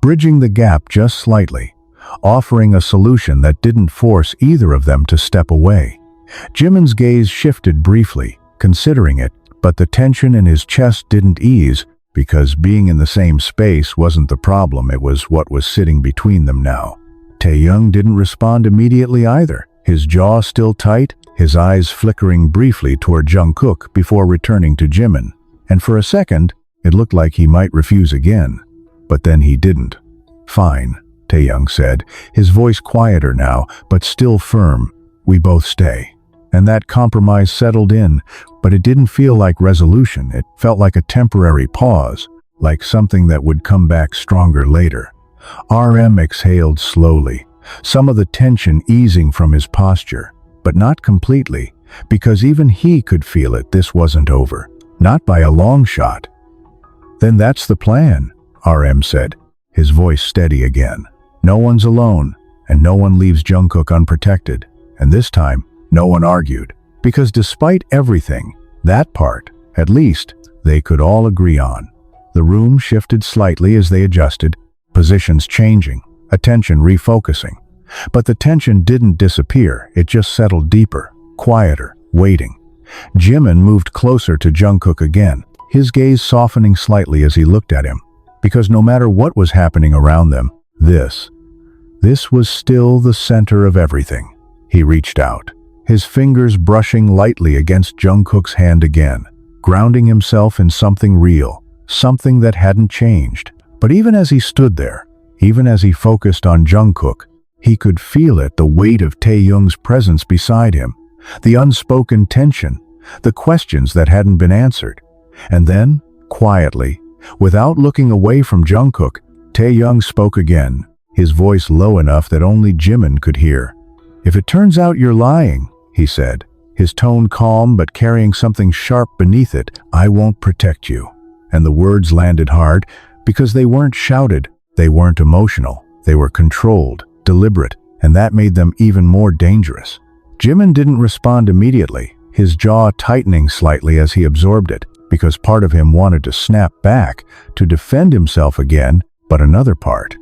bridging the gap just slightly. offering a solution that didn't force either of them to step away. Jimin's gaze shifted briefly, considering it, but the tension in his chest didn't ease, because being in the same space wasn't the problem, it was what was sitting between them now. TAEHYUNG didn't respond immediately either, his jaw still tight, his eyes flickering briefly toward Jungkook before returning to Jimin. And for a second, it looked like he might refuse again. But then he didn't. "Fine," TAEHYUNG said, his voice quieter now, but still firm. "We both stay." And that compromise settled in, but it didn't feel like resolution. It felt like a temporary pause, like something that would come back stronger later. RM exhaled slowly, some of the tension easing from his posture, but not completely, because even he could feel it. This wasn't over. Not by a long shot. "Then that's the plan," RM said, his voice steady again. "No one's alone, and no one leaves Jungkook unprotected. And this time, no one argued, because despite everything, that part, at least, they could all agree on." The room shifted slightly as they adjusted, positions changing, attention refocusing. But the tension didn't disappear, it just settled deeper, quieter, waiting. Jimin moved closer to Jungkook again, his gaze softening slightly as he looked at him, because no matter what was happening around them, this was still the center of everything. He reached out, his fingers brushing lightly against Jungkook's hand again, grounding himself in something real, something that hadn't changed. But even as he stood there, even as he focused on Jungkook, he could feel it, the weight of TAEHYUNG's presence beside him, the unspoken tension, the questions that hadn't been answered. And then, quietly, without looking away from Jungkook, TAEHYUNG spoke again, his voice low enough that only Jimin could hear. "If it turns out you're lying," he said, his tone calm but carrying something sharp beneath it, "I won't protect you." And the words landed hard, because they weren't shouted, they weren't emotional, they were controlled, deliberate, and that made them even more dangerous. Jimin didn't respond immediately, his jaw tightening slightly as he absorbed it, because part of him wanted to snap back, to defend himself again, but another part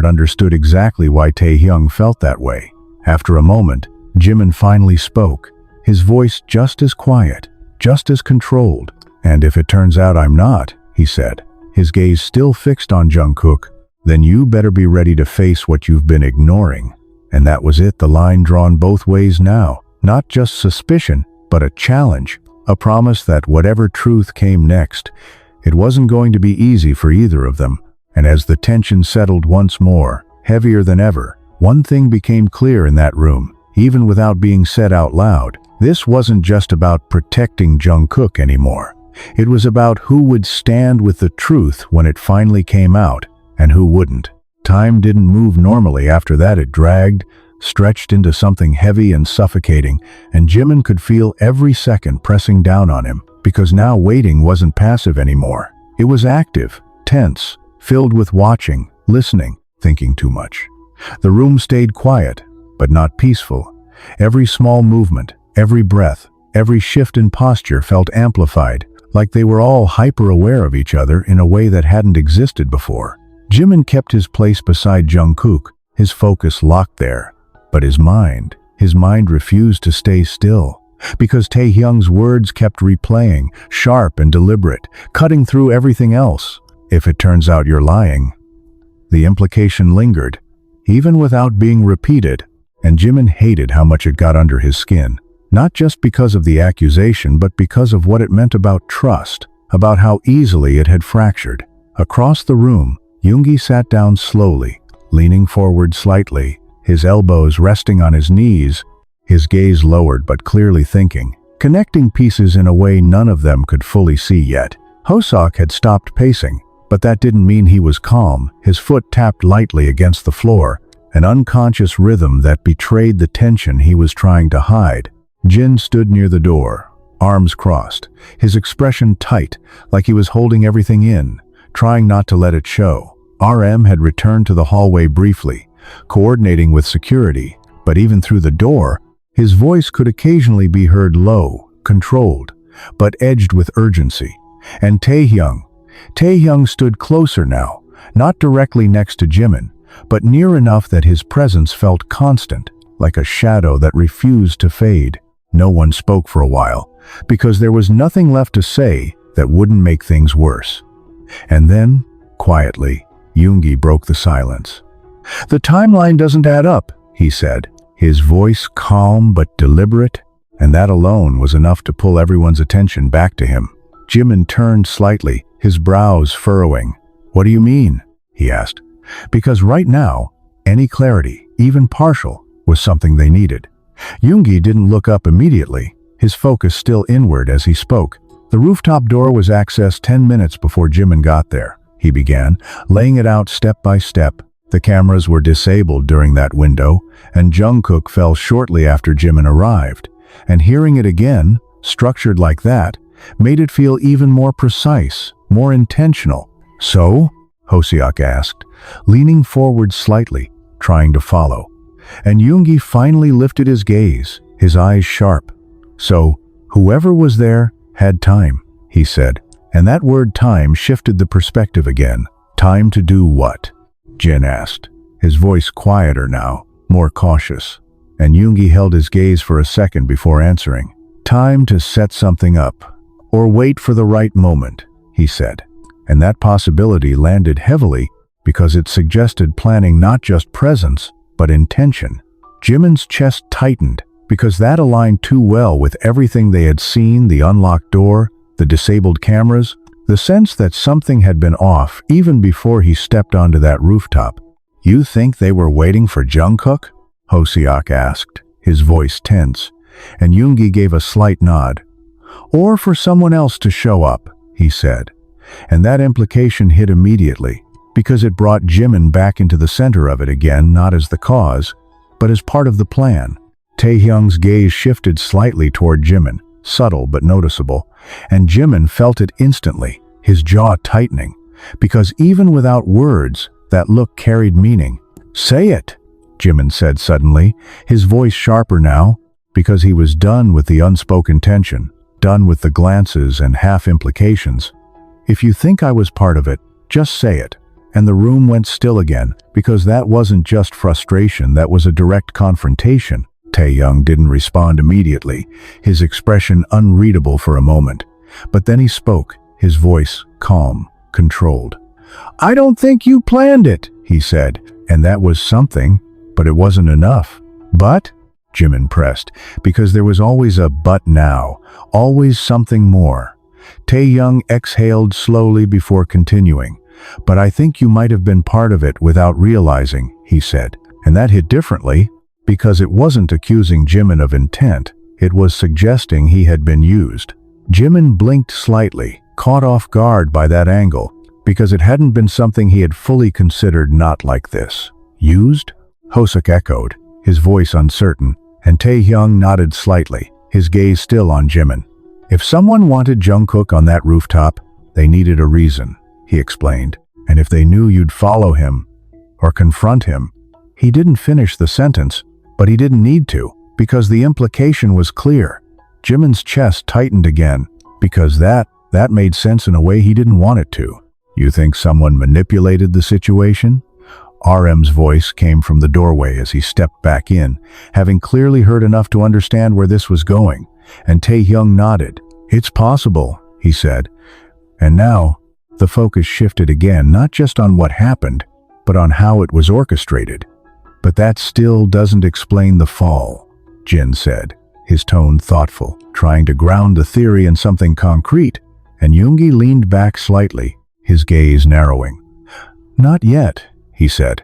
understood exactly why TAEHYUNG felt that way. After a moment, Jimin finally spoke, his voice just as quiet, just as controlled. "And if it turns out I'm not," he said, his gaze still fixed on Jungkook, "then you better be ready to face what you've been ignoring." And that was it, the line drawn both ways now, not just suspicion, but a challenge, a promise that whatever truth came next, it wasn't going to be easy for either of them. And as the tension settled once more, heavier than ever, one thing became clear in that room, even without being said out loud. This wasn't just about protecting Jungkook anymore. It was about who would stand with the truth when it finally came out, and who wouldn't. Time didn't move normally after that. It dragged, stretched into something heavy and suffocating, and Jimin could feel every second pressing down on him, because now waiting wasn't passive anymore. It was active, tense, filled with watching, listening, thinking too much. The room stayed quiet, but not peaceful. Every small movement, every breath, every shift in posture felt amplified, like they were all hyper-aware of each other in a way that hadn't existed before. Jimin kept his place beside Jungkook, his focus locked there. But his mind refused to stay still, because TAEHYUNG's words kept replaying, sharp and deliberate, cutting through everything else. "If it turns out you're lying." The implication lingered, even without being repeated, and Jimin hated how much it got under his skin. Not just because of the accusation, but because of what it meant about trust, about how easily it had fractured. Across the room, Yoongi sat down slowly, leaning forward slightly, his elbows resting on his knees, his gaze lowered but clearly thinking, connecting pieces in a way none of them could fully see yet. Hoseok had stopped pacing, but that didn't mean he was calm. His foot tapped lightly against the floor, an unconscious rhythm that betrayed the tension he was trying to hide. Jin stood near the door, arms crossed, his expression tight, like he was holding everything in, trying not to let it show. RM had returned to the hallway briefly, coordinating with security, but even through the door, his voice could occasionally be heard low, controlled, but edged with urgency. And TAEHYUNG stood closer now, not directly next to Jimin, but near enough that his presence felt constant, like a shadow that refused to fade. No one spoke for a while, because there was nothing left to say that wouldn't make things worse. And then, quietly, Yoongi broke the silence. "The timeline doesn't add up," he said, his voice calm but deliberate, and that alone was enough to pull everyone's attention back to him. Jimin turned slightly, his brows furrowing. "What do you mean?" he asked. Because right now, any clarity, even partial, was something they needed. Yoongi didn't look up immediately, his focus still inward as he spoke. "The rooftop door was accessed 10 minutes before Jimin got there," he began, laying it out step by step. "The cameras were disabled during that window, and Jungkook fell shortly after Jimin arrived. And hearing it again, structured like that, made it feel even more precise, more intentional." "So?" Hoseok asked, leaning forward slightly, trying to follow. And Yoongi finally lifted his gaze, his eyes sharp. "So, whoever was there had time," he said. And that word time shifted the perspective again. "Time to do what?" Jin asked, his voice quieter now, more cautious. And Yoongi held his gaze for a second before answering. "Time to set something up, or wait for the right moment," he said. And that possibility landed heavily because it suggested planning not just presence, but intention. Jimin's chest tightened because that aligned too well with everything they had seen, the unlocked door, the disabled cameras, the sense that something had been off even before he stepped onto that rooftop. "You think they were waiting for Jungkook?" Hoseok asked, his voice tense, and Yoongi gave a slight nod. "Or for someone else to show up," he said. And that implication hit immediately, because it brought Jimin back into the center of it again, not as the cause, but as part of the plan. Taehyung's gaze shifted slightly toward Jimin, subtle but noticeable, and Jimin felt it instantly, his jaw tightening, because even without words, that look carried meaning. "Say it," Jimin said suddenly, his voice sharper now, because he was done with the unspoken tension, done with the glances and half-implications. "If you think I was part of it, just say it." And the room went still again, because that wasn't just frustration, that was a direct confrontation. Taehyung didn't respond immediately, his expression unreadable for a moment. But then he spoke, his voice calm, controlled. "I don't think you planned it," he said, and that was something, but it wasn't enough. "But?" Jimin pressed, because there was always a but now, always something more. Taehyung exhaled slowly before continuing. "But I think you might have been part of it without realizing," he said. And that hit differently, because it wasn't accusing Jimin of intent, it was suggesting he had been used. Jimin blinked slightly, caught off guard by that angle, because it hadn't been something he had fully considered. Not like this. "Used?" Hoseok echoed, his voice uncertain, and Taehyung nodded slightly, his gaze still on Jimin. "If someone wanted Jungkook on that rooftop, they needed a reason," he explained. "And if they knew you'd follow him, or confront him." He didn't finish the sentence, but he didn't need to, because the implication was clear. Jimin's chest tightened again, because that made sense in a way he didn't want it to. "You think someone manipulated the situation?" RM's voice came from the doorway as he stepped back in, having clearly heard enough to understand where this was going, and Taehyung nodded. "It's possible," he said. And now, the focus shifted again, not just on what happened, but on how it was orchestrated. "But that still doesn't explain the fall," Jin said, his tone thoughtful, trying to ground the theory in something concrete, and Yoongi leaned back slightly, his gaze narrowing. "Not yet," he said.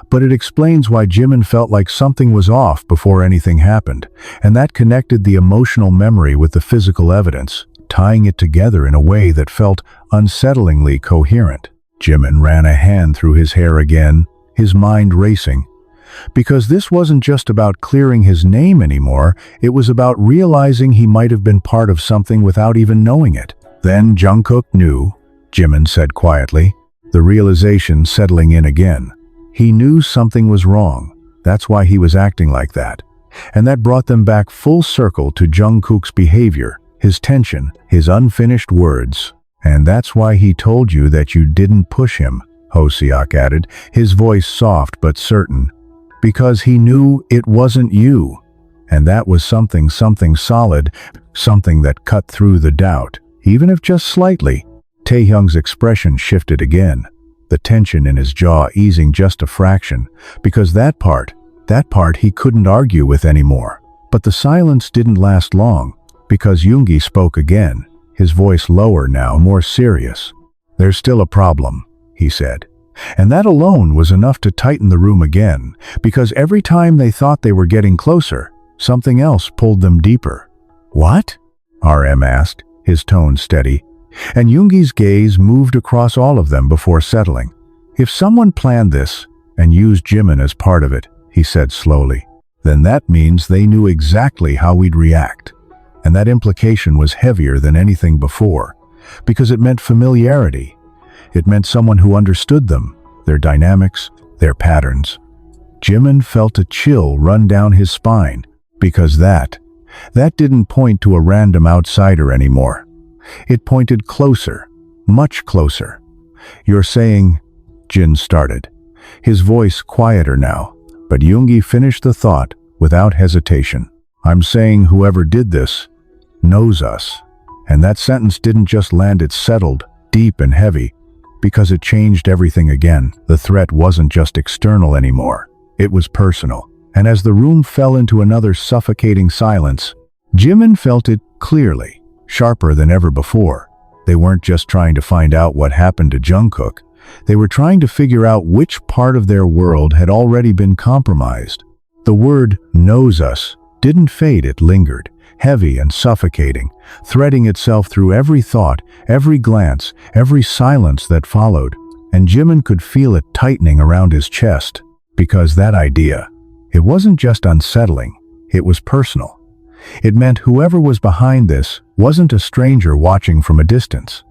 "But it explains why Jimin felt like something was off before anything happened, and that connected the emotional memory with the physical evidence, tying it together in a way that felt unsettlingly coherent." Jimin ran a hand through his hair again, his mind racing. Because this wasn't just about clearing his name anymore, it was about realizing he might have been part of something without even knowing it. "Then Jungkook knew," Jimin said quietly, the realization settling in again. He knew something was wrong. That's why he was acting like that. And that brought them back full circle to Jungkook's behavior, his tension, his unfinished words. "And that's why he told you that you didn't push him," Hosiak added, his voice soft but certain. Because he knew it wasn't you. And that was something solid, something that cut through the doubt, even if just slightly. Taehyung's expression shifted again, the tension in his jaw easing just a fraction, because that part he couldn't argue with anymore. But the silence didn't last long, because Yoongi spoke again, his voice lower now, more serious. "There's still a problem," he said. And that alone was enough to tighten the room again, because every time they thought they were getting closer, something else pulled them deeper. "What?" RM asked, his tone steady, and Yoongi's gaze moved across all of them before settling. "If someone planned this and used Jimin as part of it," he said slowly, "then that means they knew exactly how we'd react." And that implication was heavier than anything before, because it meant familiarity. It meant someone who understood them, their dynamics, their patterns. Jimin felt a chill run down his spine, because that didn't point to a random outsider anymore. It pointed closer, much closer. "You're saying," Jin started, his voice quieter now, but Yoongi finished the thought without hesitation. "I'm saying whoever did this knows us." And that sentence didn't just land, it settled, deep and heavy, because it changed everything again. The threat wasn't just external anymore. It was personal. And as the room fell into another suffocating silence, Jimin felt it clearly, sharper than ever before. They weren't just trying to find out what happened to Jungkook. They were trying to figure out which part of their world had already been compromised. The word "knows us" didn't fade, it lingered, heavy and suffocating, threading itself through every thought, every glance, every silence that followed. And Jimin could feel it tightening around his chest, because that idea, it wasn't just unsettling, it was personal. It meant whoever was behind this wasn't a stranger watching from a distance.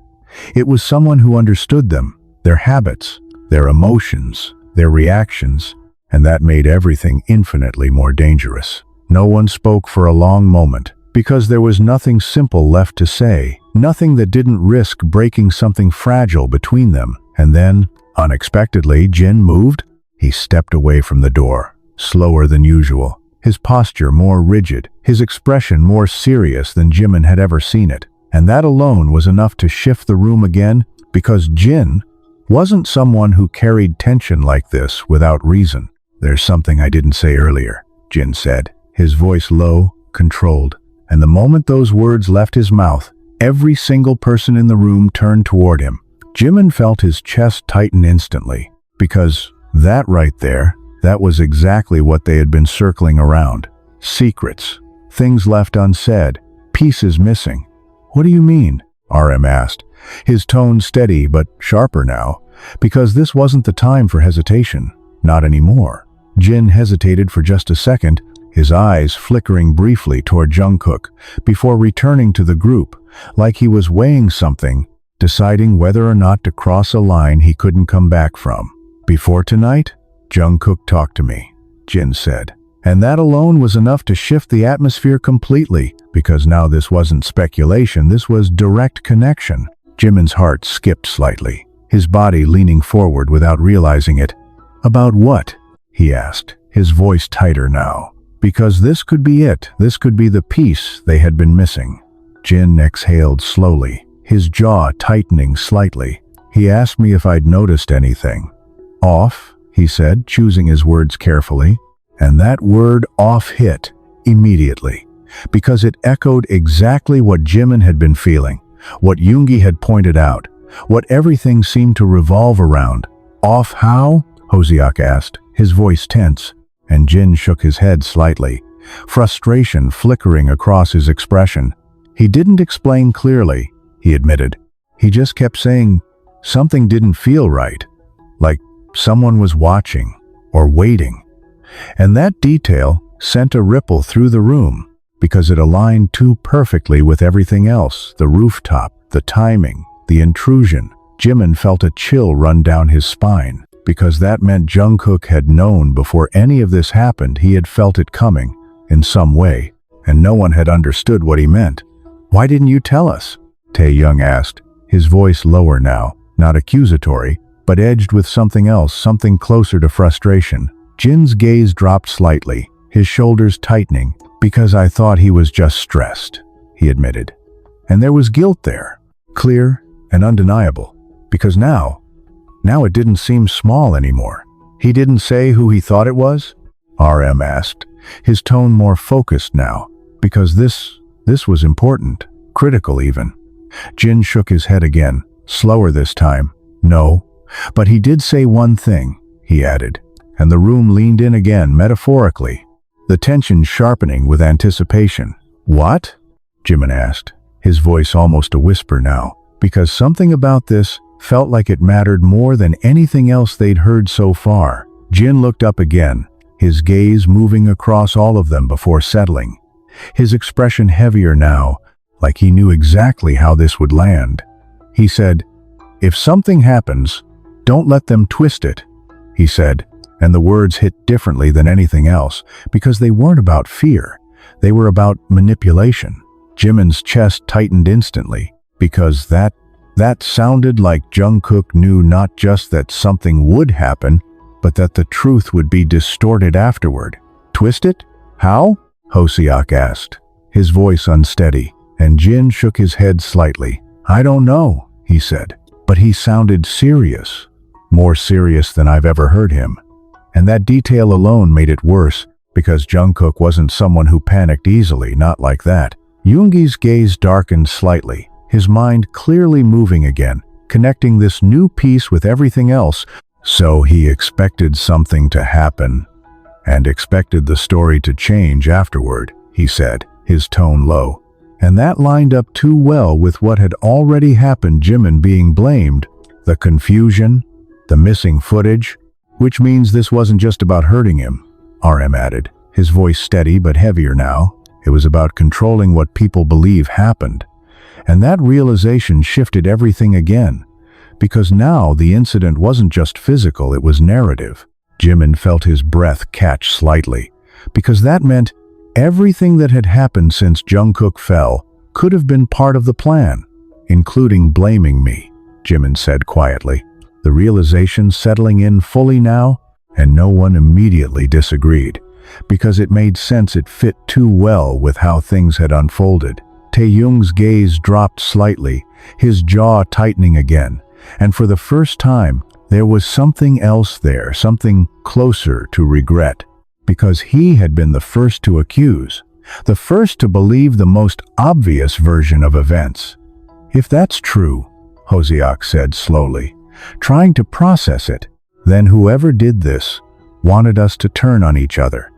It was someone who understood them, their habits, their emotions, their reactions, and that made everything infinitely more dangerous. No one spoke for a long moment, because there was nothing simple left to say, nothing that didn't risk breaking something fragile between them. And then, unexpectedly, Jin moved. He stepped away from the door, slower than usual, his posture more rigid, his expression more serious than Jimin had ever seen it. And that alone was enough to shift the room again, because Jin wasn't someone who carried tension like this without reason. "There's something I didn't say earlier," Jin said, his voice low, controlled. And the moment those words left his mouth, every single person in the room turned toward him. Jimin felt his chest tighten instantly, because that right there, that was exactly what they had been circling around. Secrets, things left unsaid, pieces missing. "What do you mean?" RM asked, his tone steady but sharper now, because this wasn't the time for hesitation. Not anymore. Jin hesitated for just a second, his eyes flickering briefly toward Jungkook, before returning to the group, like he was weighing something, deciding whether or not to cross a line he couldn't come back from. "Before tonight, Jungkook talked to me," Jin said. And that alone was enough to shift the atmosphere completely, because now this wasn't speculation, this was direct connection. Jimin's heart skipped slightly, his body leaning forward without realizing it. "About what?" he asked, his voice tighter now. Because this could be it, this could be the piece they had been missing. Jin exhaled slowly, his jaw tightening slightly. "He asked me if I'd noticed anything." "Off," he said, choosing his words carefully. And that word "off" hit immediately, because it echoed exactly what Jimin had been feeling, what Yoongi had pointed out, what everything seemed to revolve around. "Off how?" Hosiak asked, his voice tense, and Jin shook his head slightly, frustration flickering across his expression. He didn't explain clearly, he admitted. He just kept saying something didn't feel right, like someone was watching or waiting. And that detail sent a ripple through the room, because it aligned too perfectly with everything else, the rooftop, the timing, the intrusion. Jimin felt a chill run down his spine, because that meant Jungkook had known before any of this happened. He had felt it coming, in some way, and no one had understood what he meant. "Why didn't you tell us?" TAEHYUNG asked, his voice lower now, not accusatory, but edged with something else, something closer to frustration. Jin's gaze dropped slightly, his shoulders tightening. "Because I thought he was just stressed," he admitted. And there was guilt there, clear and undeniable, because now it didn't seem small anymore. "He didn't say who he thought it was?" RM asked, his tone more focused now, because this was important, critical even. Jin shook his head again, slower this time. "No, but he did say one thing," he added, and the room leaned in again, metaphorically, the tension sharpening with anticipation. "What?" Jimin asked, his voice almost a whisper now, because something about this felt like it mattered more than anything else they'd heard so far. Jin looked up again, his gaze moving across all of them before settling, his expression heavier now, like he knew exactly how this would land. He said, "If something happens, don't let them twist it," he said, and the words hit differently than anything else, because they weren't about fear, they were about manipulation. Jimin's chest tightened instantly, because that sounded like Jungkook knew not just that something would happen, but that the truth would be distorted afterward. "Twist it? How?" Hosiak asked, his voice unsteady, and Jin shook his head slightly. "I don't know," he said, but he sounded serious, more serious than I've ever heard him. And that detail alone made it worse, because Jungkook wasn't someone who panicked easily, not like that. Yoongi's gaze darkened slightly, his mind clearly moving again, connecting this new piece with everything else. So he expected something to happen, and expected the story to change afterward, he said, his tone low. And that lined up too well with what had already happened, Jimin being blamed, the confusion, the missing footage, which means this wasn't just about hurting him, RM added, his voice steady but heavier now. It was about controlling what people believe happened. And that realization shifted everything again, because now the incident wasn't just physical, it was narrative. Jimin felt his breath catch slightly, because that meant everything that had happened since Jungkook fell could have been part of the plan, including blaming me, Jimin said quietly, the realization settling in fully now, and no one immediately disagreed, because it made sense, it fit too well with how things had unfolded. TAEHYUNG's gaze dropped slightly, his jaw tightening again, and for the first time, there was something else there, something closer to regret, because he had been the first to accuse, the first to believe the most obvious version of events. "If that's true," Hosiak said slowly, trying to process it, "then whoever did this wanted us to turn on each other.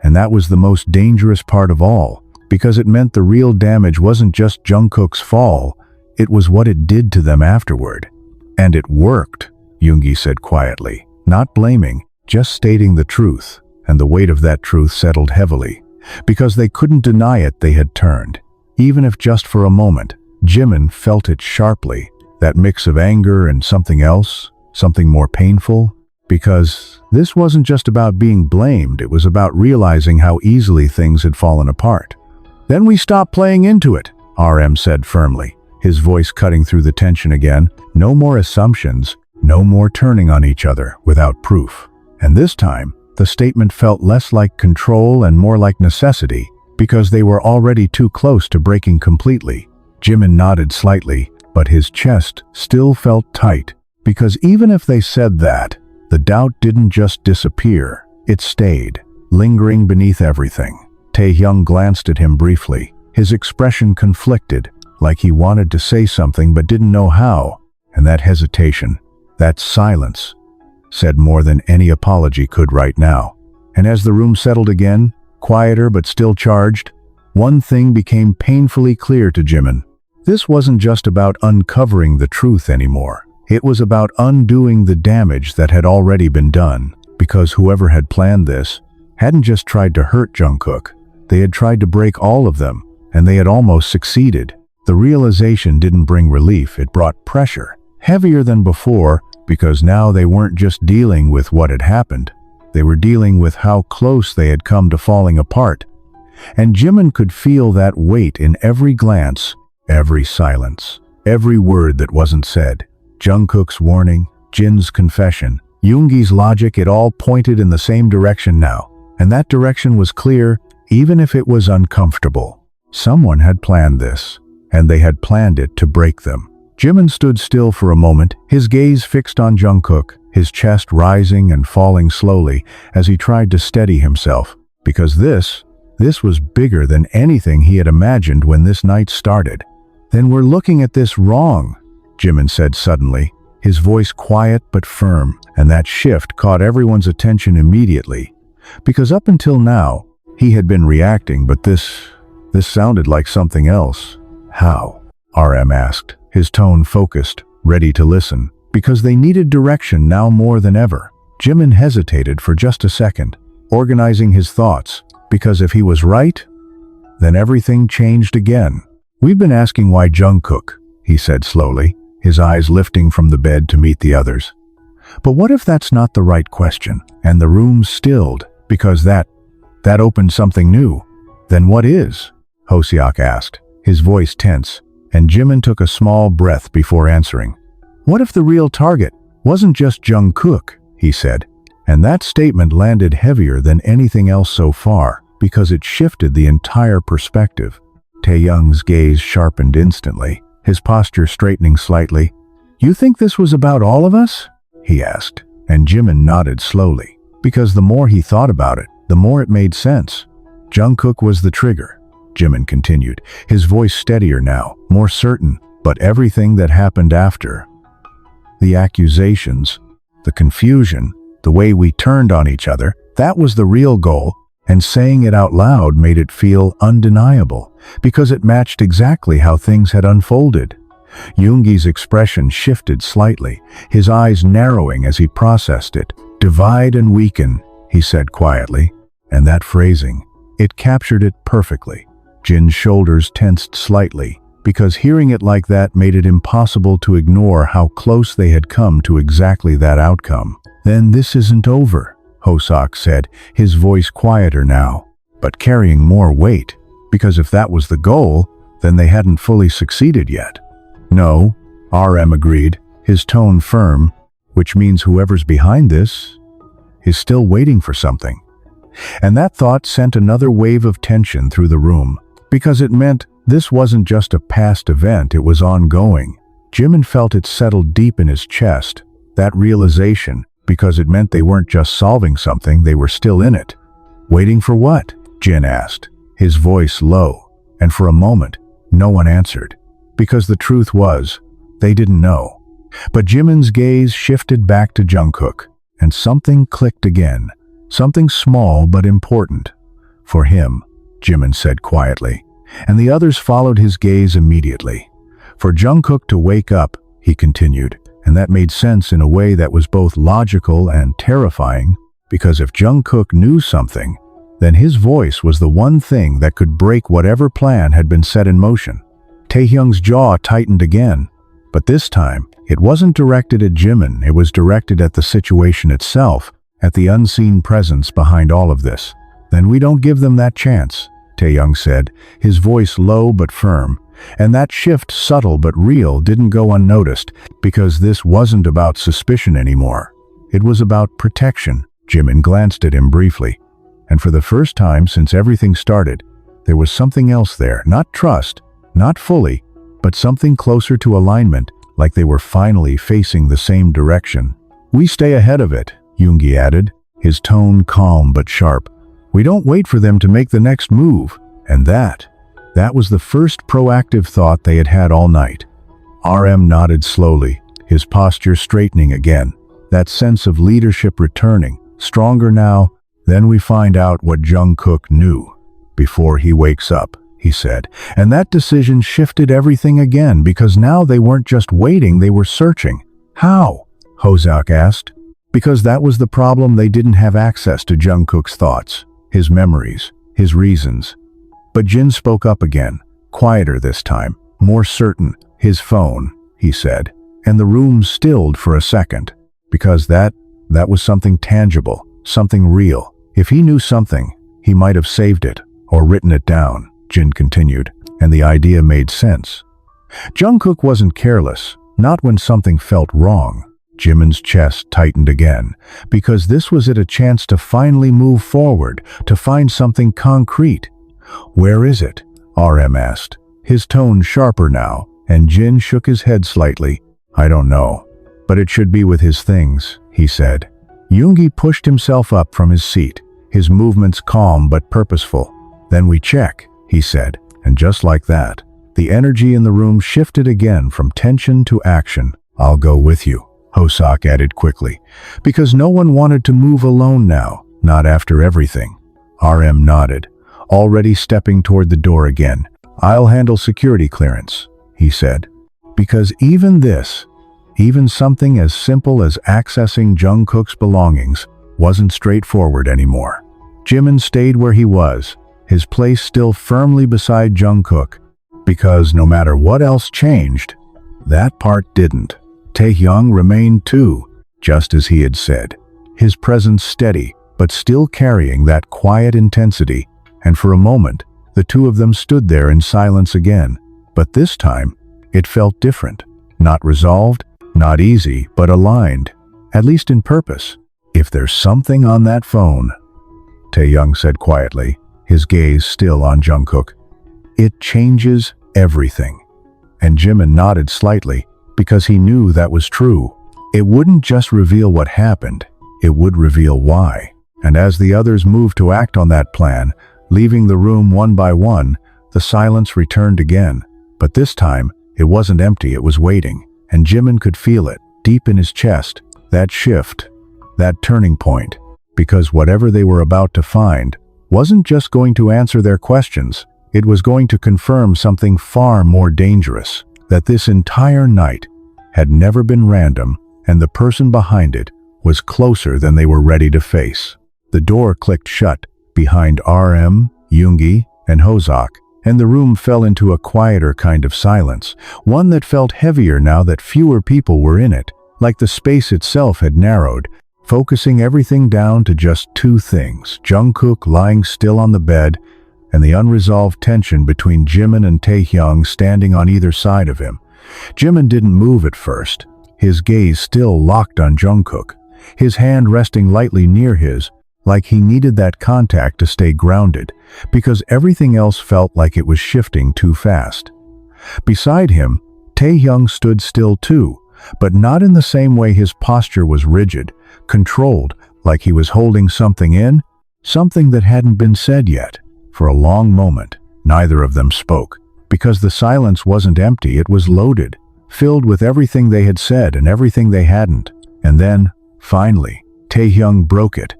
And that was the most dangerous part of all, because it meant the real damage wasn't just Jungkook's fall, it was what it did to them afterward. And it worked," Yoongi said quietly, not blaming, just stating the truth, and the weight of that truth settled heavily, because they couldn't deny it, they had turned. Even if just for a moment, Jimin felt it sharply, that mix of anger and something else, something more painful, because this wasn't just about being blamed, it was about realizing how easily things had fallen apart. "Then we stopped playing into it," RM said firmly, his voice cutting through the tension again. "No more assumptions, no more turning on each other without proof." And this time, the statement felt less like control and more like necessity, because they were already too close to breaking completely. Jimin nodded slightly, but his chest still felt tight, because even if they said that, the doubt didn't just disappear, it stayed, lingering beneath everything. TAEHYUNG glanced at him briefly, his expression conflicted, like he wanted to say something but didn't know how, and that hesitation, that silence, said more than any apology could right now. And as the room settled again, quieter but still charged, one thing became painfully clear to Jimin. This wasn't just about uncovering the truth anymore. It was about undoing the damage that had already been done, because whoever had planned this hadn't just tried to hurt Jungkook. They had tried to break all of them, and they had almost succeeded. The realization didn't bring relief, it brought pressure, heavier than before, because now they weren't just dealing with what had happened. They were dealing with how close they had come to falling apart. And Jimin could feel that weight in every glance, every silence, every word that wasn't said. Jungkook's warning, Jin's confession, Yoongi's logic, it all pointed in the same direction now. And that direction was clear, even if it was uncomfortable. Someone had planned this, and they had planned it to break them. Jimin stood still for a moment, his gaze fixed on Jungkook, his chest rising and falling slowly as he tried to steady himself, because this was bigger than anything he had imagined when this night started. "Then we're looking at this wrong," Jimin said suddenly, his voice quiet but firm, and that shift caught everyone's attention immediately. Because up until now, he had been reacting, but this sounded like something else. "How?" RM asked, his tone focused, ready to listen, because they needed direction now more than ever. Jimin hesitated for just a second, organizing his thoughts, because if he was right, then everything changed again. "We've been asking why Jungkook," he said slowly, his eyes lifting from the bed to meet the others. "But what if that's not the right question?" And the room stilled, because that opened something new. "Then what is?" Hoseok asked, his voice tense, and Jimin took a small breath before answering. "What if the real target wasn't just Jungkook?" he said, and that statement landed heavier than anything else so far, because it shifted the entire perspective. Taehyung's gaze sharpened instantly, his posture straightening slightly. "You think this was about all of us?" he asked, and Jimin nodded slowly, because the more he thought about it, the more it made sense. "Jungkook was the trigger," Jimin continued, his voice steadier now, more certain, but everything that happened after. The accusations, the confusion, the way we turned on each other, that was the real goal, and saying it out loud made it feel undeniable, because it matched exactly how things had unfolded. Yoongi's expression shifted slightly, his eyes narrowing as he processed it. "Divide and weaken," he said quietly, and that phrasing, it captured it perfectly. Jin's shoulders tensed slightly, because hearing it like that made it impossible to ignore how close they had come to exactly that outcome. "Then this isn't over," Hoseok said, his voice quieter now, but carrying more weight, because if that was the goal, then they hadn't fully succeeded yet. "No," RM agreed, his tone firm, "which means whoever's behind this is still waiting for something." And that thought sent another wave of tension through the room, because it meant this wasn't just a past event, it was ongoing. Jimin felt it settle deep in his chest, that realization, because it meant they weren't just solving something, they were still in it. "Waiting for what?" Jin asked, his voice low, and for a moment, no one answered, because the truth was, they didn't know. But Jimin's gaze shifted back to Jungkook, and something clicked again, something small but important. "For him," Jimin said quietly, and the others followed his gaze immediately. "For Jungkook to wake up," he continued, and that made sense in a way that was both logical and terrifying, because if Jungkook knew something, then his voice was the one thing that could break whatever plan had been set in motion. Taehyung's jaw tightened again, but this time, it wasn't directed at Jimin, it was directed at the situation itself, at the unseen presence behind all of this. "Then we don't give them that chance," Taehyung said, his voice low but firm. And that shift, subtle but real, didn't go unnoticed, because this wasn't about suspicion anymore. It was about protection. Jimin glanced at him briefly. And for the first time since everything started, there was something else there, not trust, not fully, but something closer to alignment, like they were finally facing the same direction. "We stay ahead of it," Yoongi added, his tone calm but sharp. "We don't wait for them to make the next move." And that was the first proactive thought they had had all night. RM nodded slowly, his posture straightening again, that sense of leadership returning, stronger now. "Then we find out what Jungkook knew before he wakes up," he said. And that decision shifted everything again, because now they weren't just waiting, they were searching. "How?" Hoseok asked. Because that was the problem, they didn't have access to Jungkook's thoughts, his memories, his reasons. But Jin spoke up again, quieter this time, more certain. "His phone," he said, and the room stilled for a second, because that was something tangible, something real. If he knew something, he might have saved it, or written it down, Jin continued, and the idea made sense. Jungkook wasn't careless, not when something felt wrong. Jimin's chest tightened again, because this was it, a chance to finally move forward, to find something concrete. "Where is it?" RM asked, his tone sharper now, and Jin shook his head slightly. "I don't know, but it should be with his things," he said. Yoongi pushed himself up from his seat, his movements calm but purposeful. "Then we check," he said, and just like that, the energy in the room shifted again from tension to action. "I'll go with you," Hosak added quickly, because no one wanted to move alone now, not after everything. RM nodded, already stepping toward the door again. "I'll handle security clearance," he said, because even something as simple as accessing Jungkook's belongings wasn't straightforward anymore. Jimin stayed where he was, his place still firmly beside Jungkook, because no matter what else changed, that part didn't. TAEHYUNG remained too, just as he had said, his presence steady, but still carrying that quiet intensity, and for a moment, the two of them stood there in silence again. But this time, it felt different. Not resolved, not easy, but aligned, at least in purpose. "If there's something on that phone," TAEHYUNG said quietly, his gaze still on Jungkook, "it changes everything." And Jimin nodded slightly, because he knew that was true. It wouldn't just reveal what happened, it would reveal why. And as the others moved to act on that plan, leaving the room one by one, the silence returned again. But this time, it wasn't empty, it was waiting, and Jimin could feel it, deep in his chest, that shift, that turning point. Because whatever they were about to find wasn't just going to answer their questions, it was going to confirm something far more dangerous. That this entire night had never been random, and the person behind it was closer than they were ready to face. The door clicked shut behind RM, Yoongi, and Hosak, and the room fell into a quieter kind of silence, one that felt heavier now that fewer people were in it, like the space itself had narrowed, focusing everything down to just two things: Jungkook lying still on the bed, and the unresolved tension between Jimin and TAEHYUNG standing on either side of him. Jimin didn't move at first, his gaze still locked on Jungkook, his hand resting lightly near his, like he needed that contact to stay grounded, because everything else felt like it was shifting too fast. Beside him, TAEHYUNG stood still too, but not in the same way. His posture was rigid, controlled, like he was holding something in, something that hadn't been said yet. For a long moment, neither of them spoke, because the silence wasn't empty, it was loaded, filled with everything they had said and everything they hadn't. And then, finally, TAEHYUNG broke it.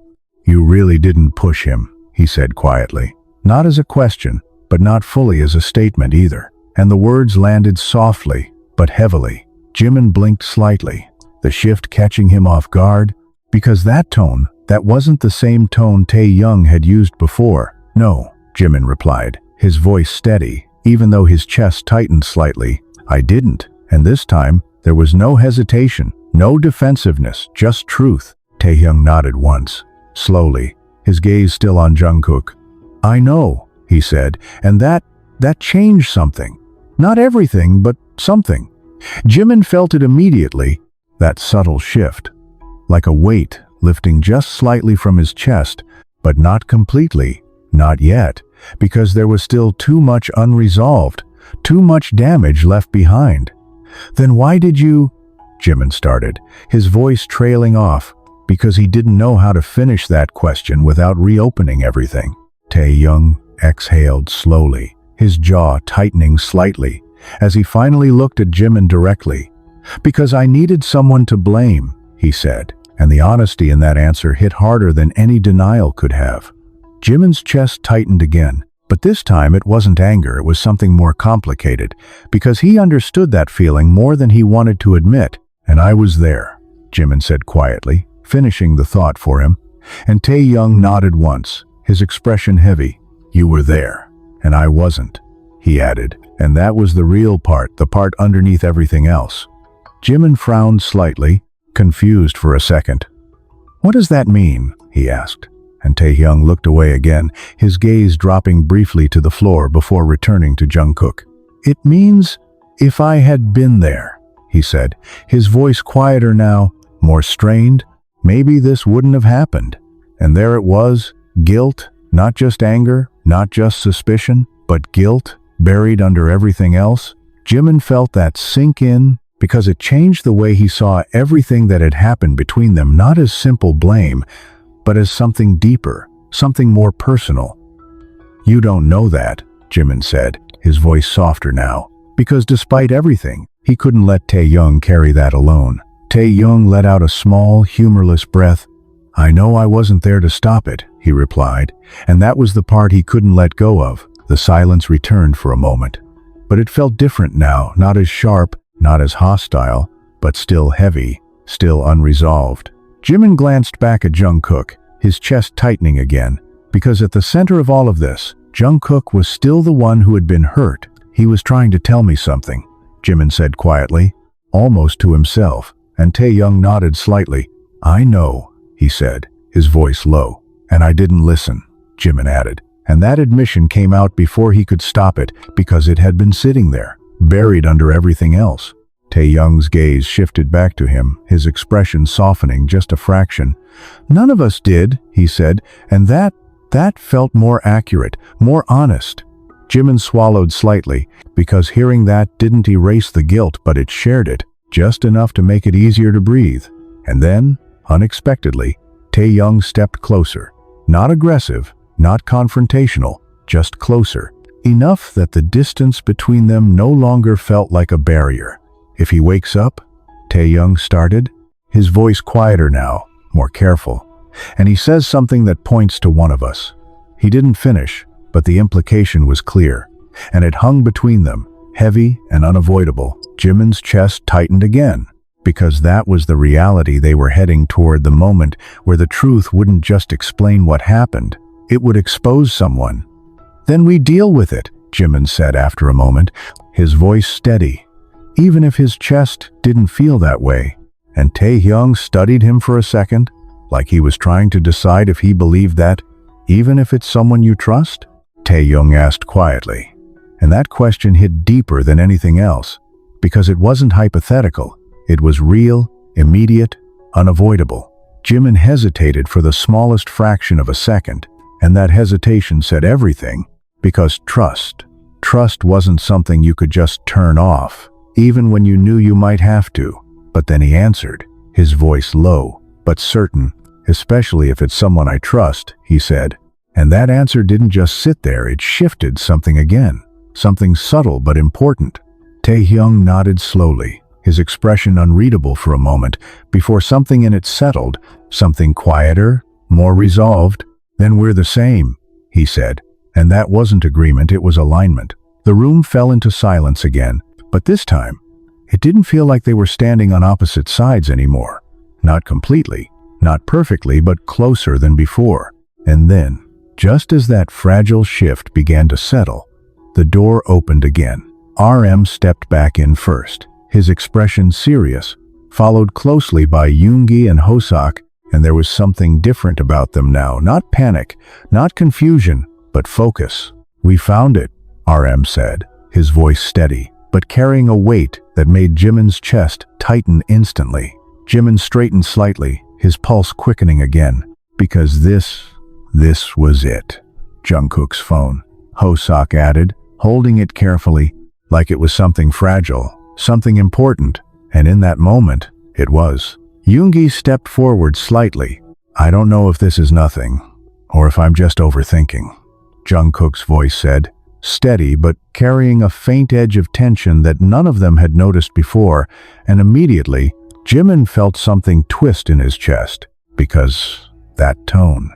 "You really didn't push him," he said quietly. Not as a question, but not fully as a statement either. And the words landed softly, but heavily. Jimin blinked slightly, the shift catching him off guard, because that tone, that wasn't the same tone TAEHYUNG had used before. "No," Jimin replied, his voice steady, even though his chest tightened slightly. "I didn't." And this time, there was no hesitation, no defensiveness, just truth. TAEHYUNG nodded once, slowly, his gaze still on Jungkook. "I know," he said, "and that changed something. Not everything, but something." Jimin felt it immediately, that subtle shift, like a weight lifting just slightly from his chest, but not completely, not yet, because there was still too much unresolved, too much damage left behind. "Then why did you—" Jimin started, his voice trailing off, because he didn't know how to finish that question without reopening everything. TAEHYUNG exhaled slowly, his jaw tightening slightly, as he finally looked at Jimin directly. "Because I needed someone to blame," he said, and the honesty in that answer hit harder than any denial could have. Jimin's chest tightened again, but this time it wasn't anger, it was something more complicated, because he understood that feeling more than he wanted to admit. "And I was there," Jimin said quietly, finishing the thought for him, and TAEHYUNG nodded once, his expression heavy. "You were there, and I wasn't," he added, and that was the real part, the part underneath everything else. Jimin frowned slightly, confused for a second. "What does that mean?" he asked, and TAEHYUNG looked away again, his gaze dropping briefly to the floor before returning to Jungkook. "It means if I had been there," he said, his voice quieter now, more strained, maybe this wouldn't have happened. And there it was, guilt, not just anger, not just suspicion, but guilt, buried under everything else. Jimin felt that sink in because it changed the way he saw everything that had happened between them, not as simple blame, but as something deeper, something more personal. "You don't know that," Jimin said, his voice softer now, because despite everything, he couldn't let TAEHYUNG carry that alone. TAEHYUNG let out a small, humorless breath. "I know I wasn't there to stop it," he replied, and that was the part he couldn't let go of. The silence returned for a moment. But it felt different now, not as sharp, not as hostile, but still heavy, still unresolved. Jimin glanced back at Jungkook, his chest tightening again, because at the center of all of this, Jungkook was still the one who had been hurt. "He was trying to tell me something," Jimin said quietly, almost to himself, and TAEHYUNG nodded slightly. "I know," he said, his voice low. "And I didn't listen," Jimin added. And that admission came out before he could stop it, because it had been sitting there, buried under everything else. TAEHYUNG's gaze shifted back to him, his expression softening just a fraction. "None of us did," he said, and that felt more accurate, more honest. Jimin swallowed slightly, because hearing that didn't erase the guilt, but it shared it, just enough to make it easier to breathe. And then, unexpectedly, TAEHYUNG stepped closer. Not aggressive, not confrontational, just closer. Enough that the distance between them no longer felt like a barrier. "If he wakes up," TAEHYUNG started, his voice quieter now, more careful, "and he says something that points to one of us." He didn't finish, but the implication was clear, and it hung between them, heavy and unavoidable. Jimin's chest tightened again, because that was the reality they were heading toward, the moment where the truth wouldn't just explain what happened, it would expose someone. "Then we deal with it," Jimin said after a moment, his voice steady, even if his chest didn't feel that way. And TAEHYUNG studied him for a second, like he was trying to decide if he believed that, even if it's someone you trust? TAEHYUNG asked quietly. And that question hit deeper than anything else, because it wasn't hypothetical. It was real, immediate, unavoidable. Jimin hesitated for the smallest fraction of a second, and that hesitation said everything, because trust wasn't something you could just turn off, even when you knew you might have to. But then he answered, his voice low, but certain, "Especially if it's someone I trust," he said. And that answer didn't just sit there, it shifted something again, something subtle but important. TAEHYUNG nodded slowly, his expression unreadable for a moment, before something in it settled, something quieter, more resolved. "Then we're the same," he said. And that wasn't agreement, it was alignment. The room fell into silence again, but this time, it didn't feel like they were standing on opposite sides anymore. Not completely, not perfectly, but closer than before. And then, just as that fragile shift began to settle, the door opened again. RM stepped back in first, his expression serious, followed closely by Yoongi and Hoseok, and there was something different about them now. Not panic, not confusion, but focus. "We found it," RM said, his voice steady, but carrying a weight that made Jimin's chest tighten instantly. Jimin straightened slightly, his pulse quickening again, because this was it. Jungkook's phone, Hoseok added, holding it carefully, like it was something fragile, something important, and in that moment, it was. Yoongi stepped forward slightly. "I don't know if this is nothing, or if I'm just overthinking," Jungkook's voice said, steady but carrying a faint edge of tension that none of them had noticed before, and immediately, Jimin felt something twist in his chest, because that tone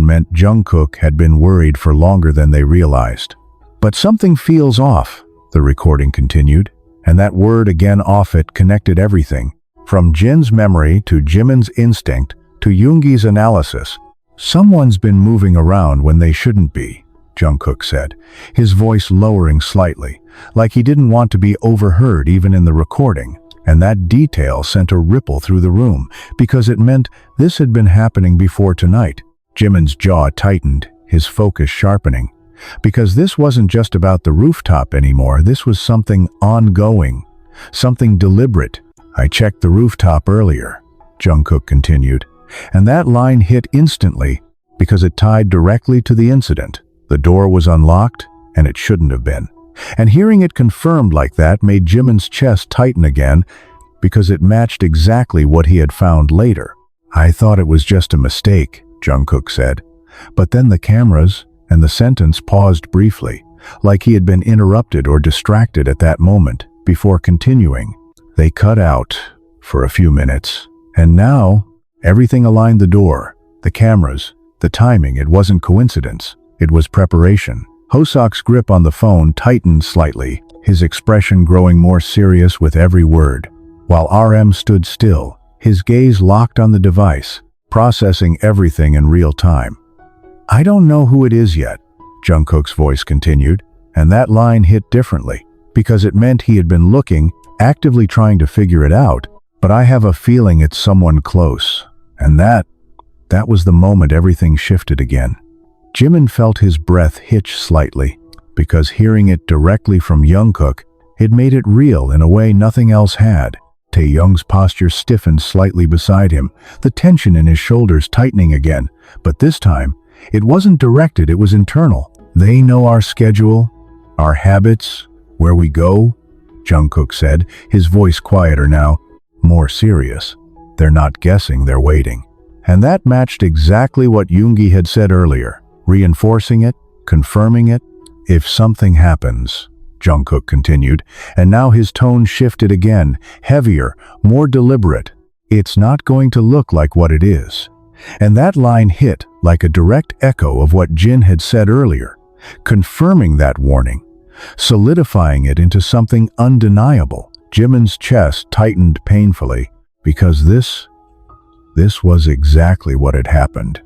meant Jungkook had been worried for longer than they realized. "But something feels off," the recording continued, and that word again, off, it connected everything, from Jin's memory to Jimin's instinct to Yoongi's analysis. "Someone's been moving around when they shouldn't be," Jungkook said, his voice lowering slightly, like he didn't want to be overheard even in the recording. And that detail sent a ripple through the room, because it meant this had been happening before tonight. Jimin's jaw tightened, his focus sharpening. Because this wasn't just about the rooftop anymore, this was something ongoing, something deliberate, "I checked the rooftop earlier," Jungkook continued, and that line hit instantly because it tied directly to the incident. The door was unlocked, and it shouldn't have been. And hearing it confirmed like that made Jimin's chest tighten again because it matched exactly what he had found later. "I thought it was just a mistake," Jungkook said. But then the cameras and the sentence paused briefly, like he had been interrupted or distracted at that moment, before continuing. They cut out for a few minutes, and now everything aligned: the door, the cameras, the timing. It wasn't coincidence, it was preparation. Hosok's grip on the phone tightened slightly, his expression growing more serious with every word, while RM stood still, his gaze locked on the device, processing everything in real time. "I don't know who it is yet," Jungkook's voice continued, and that line hit differently, because it meant he had been looking, actively trying to figure it out, "but I have a feeling it's someone close." And that was the moment everything shifted again. Jimin felt his breath hitch slightly, because hearing it directly from Jungkook, it made it real in a way nothing else had. Taehyung's posture stiffened slightly beside him, the tension in his shoulders tightening again, but this time, it wasn't directed, it was internal. "They know our schedule, our habits, where we go," Jungkook said, his voice quieter now, more serious. "They're not guessing, they're waiting." And that matched exactly what Yoongi had said earlier, reinforcing it, confirming it. "If something happens," Jungkook continued, and now his tone shifted again, heavier, more deliberate, "it's not going to look like what it is." And that line hit like a direct echo of what Jin had said earlier, confirming that warning, solidifying it into something undeniable. Jimin's chest tightened painfully, because this was exactly what had happened.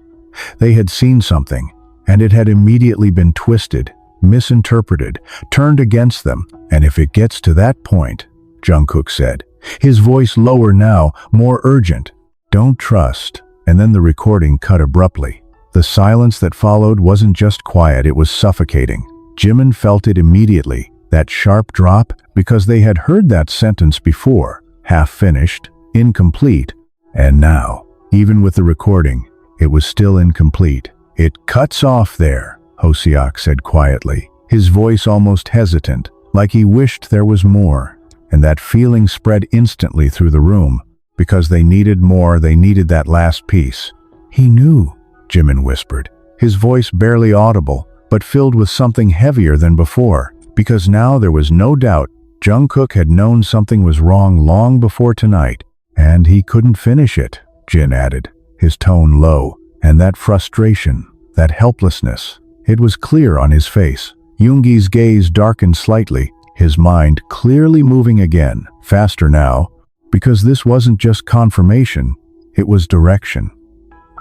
They had seen something, and it had immediately been twisted, misinterpreted, turned against them. "And if it gets to that point," Jungkook said, his voice lower now, more urgent, "don't trust." And then the recording cut abruptly. The silence that followed wasn't just quiet, it was suffocating. Jimin felt it immediately, that sharp drop, because they had heard that sentence before, half-finished, incomplete. And now, even with the recording, it was still incomplete. "It cuts off there," Hosok said quietly, his voice almost hesitant, like he wished there was more. And that feeling spread instantly through the room, because they needed more, they needed that last piece. "He knew," Jimin whispered, his voice barely audible, but filled with something heavier than before, because now there was no doubt Jungkook had known something was wrong long before tonight. "And he couldn't finish it," Jin added, his tone low, and that frustration, that helplessness, it was clear on his face. Yoongi's gaze darkened slightly, his mind clearly moving again, faster now, because this wasn't just confirmation, it was direction.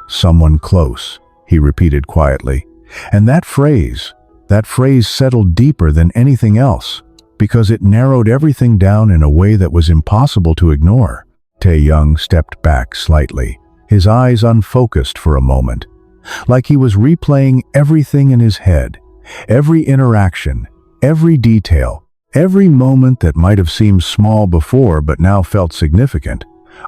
"Someone close," he repeated quietly. And that phrase settled deeper than anything else, because it narrowed everything down in a way that was impossible to ignore. Taehyung stepped back slightly, his eyes unfocused for a moment, like he was replaying everything in his head, every interaction, every detail, every moment that might have seemed small before but now felt significant.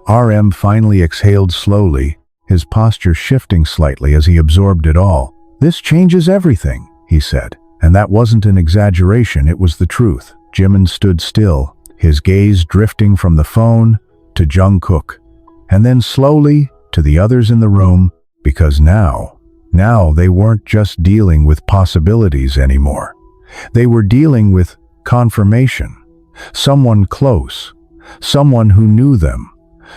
RM finally exhaled slowly, his posture shifting slightly as he absorbed it all. "This changes everything," he said, and that wasn't an exaggeration, it was the truth. Jimin stood still, his gaze drifting from the phone to Jungkook, and then slowly to the others in the room, because now they weren't just dealing with possibilities anymore. They were dealing with confirmation. Someone close, someone who knew them,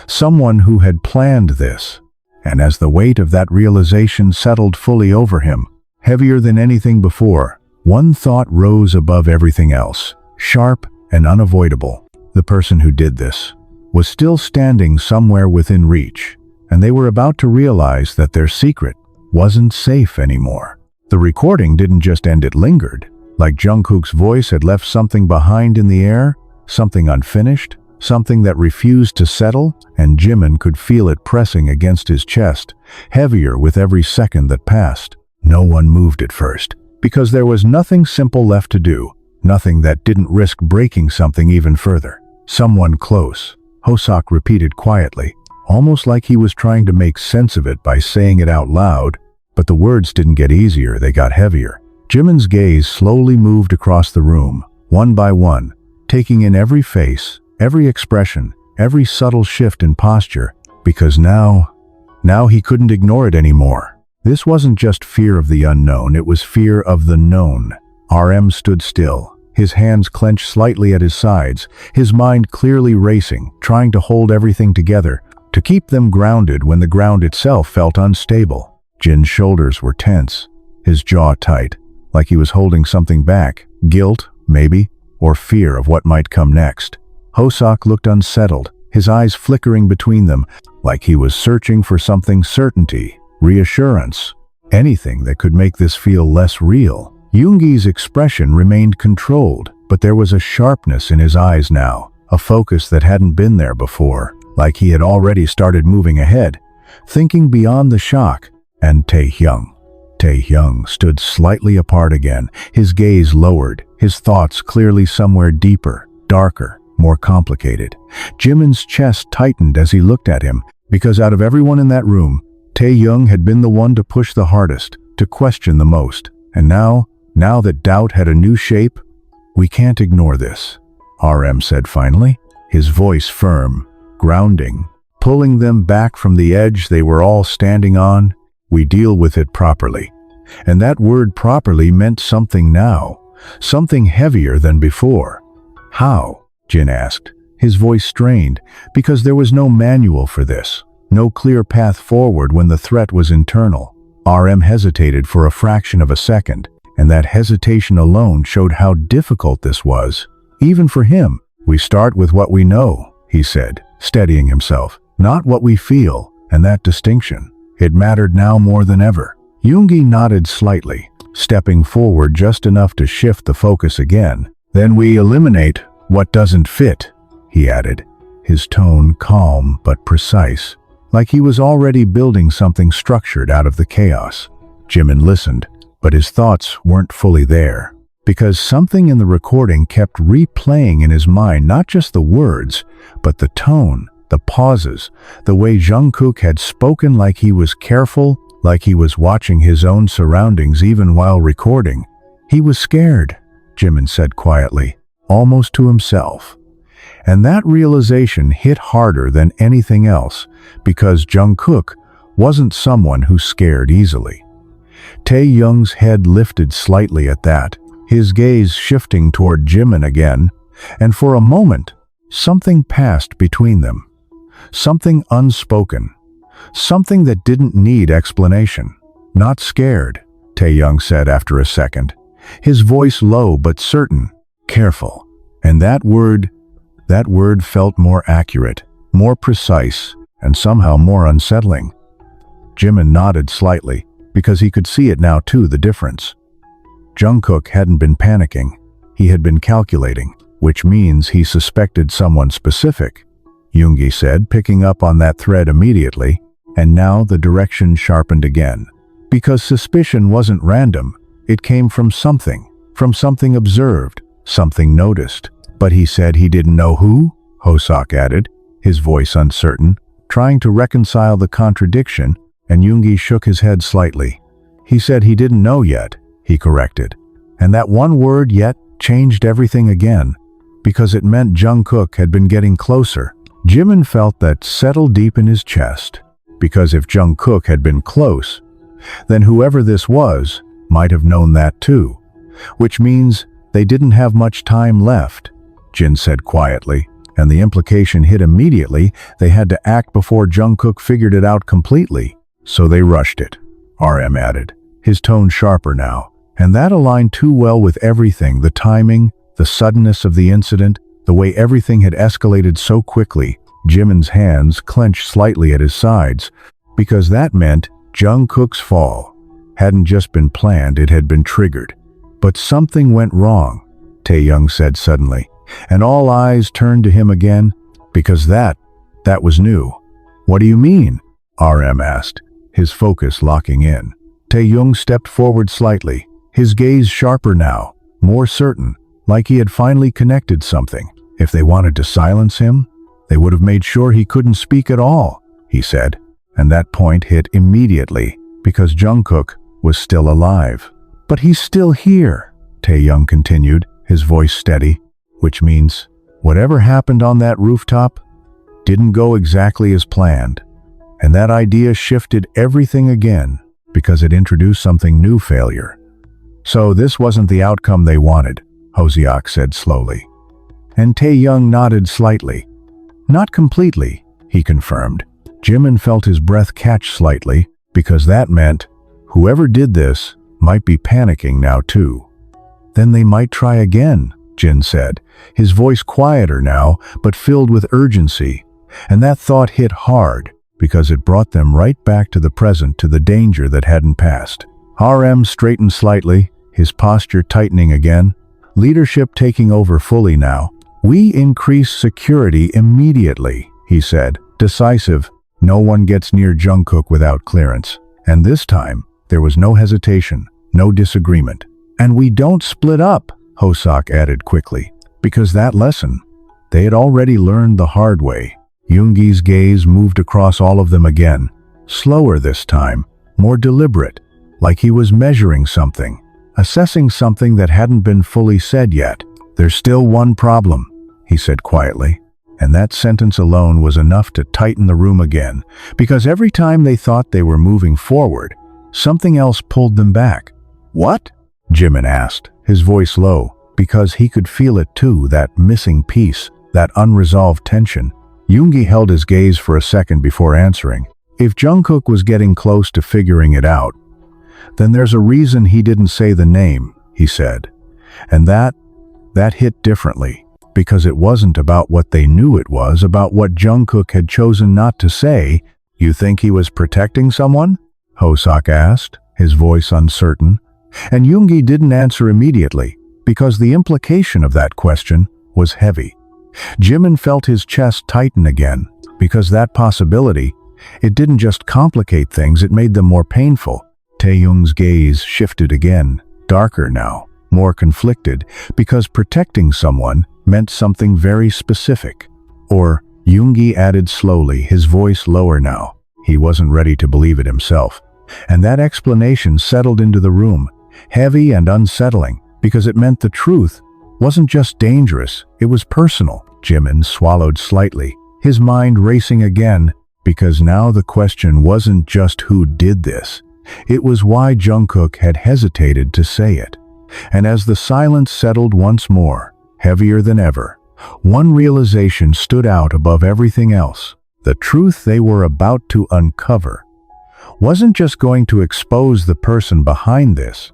someone who had planned this. And as the weight of that realization settled fully over him, heavier than anything before, one thought rose above everything else, sharp and unavoidable. The person who did this was still standing somewhere within reach, and they were about to realize that their secret wasn't safe anymore. The recording didn't just end, it lingered, like Jungkook's voice had left something behind in the air, something unfinished, something that refused to settle, and Jimin could feel it pressing against his chest, heavier with every second that passed. No one moved at first, because there was nothing simple left to do, nothing that didn't risk breaking something even further. Someone close. Hosak repeated quietly, almost like he was trying to make sense of it by saying it out loud, but the words didn't get easier, they got heavier. Jimin's gaze slowly moved across the room, one by one, taking in every face, every expression, every subtle shift in posture, because now he couldn't ignore it anymore. This wasn't just fear of the unknown, it was fear of the known. RM stood still, his hands clenched slightly at his sides, his mind clearly racing, trying to hold everything together, to keep them grounded when the ground itself felt unstable. Jin's shoulders were tense, his jaw tight, like he was holding something back, guilt, maybe, or fear of what might come next. Hosak looked unsettled, his eyes flickering between them, like he was searching for something, certainty, reassurance, anything that could make this feel less real. Yoongi's expression remained controlled, but there was a sharpness in his eyes now, a focus that hadn't been there before, like he had already started moving ahead, thinking beyond the shock. And TAEHYUNG stood slightly apart again, his gaze lowered, his thoughts clearly somewhere deeper, darker, more complicated. Jimin's chest tightened as he looked at him, because out of everyone in that room, TAEHYUNG had been the one to push the hardest, to question the most. And now that doubt had a new shape, "We can't ignore this," RM said finally, his voice firm, grounding, pulling them back from the edge they were all standing on. "We deal with it properly." And that word properly meant something now, something heavier than before. "How?" Jin asked, his voice strained, because there was no manual for this, no clear path forward when the threat was internal. RM hesitated for a fraction of a second, and that hesitation alone showed how difficult this was, even for him. "We start with what we know," he said, steadying himself, "not what we feel," and that distinction, it mattered now more than ever. Yoongi nodded slightly, stepping forward just enough to shift the focus again. "Then we eliminate what doesn't fit," he added, his tone calm but precise, like he was already building something structured out of the chaos. Jimin listened, but his thoughts weren't fully there, because something in the recording kept replaying in his mind, not just the words, but the tone, the pauses, the way Jungkook had spoken, like he was careful, like he was watching his own surroundings even while recording. "He was scared," Jimin said quietly, almost to himself. And that realization hit harder than anything else, because Jungkook wasn't someone who scared easily. TAEHYUNG's head lifted slightly at that, his gaze shifting toward Jimin again, and for a moment, something passed between them. Something unspoken. Something that didn't need explanation. "Not scared," TAEHYUNG said after a second, his voice low but certain, "careful." And that word felt more accurate, more precise, and somehow more unsettling. Jimin nodded slightly, because he could see it now too, the difference. Jungkook hadn't been panicking, he had been calculating, which means he suspected someone specific. Yoongi said, picking up on that thread immediately, and now the direction sharpened again. Because suspicion wasn't random, it came from something observed, something noticed. "But he said he didn't know who?" Hosak added, his voice uncertain, trying to reconcile the contradiction, and Yoongi shook his head slightly. "He said he didn't know yet," he corrected. And that one word, "yet," changed everything again, because it meant Jungkook had been getting closer. Jimin felt that settle deep in his chest, because if Jungkook had been close, then whoever this was might have known that too, which means they didn't have much time left. Jin said quietly, and the implication hit immediately. They had to act before Jungkook figured it out completely. "So they rushed it," RM added, his tone sharper now. And that aligned too well with everything, the timing, the suddenness of the incident, the way everything had escalated so quickly. Jimin's hands clenched slightly at his sides, because that meant Jungkook's fall hadn't just been planned, it had been triggered. But something went wrong, TAEHYUNG said suddenly, and all eyes turned to him again, because that was new. "What do you mean?" RM asked, his focus locking in. TAEHYUNG stepped forward slightly, his gaze sharper now, more certain, like he had finally connected something. "If they wanted to silence him?" They would have made sure he couldn't speak at all, he said. And that point hit immediately, because Jungkook was still alive. But he's still here, Taehyung continued, his voice steady, which means whatever happened on that rooftop didn't go exactly as planned. And that idea shifted everything again, because it introduced something new: failure. So this wasn't the outcome they wanted, Hoseok said slowly. And Taehyung nodded slightly. Not completely, he confirmed. Jimin felt his breath catch slightly, because that meant whoever did this might be panicking now too. Then they might try again, Jin said, his voice quieter now, but filled with urgency. And that thought hit hard, because it brought them right back to the present, to the danger that hadn't passed. RM straightened slightly, his posture tightening again, leadership taking over fully now. We increase security immediately, he said, decisive. No one gets near Jungkook without clearance. And this time, there was no hesitation, no disagreement. And we don't split up, Hoseok added quickly, because that lesson they had already learned the hard way. Yoongi's gaze moved across all of them again, slower this time, more deliberate, like he was measuring something, assessing something that hadn't been fully said yet. There's still one problem, he said quietly. And that sentence alone was enough to tighten the room again, because every time they thought they were moving forward, something else pulled them back. What? Jimin asked, his voice low, because he could feel it too, that missing piece, that unresolved tension. Yoongi held his gaze for a second before answering. If Jungkook was getting close to figuring it out, then there's a reason he didn't say the name, he said. And that hit differently, because it wasn't about what they knew, it was about what Jungkook had chosen not to say. You think he was protecting someone? Hoseok asked, his voice uncertain. And Yoongi didn't answer immediately, because the implication of that question was heavy. Jimin felt his chest tighten again, because that possibility, it didn't just complicate things, it made them more painful. Taehyung's gaze shifted again, darker now, more conflicted, because protecting someone meant something very specific. Or, Yoongi added slowly, his voice lower now. He wasn't ready to believe it himself. And that explanation settled into the room, heavy and unsettling, because it meant the truth wasn't just dangerous, it was personal. Jimin swallowed slightly, his mind racing again, because now the question wasn't just who did this. It was why Jungkook had hesitated to say it. And as the silence settled once more, heavier than ever, one realization stood out above everything else. The truth they were about to uncover wasn't just going to expose the person behind this.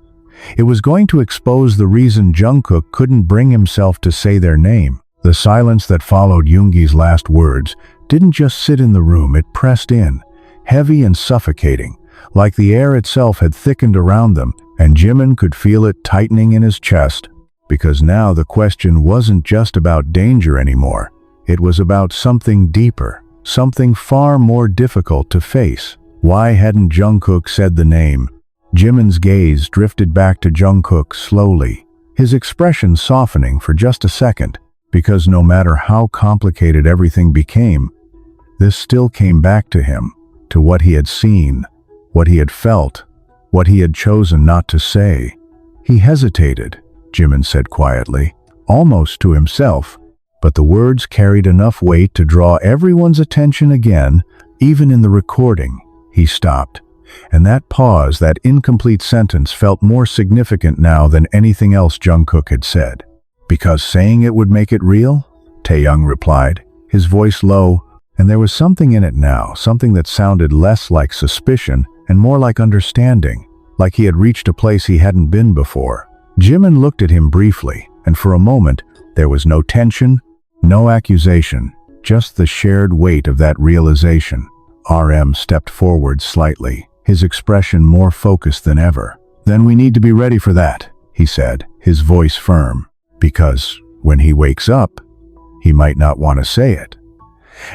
It was going to expose the reason Jungkook couldn't bring himself to say their name. The silence that followed Yoongi's last words didn't just sit in the room, it pressed in, heavy and suffocating, like the air itself had thickened around them, and Jimin could feel it tightening in his chest, because now the question wasn't just about danger anymore. It was about something deeper, something far more difficult to face. Why hadn't Jungkook said the name? Jimin's gaze drifted back to Jungkook slowly, his expression softening for just a second, because no matter how complicated everything became, this still came back to him, to what he had seen, what he had felt, what he had chosen not to say. He hesitated, Jimin said quietly, almost to himself, but the words carried enough weight to draw everyone's attention again, even in the recording. He stopped, and that pause, that incomplete sentence, felt more significant now than anything else Jungkook had said. Because saying it would make it real? Taehyung replied, his voice low, and there was something in it now, something that sounded less like suspicion and more like understanding, like he had reached a place he hadn't been before. Jimin looked at him briefly, and for a moment, there was no tension, no accusation, just the shared weight of that realization. RM stepped forward slightly, his expression more focused than ever. Then we need to be ready for that, he said, his voice firm, because when he wakes up, he might not want to say it.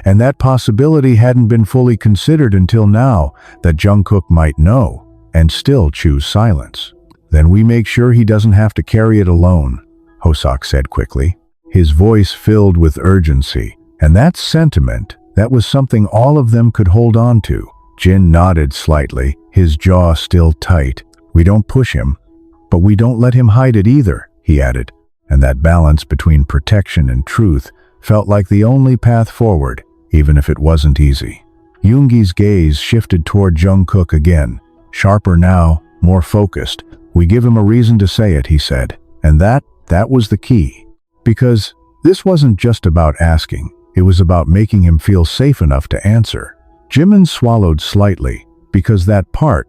And that possibility hadn't been fully considered until now, that Jungkook might know and still choose silence. Then we make sure he doesn't have to carry it alone, Hoseok said quickly, his voice filled with urgency. And that sentiment, that was something all of them could hold on to. Jin nodded slightly, his jaw still tight. "We don't push him, but we don't let him hide it either," he added. And that balance between protection and truth felt like the only path forward, even if it wasn't easy. Yoongi's gaze shifted toward Jungkook again, sharper now, more focused. "We give him a reason to say it," he said. And that was the key. Because this wasn't just about asking, it was about making him feel safe enough to answer. Jimin swallowed slightly, because that part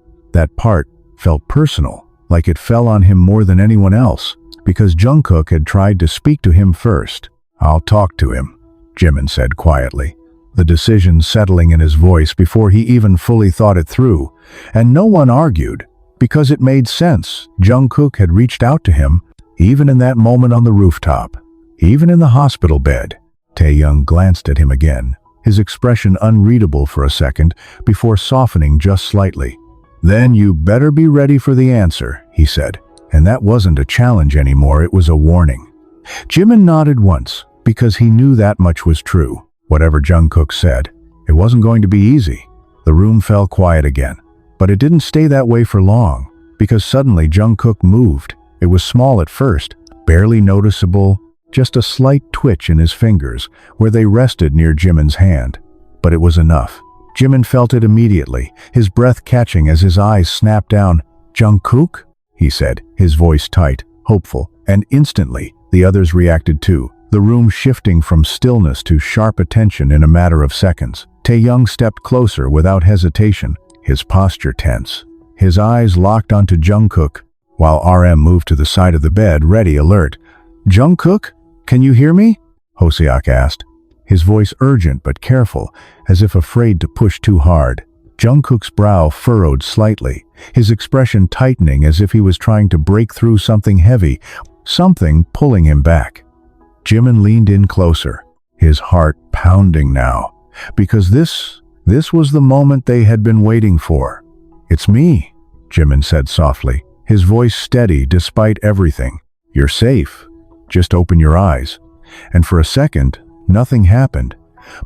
felt personal, like it fell on him more than anyone else, because Jungkook had tried to speak to him first. "I'll talk to him," Jimin said quietly, the decision settling in his voice before he even fully thought it through. And no one argued, because it made sense. Jungkook had reached out to him, even in that moment on the rooftop, even in the hospital bed. Taehyung glanced at him again, his expression unreadable for a second, before softening just slightly. "Then you better be ready for the answer," he said. And that wasn't a challenge anymore, it was a warning. Jimin nodded once, because he knew that much was true. Whatever Jungkook said, it wasn't going to be easy. The room fell quiet again. But it didn't stay that way for long, because suddenly Jungkook moved. It was small at first, barely noticeable, just a slight twitch in his fingers, where they rested near Jimin's hand. But it was enough. Jimin felt it immediately, his breath catching as his eyes snapped down. "Jungkook?" he said, his voice tight, hopeful, and instantly, the others reacted too, the room shifting from stillness to sharp attention in a matter of seconds. Taehyung stepped closer without hesitation, his posture tense. His eyes locked onto Jungkook, while RM moved to the side of the bed, ready, alert. "Jungkook, can you hear me?" Hoseok asked, his voice urgent but careful, as if afraid to push too hard. Jungkook's brow furrowed slightly, his expression tightening as if he was trying to break through something heavy, something pulling him back. Jimin leaned in closer, his heart pounding now, because this was the moment they had been waiting for. "It's me," Jimin said softly, his voice steady despite everything. "You're safe. Just open your eyes." And for a second, nothing happened.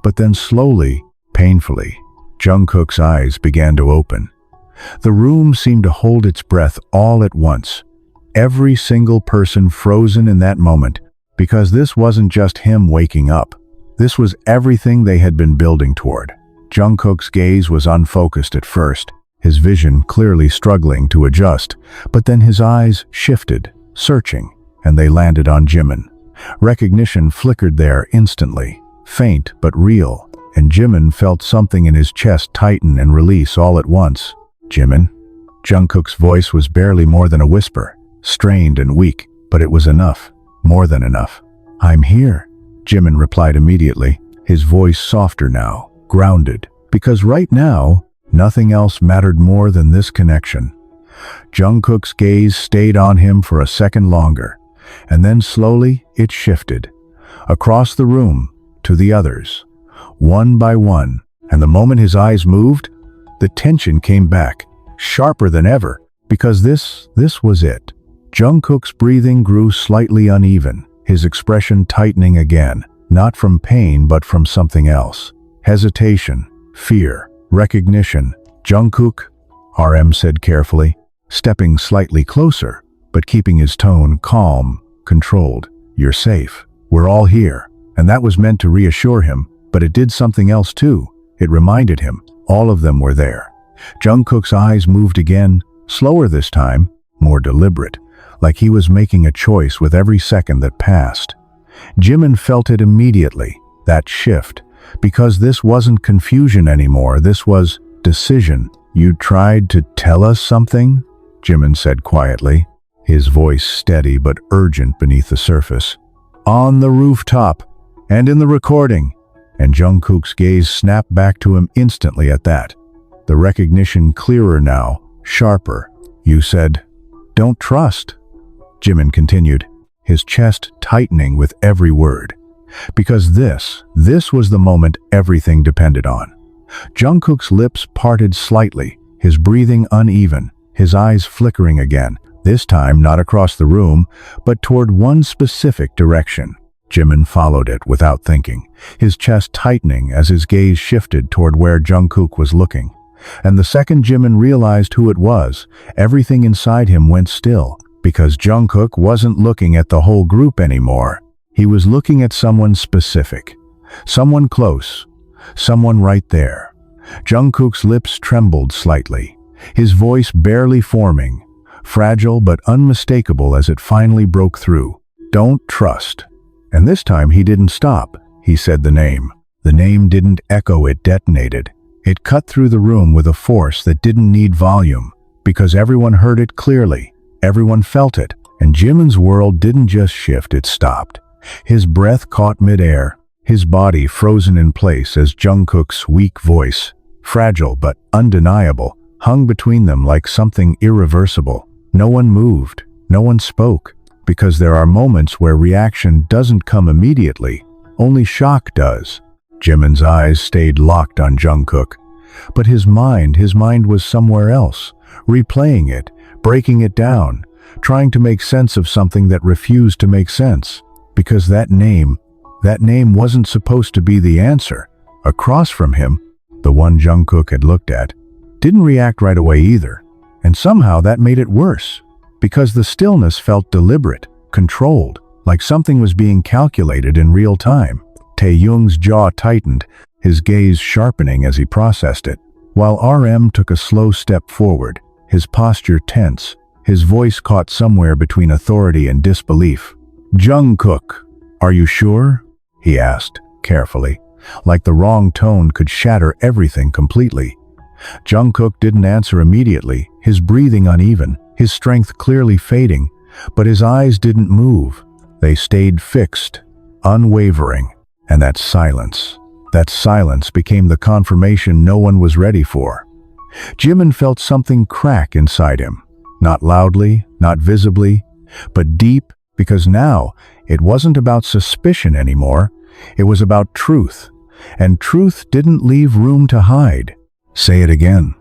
But then slowly, painfully, Jungkook's eyes began to open. The room seemed to hold its breath all at once. Every single person frozen in that moment, because this wasn't just him waking up. This was everything they had been building toward. Jungkook's gaze was unfocused at first, his vision clearly struggling to adjust, but then his eyes shifted, searching, and they landed on Jimin. Recognition flickered there instantly, faint but real, and Jimin felt something in his chest tighten and release all at once. "Jimin?" Jungkook's voice was barely more than a whisper, strained and weak, but it was enough, more than enough. "I'm here," Jimin replied immediately, his voice softer now, grounded, because right now, nothing else mattered more than this connection. Jungkook's gaze stayed on him for a second longer, and then slowly it shifted, across the room, to the others, one by one, and the moment his eyes moved, the tension came back, sharper than ever, because this was it. Jungkook's breathing grew slightly uneven, his expression tightening again, not from pain but from something else. Hesitation, fear, recognition. "Jungkook," RM said carefully, stepping slightly closer, but keeping his tone calm, controlled. "You're safe. We're all here." And that was meant to reassure him, but it did something else too. It reminded him, all of them were there. Jungkook's eyes moved again, slower this time, more deliberate, like he was making a choice with every second that passed. Jimin felt it immediately, that shift, because this wasn't confusion anymore, this was decision. "You tried to tell us something?" Jimin said quietly, his voice steady but urgent beneath the surface. "On the rooftop, and in the recording." And Jungkook's gaze snapped back to him instantly at that. The recognition clearer now, sharper. "You said, don't trust," Jimin continued, his chest tightening with every word. Because this was the moment everything depended on. Jungkook's lips parted slightly, his breathing uneven, his eyes flickering again, this time not across the room, but toward one specific direction. Jimin followed it without thinking, his chest tightening as his gaze shifted toward where Jungkook was looking. And the second Jimin realized who it was, everything inside him went still, because Jungkook wasn't looking at the whole group anymore. He was looking at someone specific, someone close, someone right there. Jungkook's lips trembled slightly, his voice barely forming, fragile but unmistakable as it finally broke through. "Don't trust." And this time he didn't stop. He said the name. The name didn't echo, it detonated. It cut through the room with a force that didn't need volume, because everyone heard it clearly. Everyone felt it, and Jimin's world didn't just shift, it stopped. His breath caught midair, his body frozen in place as Jungkook's weak voice, fragile but undeniable, hung between them like something irreversible. No one moved, no one spoke, because there are moments where reaction doesn't come immediately, only shock does. Jimin's eyes stayed locked on Jungkook, but his mind was somewhere else, replaying it, breaking it down, trying to make sense of something that refused to make sense, because that name wasn't supposed to be the answer. Across from him, the one Jungkook had looked at, didn't react right away either, and somehow that made it worse, because the stillness felt deliberate, controlled, like something was being calculated in real time. TAEHYUNG's jaw tightened, his gaze sharpening as he processed it, while RM took a slow step forward, his posture tense, his voice caught somewhere between authority and disbelief. "Jungkook, are you sure?" he asked, carefully, like the wrong tone could shatter everything completely. Jungkook didn't answer immediately, his breathing uneven, his strength clearly fading, but his eyes didn't move. They stayed fixed, unwavering, and that silence became the confirmation no one was ready for. Jimin felt something crack inside him, not loudly, not visibly, but deep, because now it wasn't about suspicion anymore, it was about truth, and truth didn't leave room to hide. "Say it again,"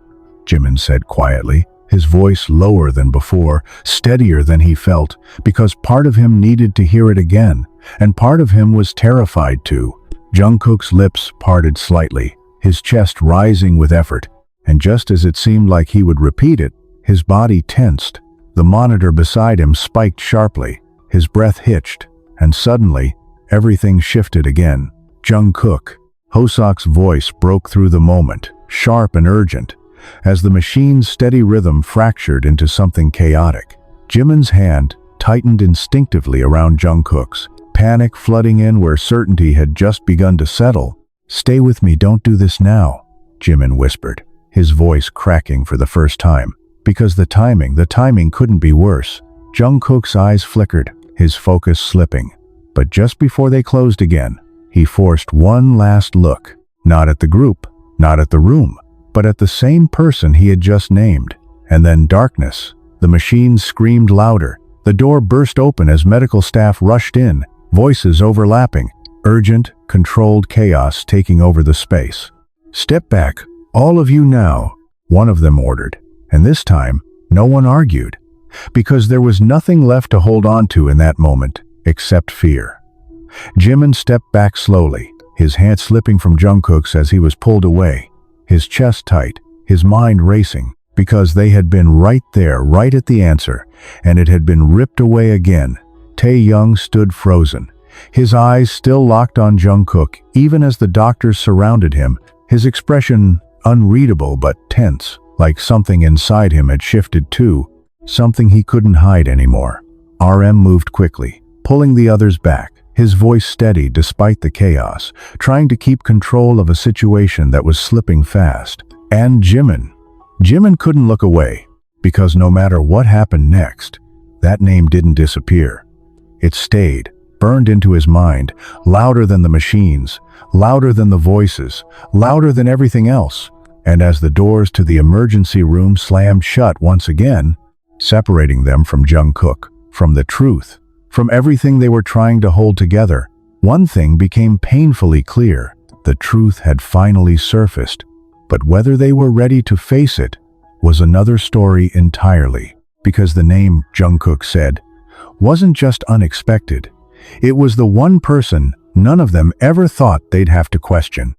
Jimin said quietly, his voice lower than before, steadier than he felt, because part of him needed to hear it again, and part of him was terrified too. Jungkook's lips parted slightly, his chest rising with effort, and just as it seemed like he would repeat it, his body tensed. The monitor beside him spiked sharply, his breath hitched, and suddenly, everything shifted again. "Jungkook." Hosok's voice broke through the moment, sharp and urgent, as the machine's steady rhythm fractured into something chaotic. Jimin's hand tightened instinctively around Jungkook's, panic flooding in where certainty had just begun to settle. "Stay with me, don't do this now," Jimin whispered, his voice cracking for the first time, because the timing couldn't be worse. Jungkook's eyes flickered, his focus slipping, but just before they closed again, he forced one last look, not at the group, not at the room, but at the same person he had just named. And then darkness. The machine screamed louder. The door burst open as medical staff rushed in, voices overlapping, urgent, controlled chaos taking over the space. "Step back, all of you now," one of them ordered, and this time, no one argued, because there was nothing left to hold on to in that moment, except fear. Jimin stepped back slowly, his hand slipping from Jungkook's as he was pulled away, his chest tight, his mind racing, because they had been right there, right at the answer, and it had been ripped away again. TAEHYUNG stood frozen, his eyes still locked on Jungkook, even as the doctors surrounded him, his expression unreadable but tense, like something inside him had shifted too, something he couldn't hide anymore. RM moved quickly, pulling the others back, his voice steady despite the chaos, trying to keep control of a situation that was slipping fast. And Jimin couldn't look away, because no matter what happened next, that name didn't disappear. It stayed, burned into his mind, louder than the machines, louder than the voices, louder than everything else. And as the doors to the emergency room slammed shut once again, separating them from Jungkook, from the truth, from everything they were trying to hold together, one thing became painfully clear. The truth had finally surfaced, but whether they were ready to face it was another story entirely, because the name, Jungkook said, wasn't just unexpected, It was the one person none of them ever thought they'd have to question.